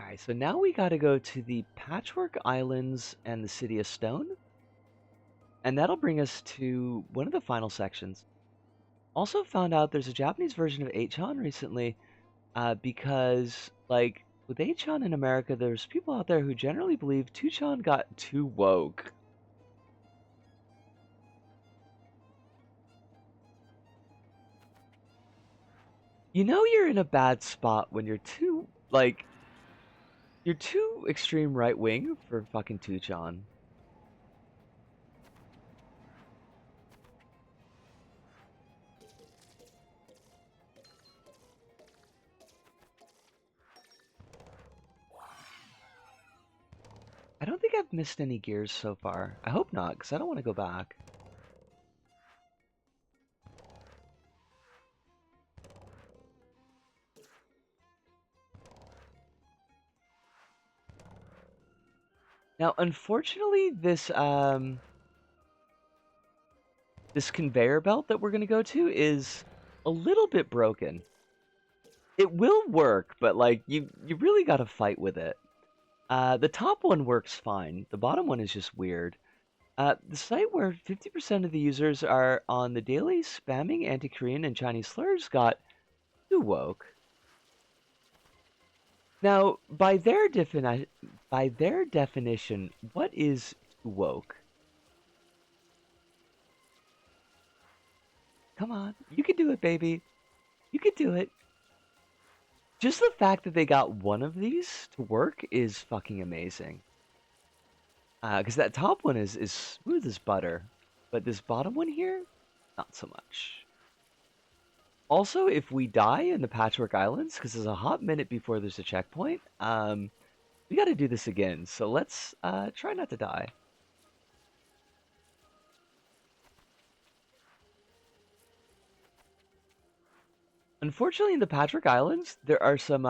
Alright, so now we gotta go to the Patchwork Islands and the City of Stone. And that'll bring us to one of the final sections. Also found out there's a Japanese version of 8chan recently, because, like, with 8chan in America, there's people out there who generally believe 2chan got too woke. You know you're in a bad spot when you're too, like, you're too extreme right wing for fucking 2chan. I don't think I've missed any gears so far. I hope not, because I don't want to go back. Now, unfortunately, this conveyor belt that we're going to go to is a little bit broken. It will work, but like you really got to fight with it. The top one works fine. The bottom one is just weird. The site where 50% of the users are on the daily spamming anti-Korean and Chinese slurs got too woke. Now, by their definition, what is too woke? Come on, you can do it, baby. You can do it. Just the fact that they got one of these to work is fucking amazing. Because that top one is smooth as butter, but this bottom one here, not so much. Also, if we die in the Patchwork Islands, because there's a hot minute before there's a checkpoint, we got to do this again. So let's try not to die. Unfortunately, in the Patchwork Islands, there are some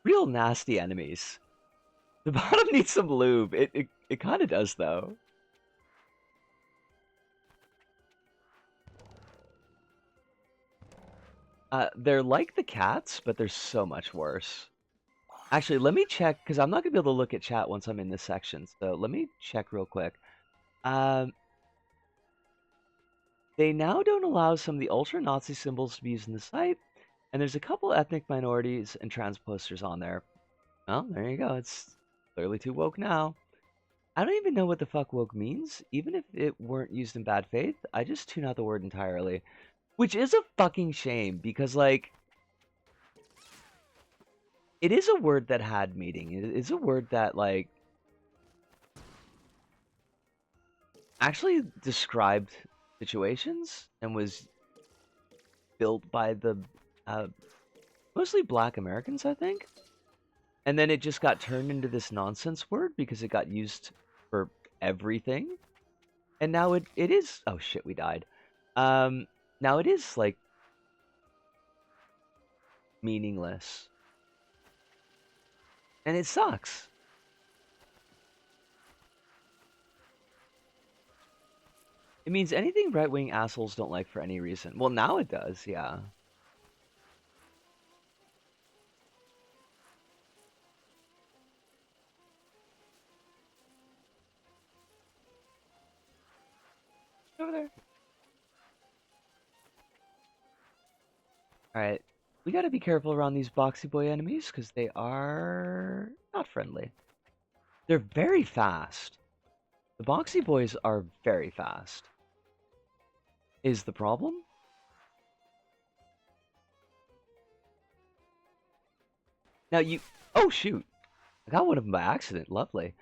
real nasty enemies. The bottom needs some lube. It kind of does, though. They're like the cats, but they're so much worse. Actually, let me check, because I'm not going to be able to look at chat once I'm in this section. So let me check real quick. They now don't allow some of the ultra-Nazi symbols to be used in the site, and there's a couple ethnic minorities and trans posters on there. Well, there you go. It's clearly too woke now. I don't even know what the fuck woke means, even if it weren't used in bad faith. I just tune out the word entirely. Which is a fucking shame, because, like, it is a word that had meaning. It is a word that, like, actually described situations and was built by the mostly black Americans, I think. And then it just got turned into this nonsense word because it got used for everything. And now it is... Oh shit, we died. Now it is, like, meaningless. And it sucks. It means anything right-wing assholes don't like for any reason. Well, now it does, yeah. Over there. Alright. We gotta be careful around these boxy boy enemies, because they are not friendly. They're very fast. The boxy boys are very fast. Is the problem? Now you... Oh, shoot. I got one of them by accident. Lovely.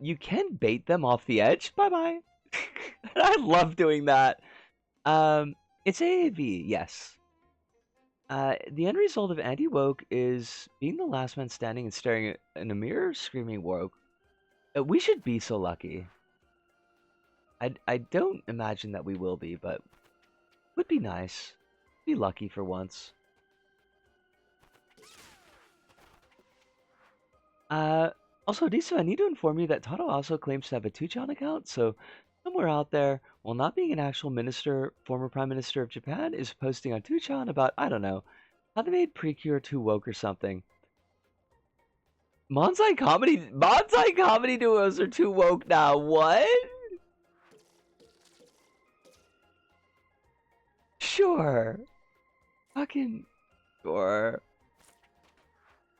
You can bait them off the edge. Bye-bye. I love doing that. It's AAV, yes. The end result of anti-woke is being the last man standing and staring in a mirror, screaming woke. We should be so lucky. I don't imagine that we will be, but would be nice. Be lucky for once. Uh, Also, Disa, I need to inform you that Tado also claims to have a Tuchan account, so somewhere out there, while not being an actual minister, former prime minister of Japan is posting on Tuchan about, I don't know, how they made Precure too woke or something. Bonsai comedy duos are too woke now. What? Sure. Fucking sure.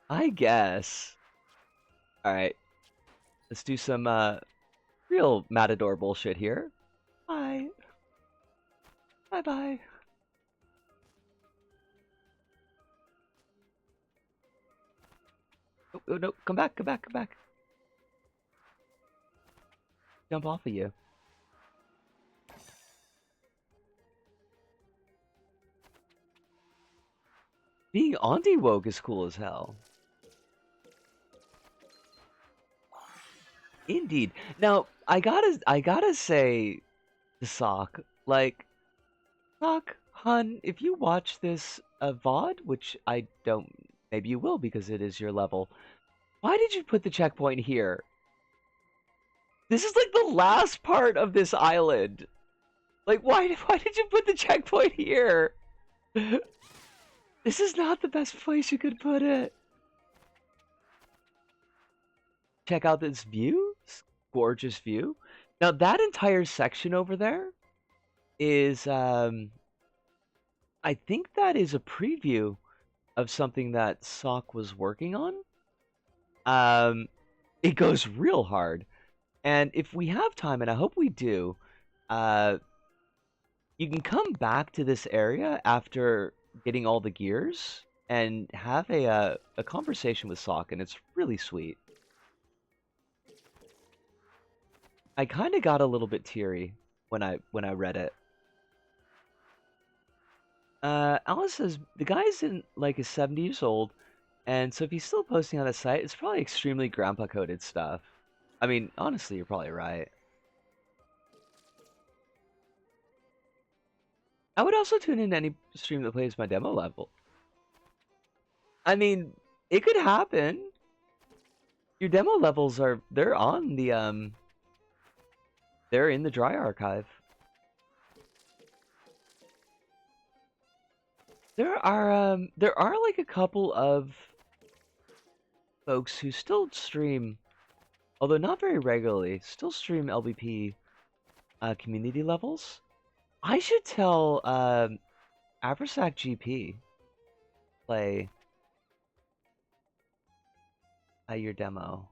I guess. Alright. Let's do some real Matador bullshit here. Bye. Bye bye. Oh, oh no, come back, come back, come back. Jump off of you. Being anti-woke is cool as hell. Indeed. Now, I gotta say to Sock, like, Sock, hun, if you watch this VOD, which I don't, maybe you will because it is your level, why did you put the checkpoint here? This is like the last part of this island. Like, why did you put the checkpoint here? This is not the best place you could put it. Check out this view. Gorgeous view. Now, that entire section over there is, I think that is a preview of something that Sock was working on. It goes real hard. And if we have time, and I hope we do, uh, you can come back to this area after getting all the gears and have a conversation with Sock, and it's really sweet. I kind of got a little bit teary when I read it. Alice says the guy's in like is 70 years old, and so if he's still posting on the site, it's probably extremely grandpa coded stuff. I mean, honestly, you're probably right. I would also tune in to any stream that plays my demo level. I mean, it could happen. Your demo levels they're on the they're in the dry archive. There are like a couple of folks who still stream, although not very regularly, still stream LBP community levels. I should tell Aversack GP play your demo.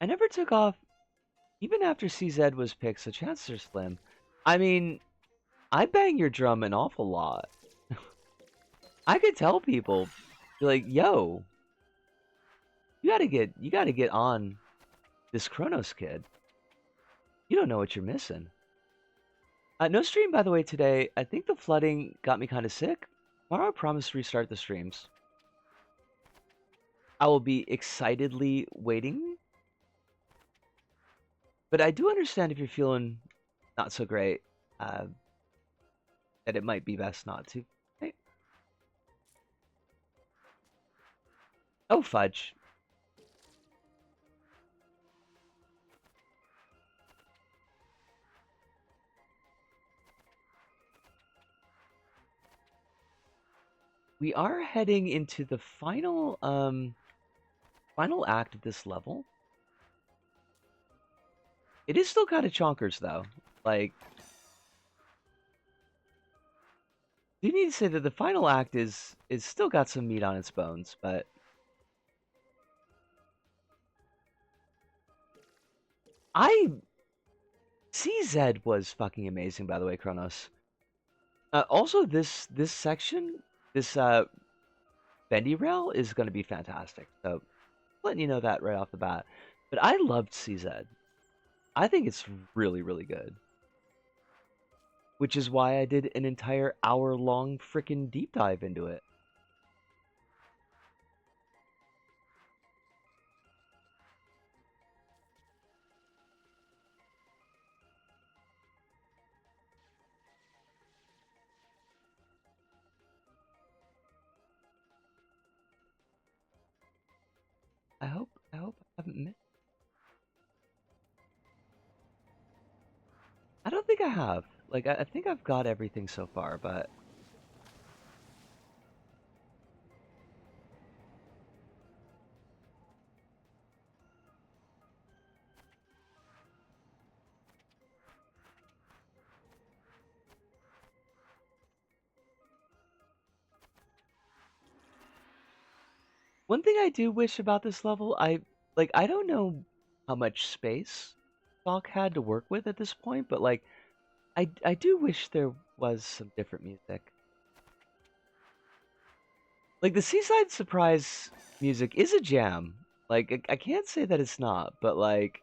I never took off, even after CZ was picked, so chances are slim. I mean, I bang your drum an awful lot. I could tell people, be like, yo, you gotta get on this Kronos kid. You don't know what you're missing. No stream, by the way, today. I think the flooding got me kind of sick. Tomorrow I promise to restart the streams. I will be excitedly waiting. But I do understand if you're feeling not so great, that it might be best not to. Hey. Oh, fudge. We are heading into the final final act of this level. It is still kind of chonkers though. Like, you need to say that the final act is still got some meat on its bones, but CZ was fucking amazing, by the way, Kronos. Also, this section, this bendy rail is going to be fantastic. So, letting you know that right off the bat. But I loved CZ. I think it's really, really good. Which is why I did an entire hour-long freaking deep dive into it. I hope I haven't missed. I don't think I have. Like, I think I've got everything so far, but one thing I do wish about this level, I don't know how much space Doc had to work with at this point, but like, I do wish there was some different music. Like the Seaside Surprise music is a jam. Like I can't say that it's not, but like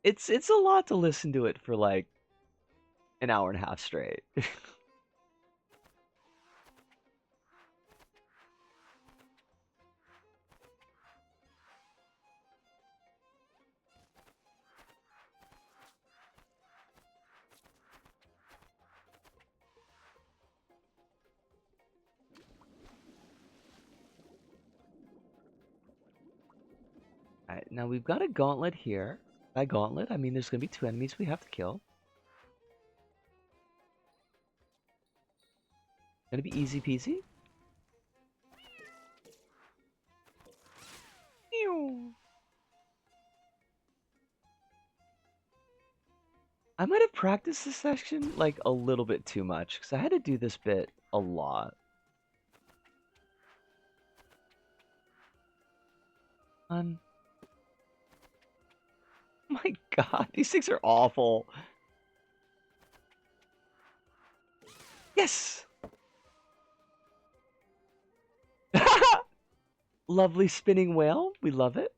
it's a lot to listen to it for like an hour and a half straight. Alright, now we've got a gauntlet here. By gauntlet, I mean there's gonna be 2 enemies we have to kill. Gonna be easy peasy. Ew. I might have practiced this section like a little bit too much because I had to do this bit a lot. Oh my god, these things are awful. Yes! Lovely spinning whale. We love it.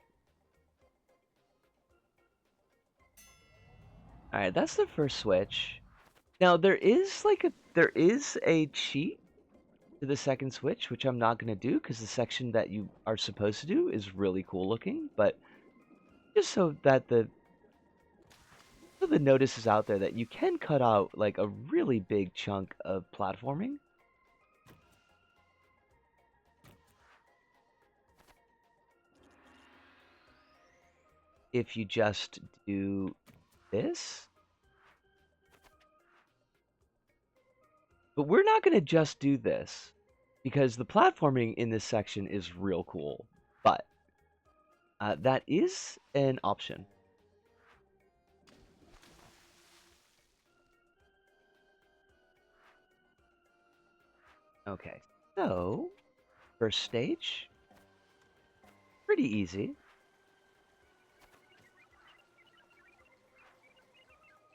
Alright, that's the first switch. Now there is a cheat to the second switch, which I'm not gonna do because the section that you are supposed to do is really cool looking, but just so that the notice is out there that you can cut out like a really big chunk of platforming. If you just do this. But we're not going to just do this because the platforming in this section is real cool. But that is an option. Okay, so first stage, pretty easy.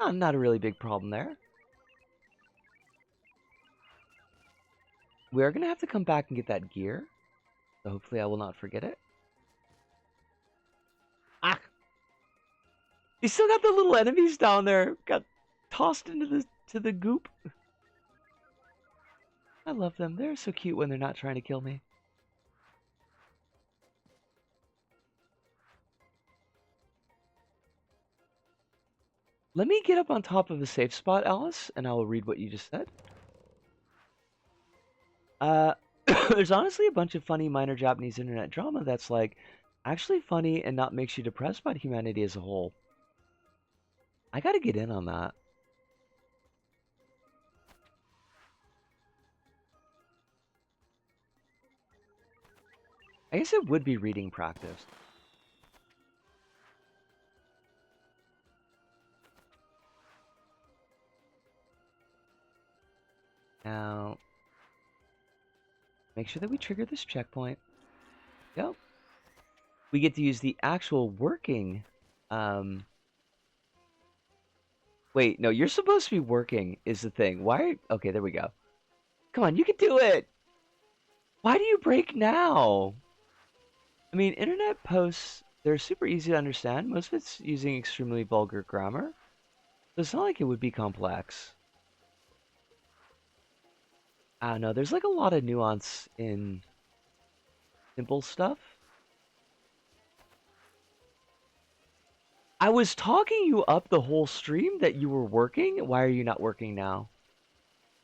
Not a really big problem there. We're going to have to come back and get that gear. So hopefully I will not forget it. Ah! You still got the little enemies down there. Got tossed into the goop. I love them. They're so cute when they're not trying to kill me. Let me get up on top of the safe spot, Alice, and I will read what you just said. There's honestly a bunch of funny minor Japanese internet drama that's like actually funny and not makes you depressed about humanity as a whole. I gotta get in on that. I guess it would be reading practice. Now, make sure that we trigger this checkpoint. Yep. We get to use the actual working, Wait, no, you're supposed to be working is the thing. Why? Okay, there we go. Come on, you can do it! Why do you break now? I mean, internet posts, they're super easy to understand. Most of it's using extremely vulgar grammar. So it's not like it would be complex. I don't know, there's like a lot of nuance in simple stuff. I was talking you up the whole stream that you were working. Why are you not working now?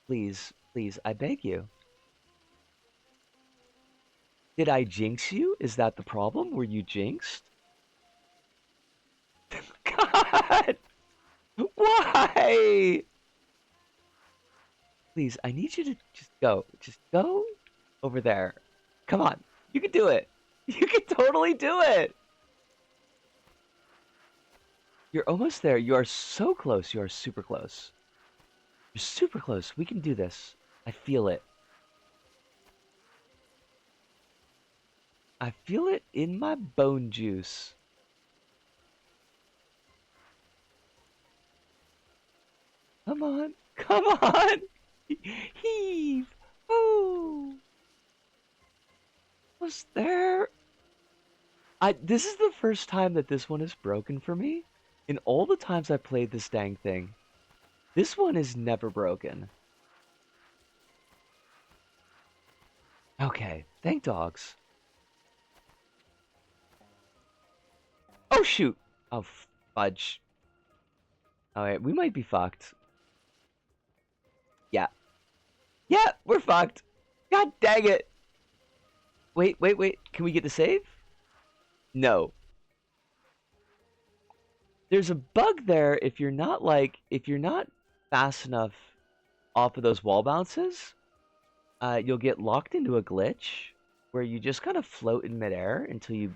Please, please, I beg you. Did I jinx you? Is that the problem? Were you jinxed? God! Why? Please, I need you to just go. Just go over there. Come on. You can do it. You can totally do it. You're almost there. You are so close. You are super close. You're super close. We can do this. I feel it. I feel it in my bone juice. Come on. Come on. Heave. Oh. Was there? This is the first time that this one is broken for me. In all the times I played this dang thing, this one is never broken. Okay, thank dogs. Oh shoot! Oh fudge. Alright, we might be fucked. Yeah. Yeah, we're fucked. God dang it. Wait, wait, wait. Can we get the save? No. There's a bug there if you're not fast enough off of those wall bounces, you'll get locked into a glitch where you just kind of float in midair until you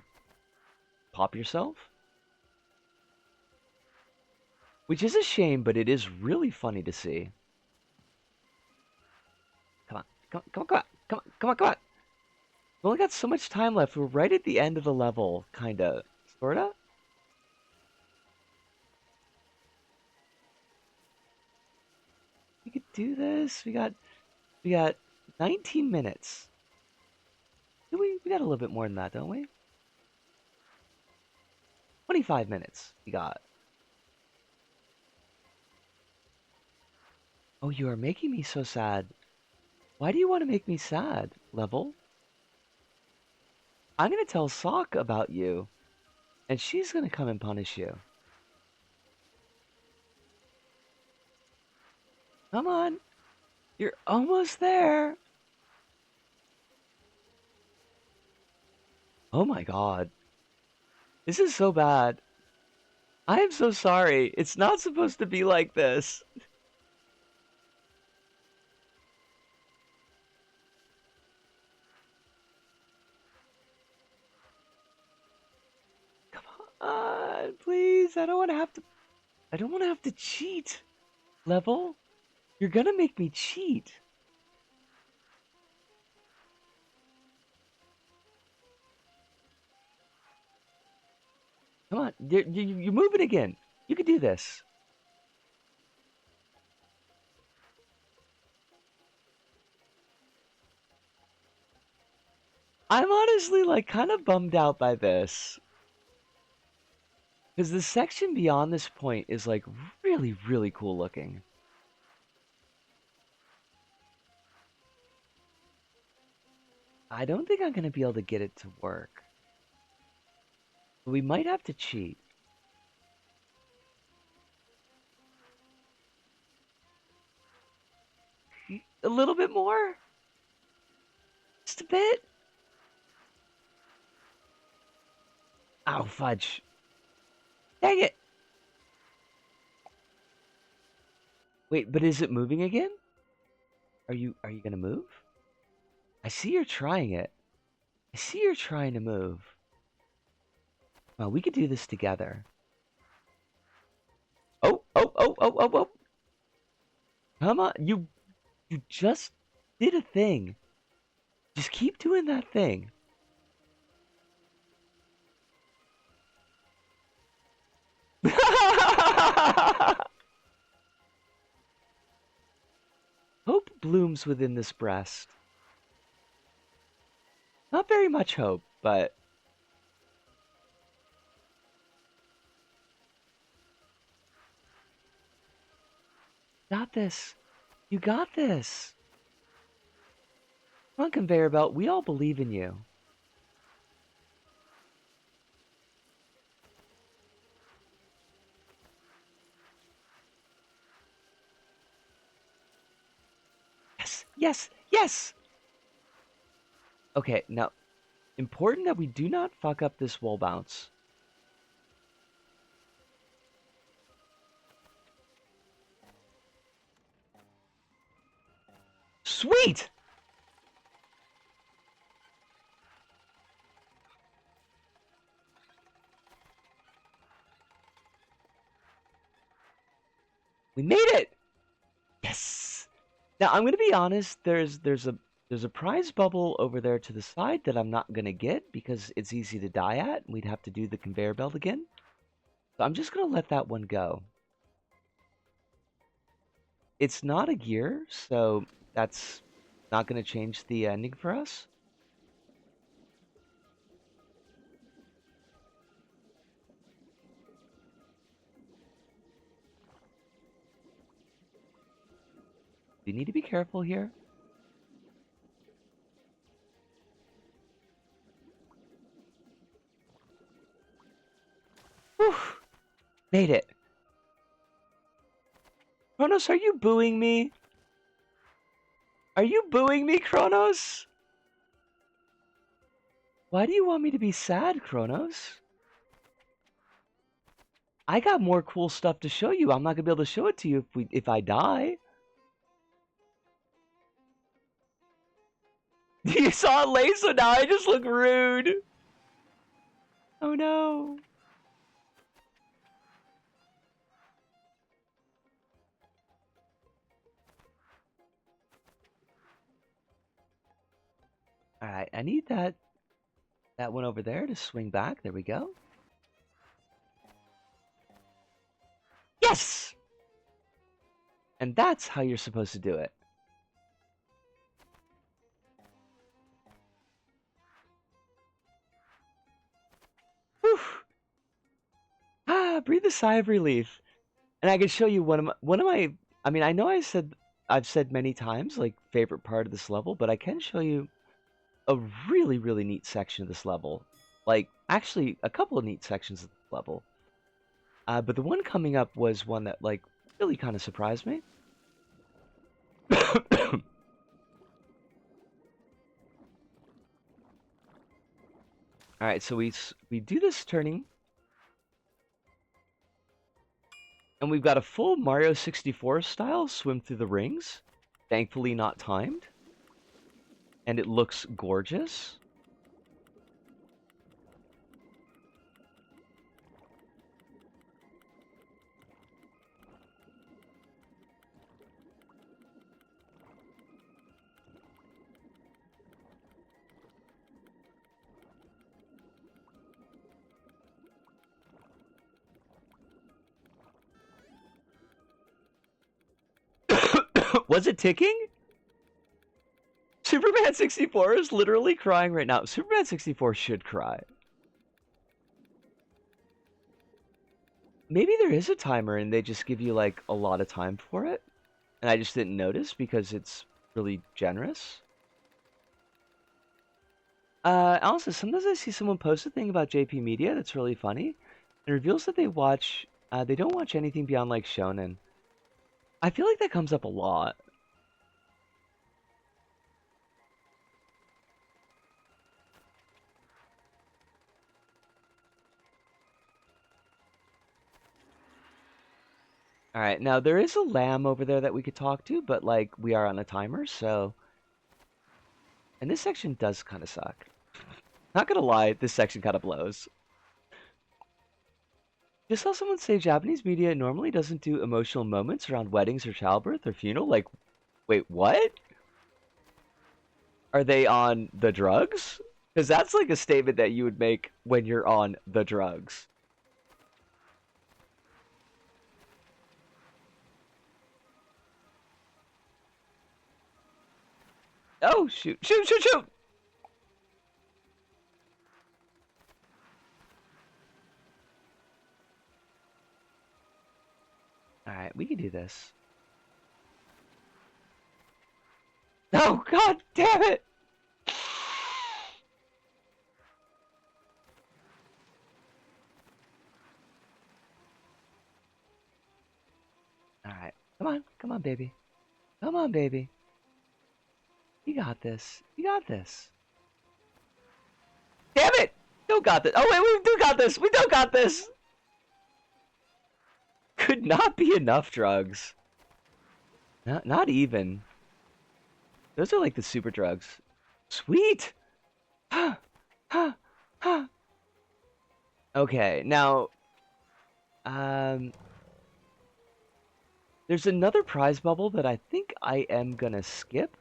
pop yourself. Which is a shame, but it is really funny to see. Come on, come on, come on, come on, come on, come on, come on. We've only got so much time left. We're right at the end of the level, kinda, sorta. We could do this. We got 19 minutes. We got a little bit more than that, don't we? 25 minutes we got. Oh, you are making me so sad. Why do you want to make me sad, Level? I'm gonna tell Sock about you, and she's gonna come and punish you. Come on. You're almost there. Oh my god. This is so bad. I am so sorry. It's not supposed to be like this. Come on, please. I don't want to have to cheat. Level, you're gonna make me cheat. Come on. You're moving again. You can do this. I'm honestly like kind of bummed out by this. Because the section beyond this point is like really, really cool looking. I don't think I'm going to be able to get it to work. We might have to cheat. A little bit more? Just a bit? Oh, fudge. Dang it. Wait, but is it moving again? Are you going to move? I see you're trying it. I see you're trying to move. Well, we could do this together. Oh, oh, oh, oh, oh, oh. Come on. You just did a thing. Just keep doing that thing. Hope blooms within this breast. Not very much hope, but... Got this. You got this. Come on, conveyor belt. We all believe in you. Yes, yes, yes! Okay, now, Important that we do not fuck up this wall bounce. Sweet! We made it! Yes! Now, I'm gonna be honest, there's a prize bubble over there to the side that I'm not gonna get because it's easy to die at. We'd have to do the conveyor belt again. So I'm just gonna let that one go. It's not a gear, so that's not gonna change the ending for us. You need to be careful here. Whew! Made it. Kronos, are you booing me? Are you booing me, Kronos? Why do you want me to be sad, Kronos? I got more cool stuff to show you. I'm not gonna be able to show it to you if I die. You saw it late, so now I just look rude. Oh no. Alright, I need that one over there to swing back. There we go. Yes! And that's how you're supposed to do it. Whew. Ah, breathe a sigh of relief. And I can show you one of my I mean, I know I've said many times like favorite part of this level, but I can show you a really really neat section of this level. Like actually a couple of neat sections of the level. But the one coming up was one that like really kind of surprised me. All right, so we do this turning, and we've got a full Mario 64 style swim through the rings. Thankfully, not timed, and it looks gorgeous. Was it ticking? Superman 64 is literally crying right now. Superman 64 should cry. Maybe there is a timer and they just give you like a lot of time for it. And I just didn't notice because it's really generous. Also, sometimes I see someone post a thing about JP Media that's really funny. It reveals that they don't watch anything beyond like Shonen. I feel like that comes up a lot. Alright, now there is a lamb over there that we could talk to, but like we are on a timer, so... And this section does kind of suck. Not gonna lie, this section kind of blows. Just saw someone say Japanese media normally doesn't do emotional moments around weddings or childbirth or funeral. Like, wait, what? Are they on the drugs? Because that's like a statement that you would make when you're on the drugs. Oh, shoot, shoot, shoot, shoot! Alright, we can do this. Oh, god damn it! Alright, come on, baby. Come on, baby. You got this. You got this. Damn it! Don't got this. Oh wait, we do got this. We don't got this. Could not be enough drugs. Not even. Those are like the super drugs. Sweet. Okay, now, there's another prize bubble that I think I am gonna skip,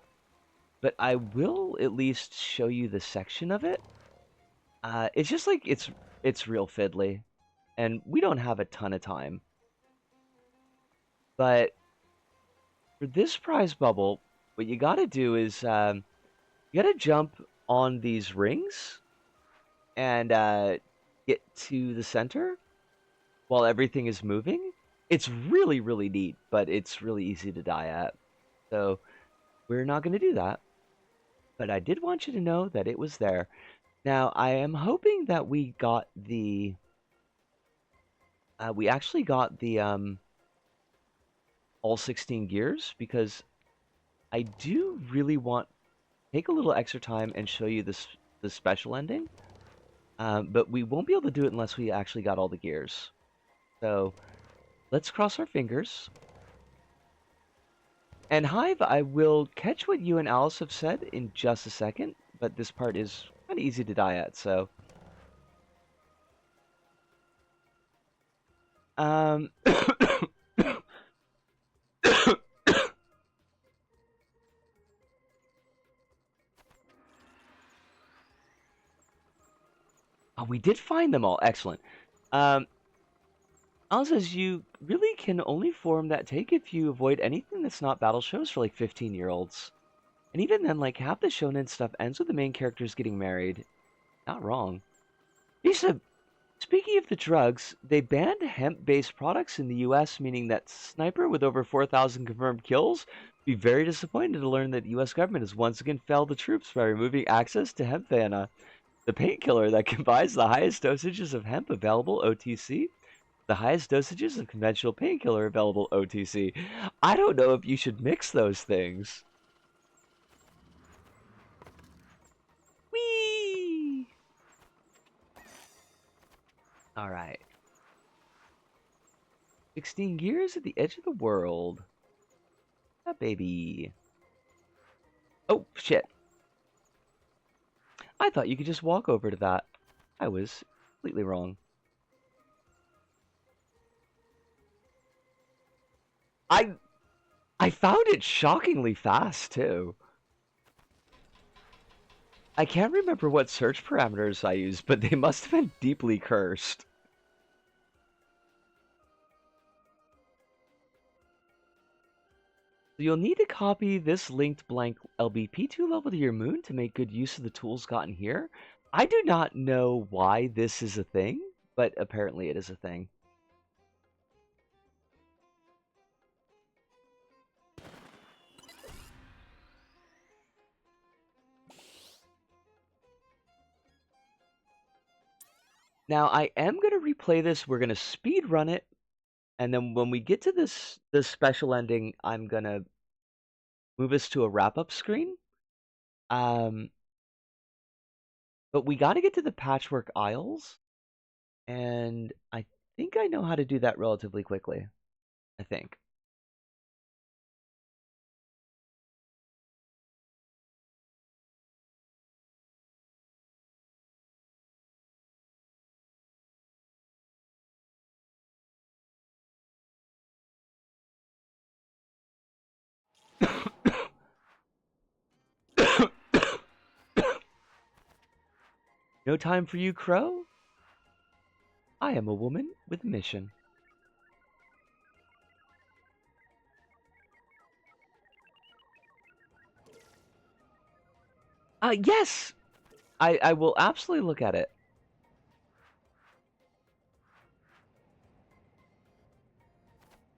but I will at least show you the section of it. It's just like it's real fiddly, and we don't have a ton of time. But for this prize bubble, what you gotta do is you gotta jump on these rings and get to the center while everything is moving. It's really, really neat, but it's really easy to die at. So we're not going to do that. But I did want you to know that it was there. Now, I am hoping that we got the... we actually got the all 16 gears, because I do really want to take a little extra time and show you this the special ending. But we won't be able to do it unless we actually got all the gears. So let's cross our fingers. And Hive, I will catch what you and Alice have said in just a second, but this part is kind of easy to die at, so... Oh, we did find them all. Excellent. Alice says you really can only form that take if you avoid anything that's not battle shows for like 15-year-olds. And even then, like, half the shonen stuff ends with the main characters getting married. Not wrong. Lisa, speaking of the drugs, they banned hemp-based products in the US, meaning that Sniper, with over 4,000 confirmed kills, would be very disappointed to learn that the US government has once again failed the troops by removing access to hempvana, the painkiller that combines the highest dosages of hemp available OTC, the highest dosages of conventional painkiller available OTC. I don't know if you should mix those things. Whee! Alright. 16 gears at the edge of the world. Ah, baby. Oh, shit. I thought you could just walk over to that. I was completely wrong. I found it shockingly fast, too. I can't remember what search parameters I used, but they must have been deeply cursed. So you'll need to copy this linked blank LBP2 level to your moon to make good use of the tools gotten here. I do not know why this is a thing, but apparently it is a thing. Now, I am going to replay this. We're going to speed run it. And then when we get to this special ending, I'm going to move us to a wrap-up screen. But we got to get to the Patchwork Isles. And I think I know how to do that relatively quickly. I think. No time for you, Crow? I am a woman with a mission. Yes! I will absolutely look at it.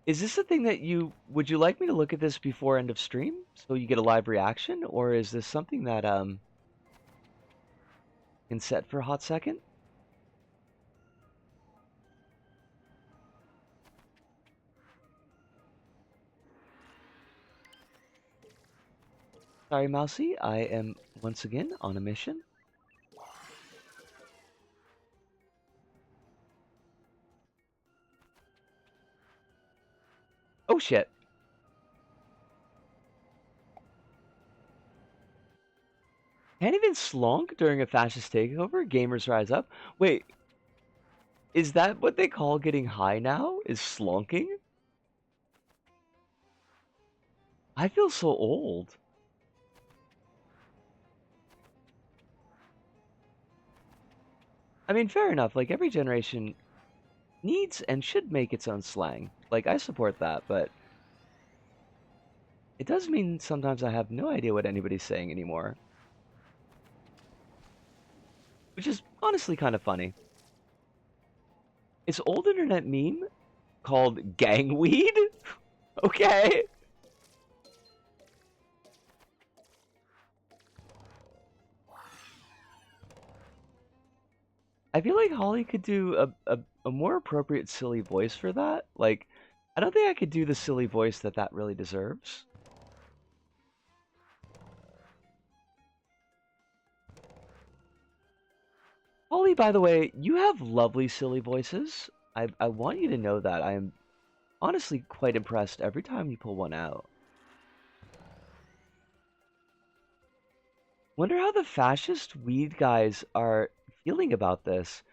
Is this a thing that would you like me to look at this before end of stream so you get a live reaction, or is this something that can set for a hot second? Sorry, Mousy, I am once again on a mission. Shit. Can't even slunk during a fascist takeover? Gamers rise up? Wait, is that what they call getting high now? Is slunking? I feel so old. I mean, fair enough. Like, every generation needs and should make its own slang. Like, I support that, but it does mean sometimes I have no idea what anybody's saying anymore. Which is honestly kind of funny. It's old internet meme called gangweed? Okay. I feel like Holly could do a more appropriate silly voice for that. Like, I don't think I could do the silly voice that that really deserves. Holly, by the way, you have lovely silly voices. I want you to know that. I am honestly quite impressed every time you pull one out. Wonder how the fascist weed guys are feeling about this.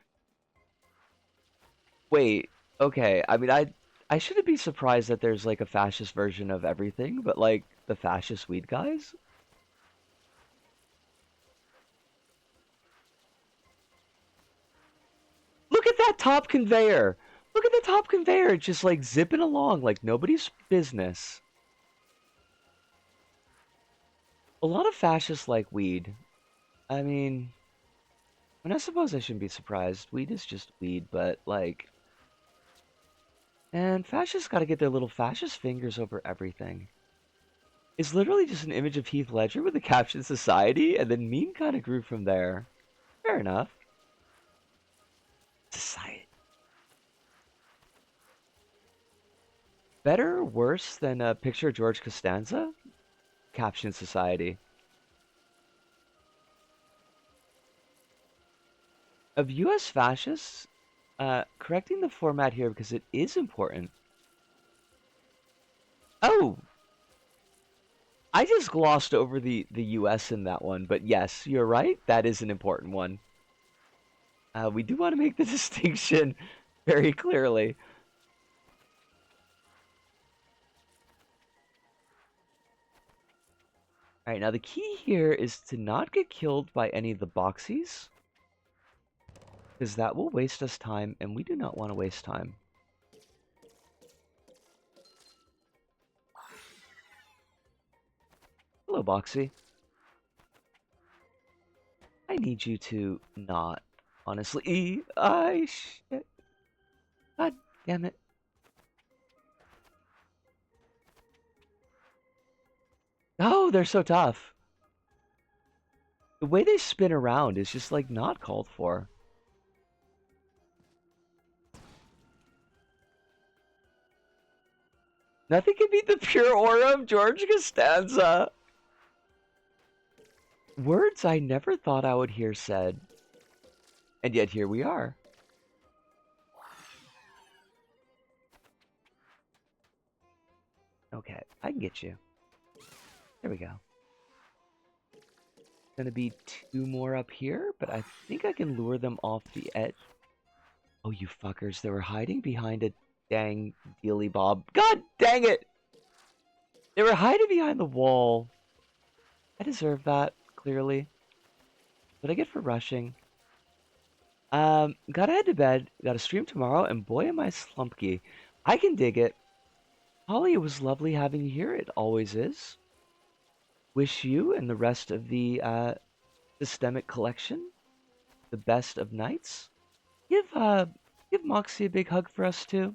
Wait, okay. I mean, I shouldn't be surprised that there's like a fascist version of everything, but like the fascist weed guys? Look at that top conveyor. Look at the top conveyor just like zipping along like nobody's business. A lot of fascists like weed. I mean, I suppose I shouldn't be surprised. Weed is just weed, but like, and fascists gotta get their little fascist fingers over everything. It's literally just an image of Heath Ledger with the caption "Society," and then meme kind of grew from there. Fair enough. Society. Better or worse than a picture of George Costanza? Caption "Society." Of US fascists, correcting the format here because it is important. Oh! I just glossed over the US in that one, but yes, you're right. That is an important one. We do want to make the distinction very clearly. Alright, now the key here is to not get killed by any of the boxies, because that will waste us time, and we do not want to waste time. Hello, Boxy. I need you to not, honestly. Shit. God damn it. Oh, they're so tough. The way they spin around is just like not called for. Nothing can beat the pure aura of George Costanza. Words I never thought I would hear said. And yet here we are. Okay, I can get you. There we go. Gonna be two more up here, but I think I can lure them off the edge. Oh, you fuckers, they were hiding behind a dang dealy bob. God dang it! They were hiding behind the wall. I deserve that, clearly. What I get for rushing. Gotta head to bed, gotta stream tomorrow, and boy am I slumpy. I can dig it. Holly, it was lovely having you here, it always is. Wish you and the rest of the systemic collection the best of nights. Give Moxie a big hug for us too.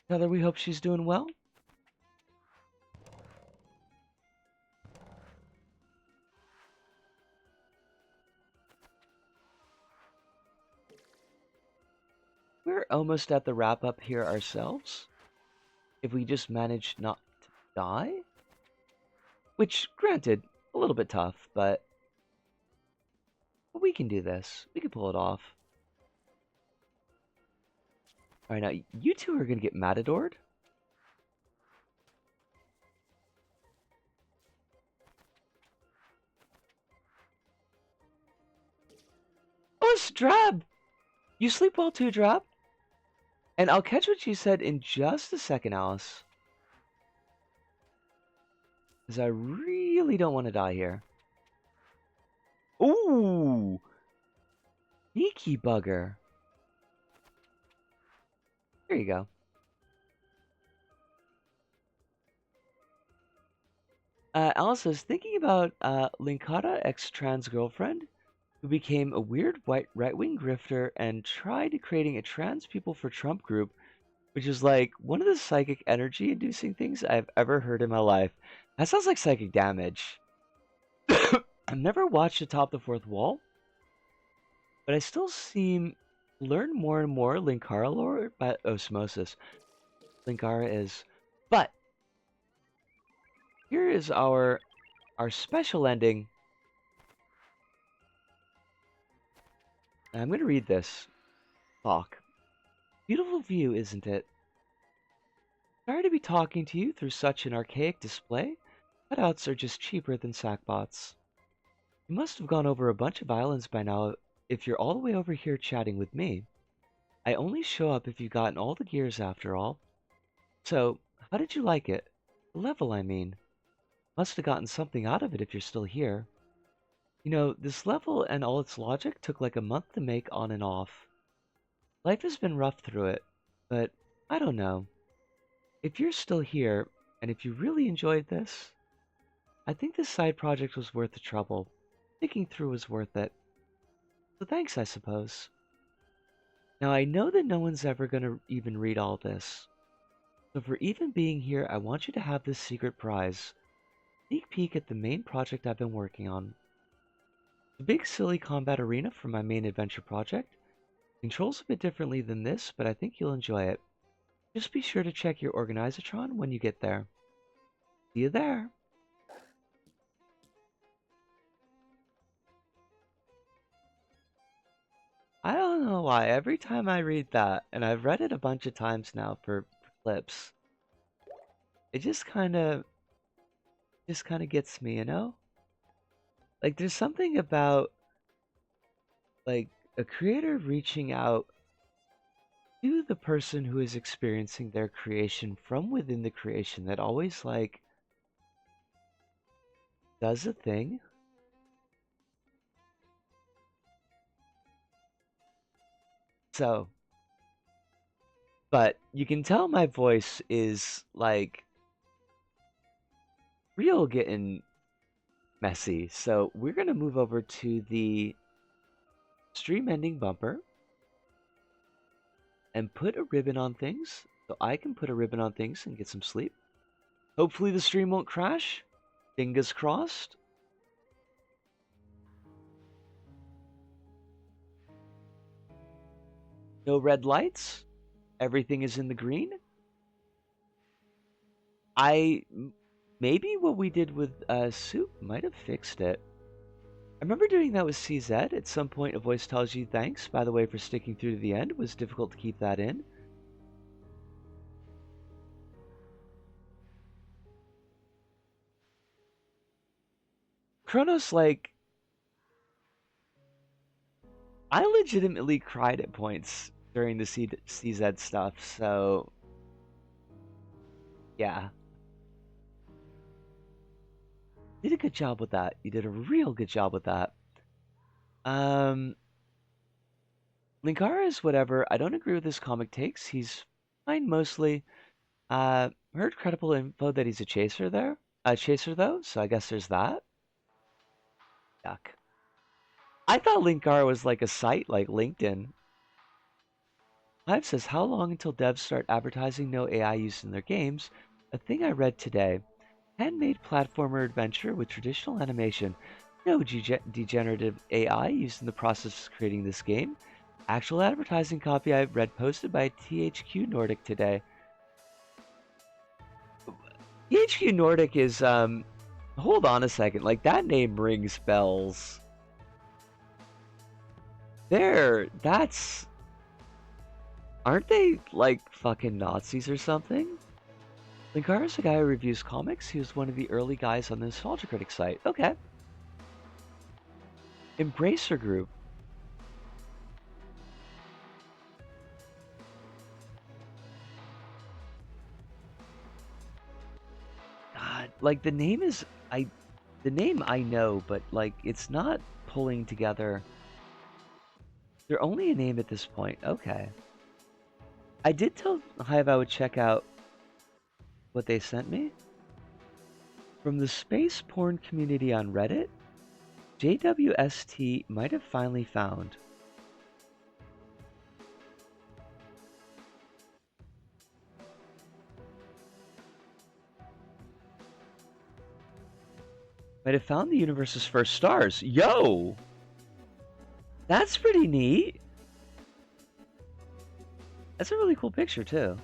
Tell her we hope she's doing well. We're almost at the wrap up here ourselves. If we just manage not to die, which granted, a little bit tough, but we can do this. We can pull it off. Alright, now you two are gonna get matadored. Oh, it's Drab! You sleep well too, Drab? And I'll catch what you said in just a second, Alice. Because I really don't want to die here. Ooh! Sneaky bugger. There you go. Alice says, thinking about Linkata, ex-trans girlfriend, who became a weird white right-wing grifter and tried creating a trans people for Trump group, which is like one of the psychic energy inducing things I've ever heard in my life. That sounds like psychic damage. I've never watched Atop the Fourth Wall, but I still seem to learn more and more Linkara lore by osmosis. Linkara is. But here is our special ending. And I'm going to read this. Talk. Beautiful view, isn't it? Sorry to be talking to you through such an archaic display. Cutouts are just cheaper than sackbots. You must have gone over a bunch of islands by now if you're all the way over here chatting with me. I only show up if you've gotten all the gears after all. So, how did you like it? The level, I mean. Must have gotten something out of it if you're still here. You know, this level and all its logic took like a month to make on and off. Life has been rough through it, but I don't know. If you're still here, and if you really enjoyed this, I think this side project was worth the trouble. Thinking through was worth it. So thanks, I suppose. Now I know that no one's ever gonna even read all this. So for even being here, I want you to have this secret prize. Sneak peek at the main project I've been working on. The big silly combat arena for my main adventure project. Controls a bit differently than this, but I think you'll enjoy it. Just be sure to check your Organizatron when you get there. See you there! I don't know why, every time I read that, and I've read it a bunch of times now for clips, it just kinda gets me, you know? Like, there's something about, like, a creator reaching out to the person who is experiencing their creation from within the creation that always, like, does a thing. So, but you can tell my voice is, like, real getting messy. So we're going to move over to the stream ending bumper and put a ribbon on things so I can put a ribbon on things and get some sleep. Hopefully the stream won't crash. Fingers crossed. No red lights. Everything is in the green. Maybe what we did with Soup might have fixed it. I remember doing that with CZ. At some point, a voice tells you, thanks, by the way, for sticking through to the end. It was difficult to keep that in. Kronos, like, I legitimately cried at points during the CZ stuff, so yeah. You did a good job with that. You did a real good job with that. Linkara is whatever. I don't agree with his comic takes. He's fine mostly. Heard credible info that he's a chaser though, so I guess there's that. Yuck. I thought Linkara was like a site like LinkedIn. Hive says, how long until devs start advertising no AI used in their games? A thing I read today. Handmade platformer adventure with traditional animation. No degenerative AI used in the process of creating this game. Actual advertising copy I read posted by THQ Nordic today. THQ Nordic is, hold on a second, like that name rings bells. That's... Aren't they like fucking Nazis or something? Linkara's a guy who reviews comics. He was one of the early guys on the Nostalgia Critic site. Okay. Embracer Group. God, like the name is the name I know, but like it's not pulling together. They're only a name at this point. Okay. I did tell Hive I would check out what they sent me. From the space porn community on Reddit, JWST might have finally found. Might have found the universe's first stars. Yo! That's pretty neat. That's a really cool picture, too.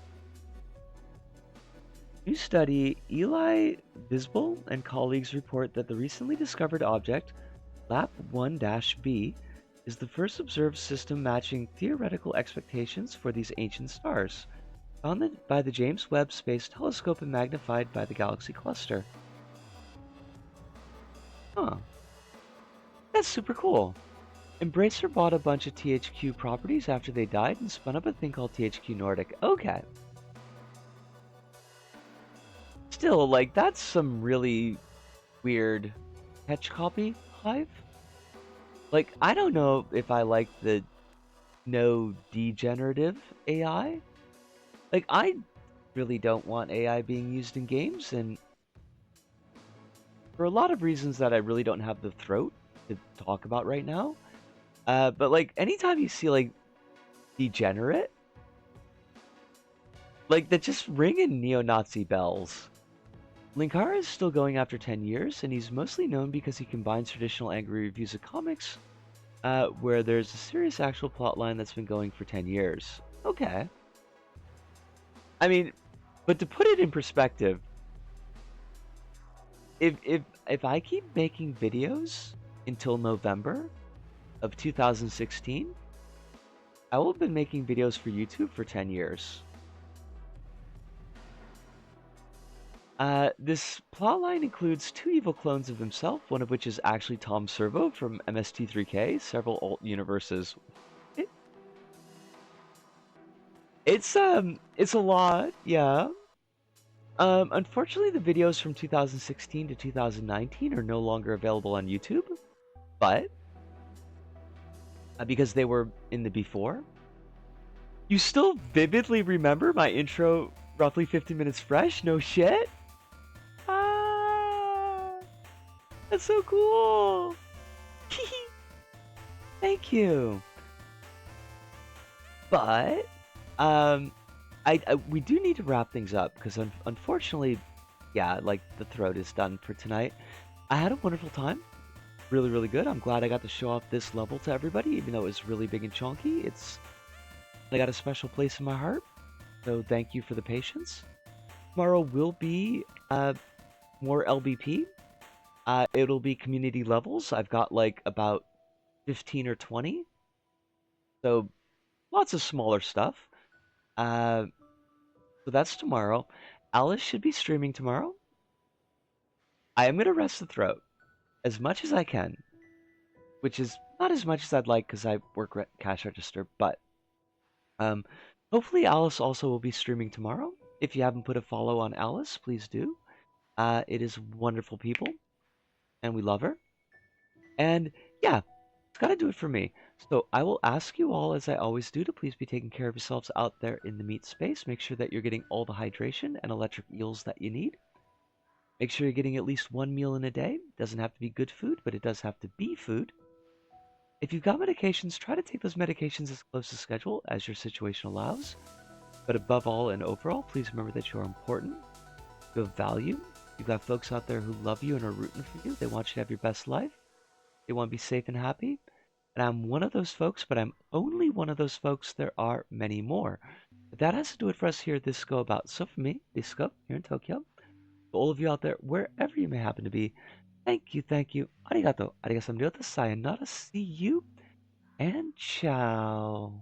New study, Eli Visbel and colleagues report that the recently discovered object, LAP 1-B, is the first observed system matching theoretical expectations for these ancient stars, found by the James Webb Space Telescope and magnified by the Galaxy Cluster. Huh. That's super cool. Embracer bought a bunch of THQ properties after they died and spun up a thing called THQ Nordic. Okay. Still, like, that's some really weird catch copy, Hive. Like, I don't know if I like the no degenerative AI. Like, I really don't want AI being used in games, and for a lot of reasons that I really don't have the throat to talk about right now. But like, anytime you see like degenerate, like that just ringing neo-Nazi bells. Linkara is still going after 10 years, and he's mostly known because he combines traditional angry reviews of comics, where there's a serious actual plotline that's been going for 10 years. Okay. I mean, but to put it in perspective, if I keep making videos until November of 2016, I will have been making videos for YouTube for 10 years. This plotline includes two evil clones of himself, one of which is actually Tom Servo from MST3K, several alt universes. It's a lot, yeah. Unfortunately, the videos from 2016 to 2019 are no longer available on YouTube, but because they were in the before. You still vividly remember my intro, roughly 50 minutes fresh? No shit? Ah, that's so cool. Thank you. But we do need to wrap things up because unfortunately, yeah, like the throat is done for tonight. I had a wonderful time, really, really good. I'm glad I got to show off this level to everybody, even though it was really big and chunky. I got a special place in my heart, so thank you for the patience. Tomorrow will be more LBP. It'll be community levels. I've got like about 15 or 20, so lots of smaller stuff. Uh, so that's tomorrow. Alice should be streaming tomorrow. I am gonna rest the throat as much as I can, which is not as much as I'd like because I work cash register. But um, hopefully Alice also will be streaming tomorrow. If you haven't put a follow on Alice, please do. It is wonderful people, and we love her. And yeah, it's gotta do it for me. So I will ask you all, as I always do, to please be taking care of yourselves out there in the meat space. Make sure that you're getting all the hydration and electric eels that you need. Make sure you're getting at least one meal in a day. Doesn't have to be good food, but it does have to be food. If you've got medications, try to take those medications as close to schedule as your situation allows. But above all and overall, please remember that you are important. You have value. You've got folks out there who love you and are rooting for you. They want you to have your best life. They want to be safe and happy. And I'm one of those folks, but I'm only one of those folks. There are many more. But that has to do it for us here at This Go About. So for me, This Go, here in Tokyo, for all of you out there, wherever you may happen to be, thank you, thank you. Arigato, arigasamryoto, sayonara, see you, and ciao.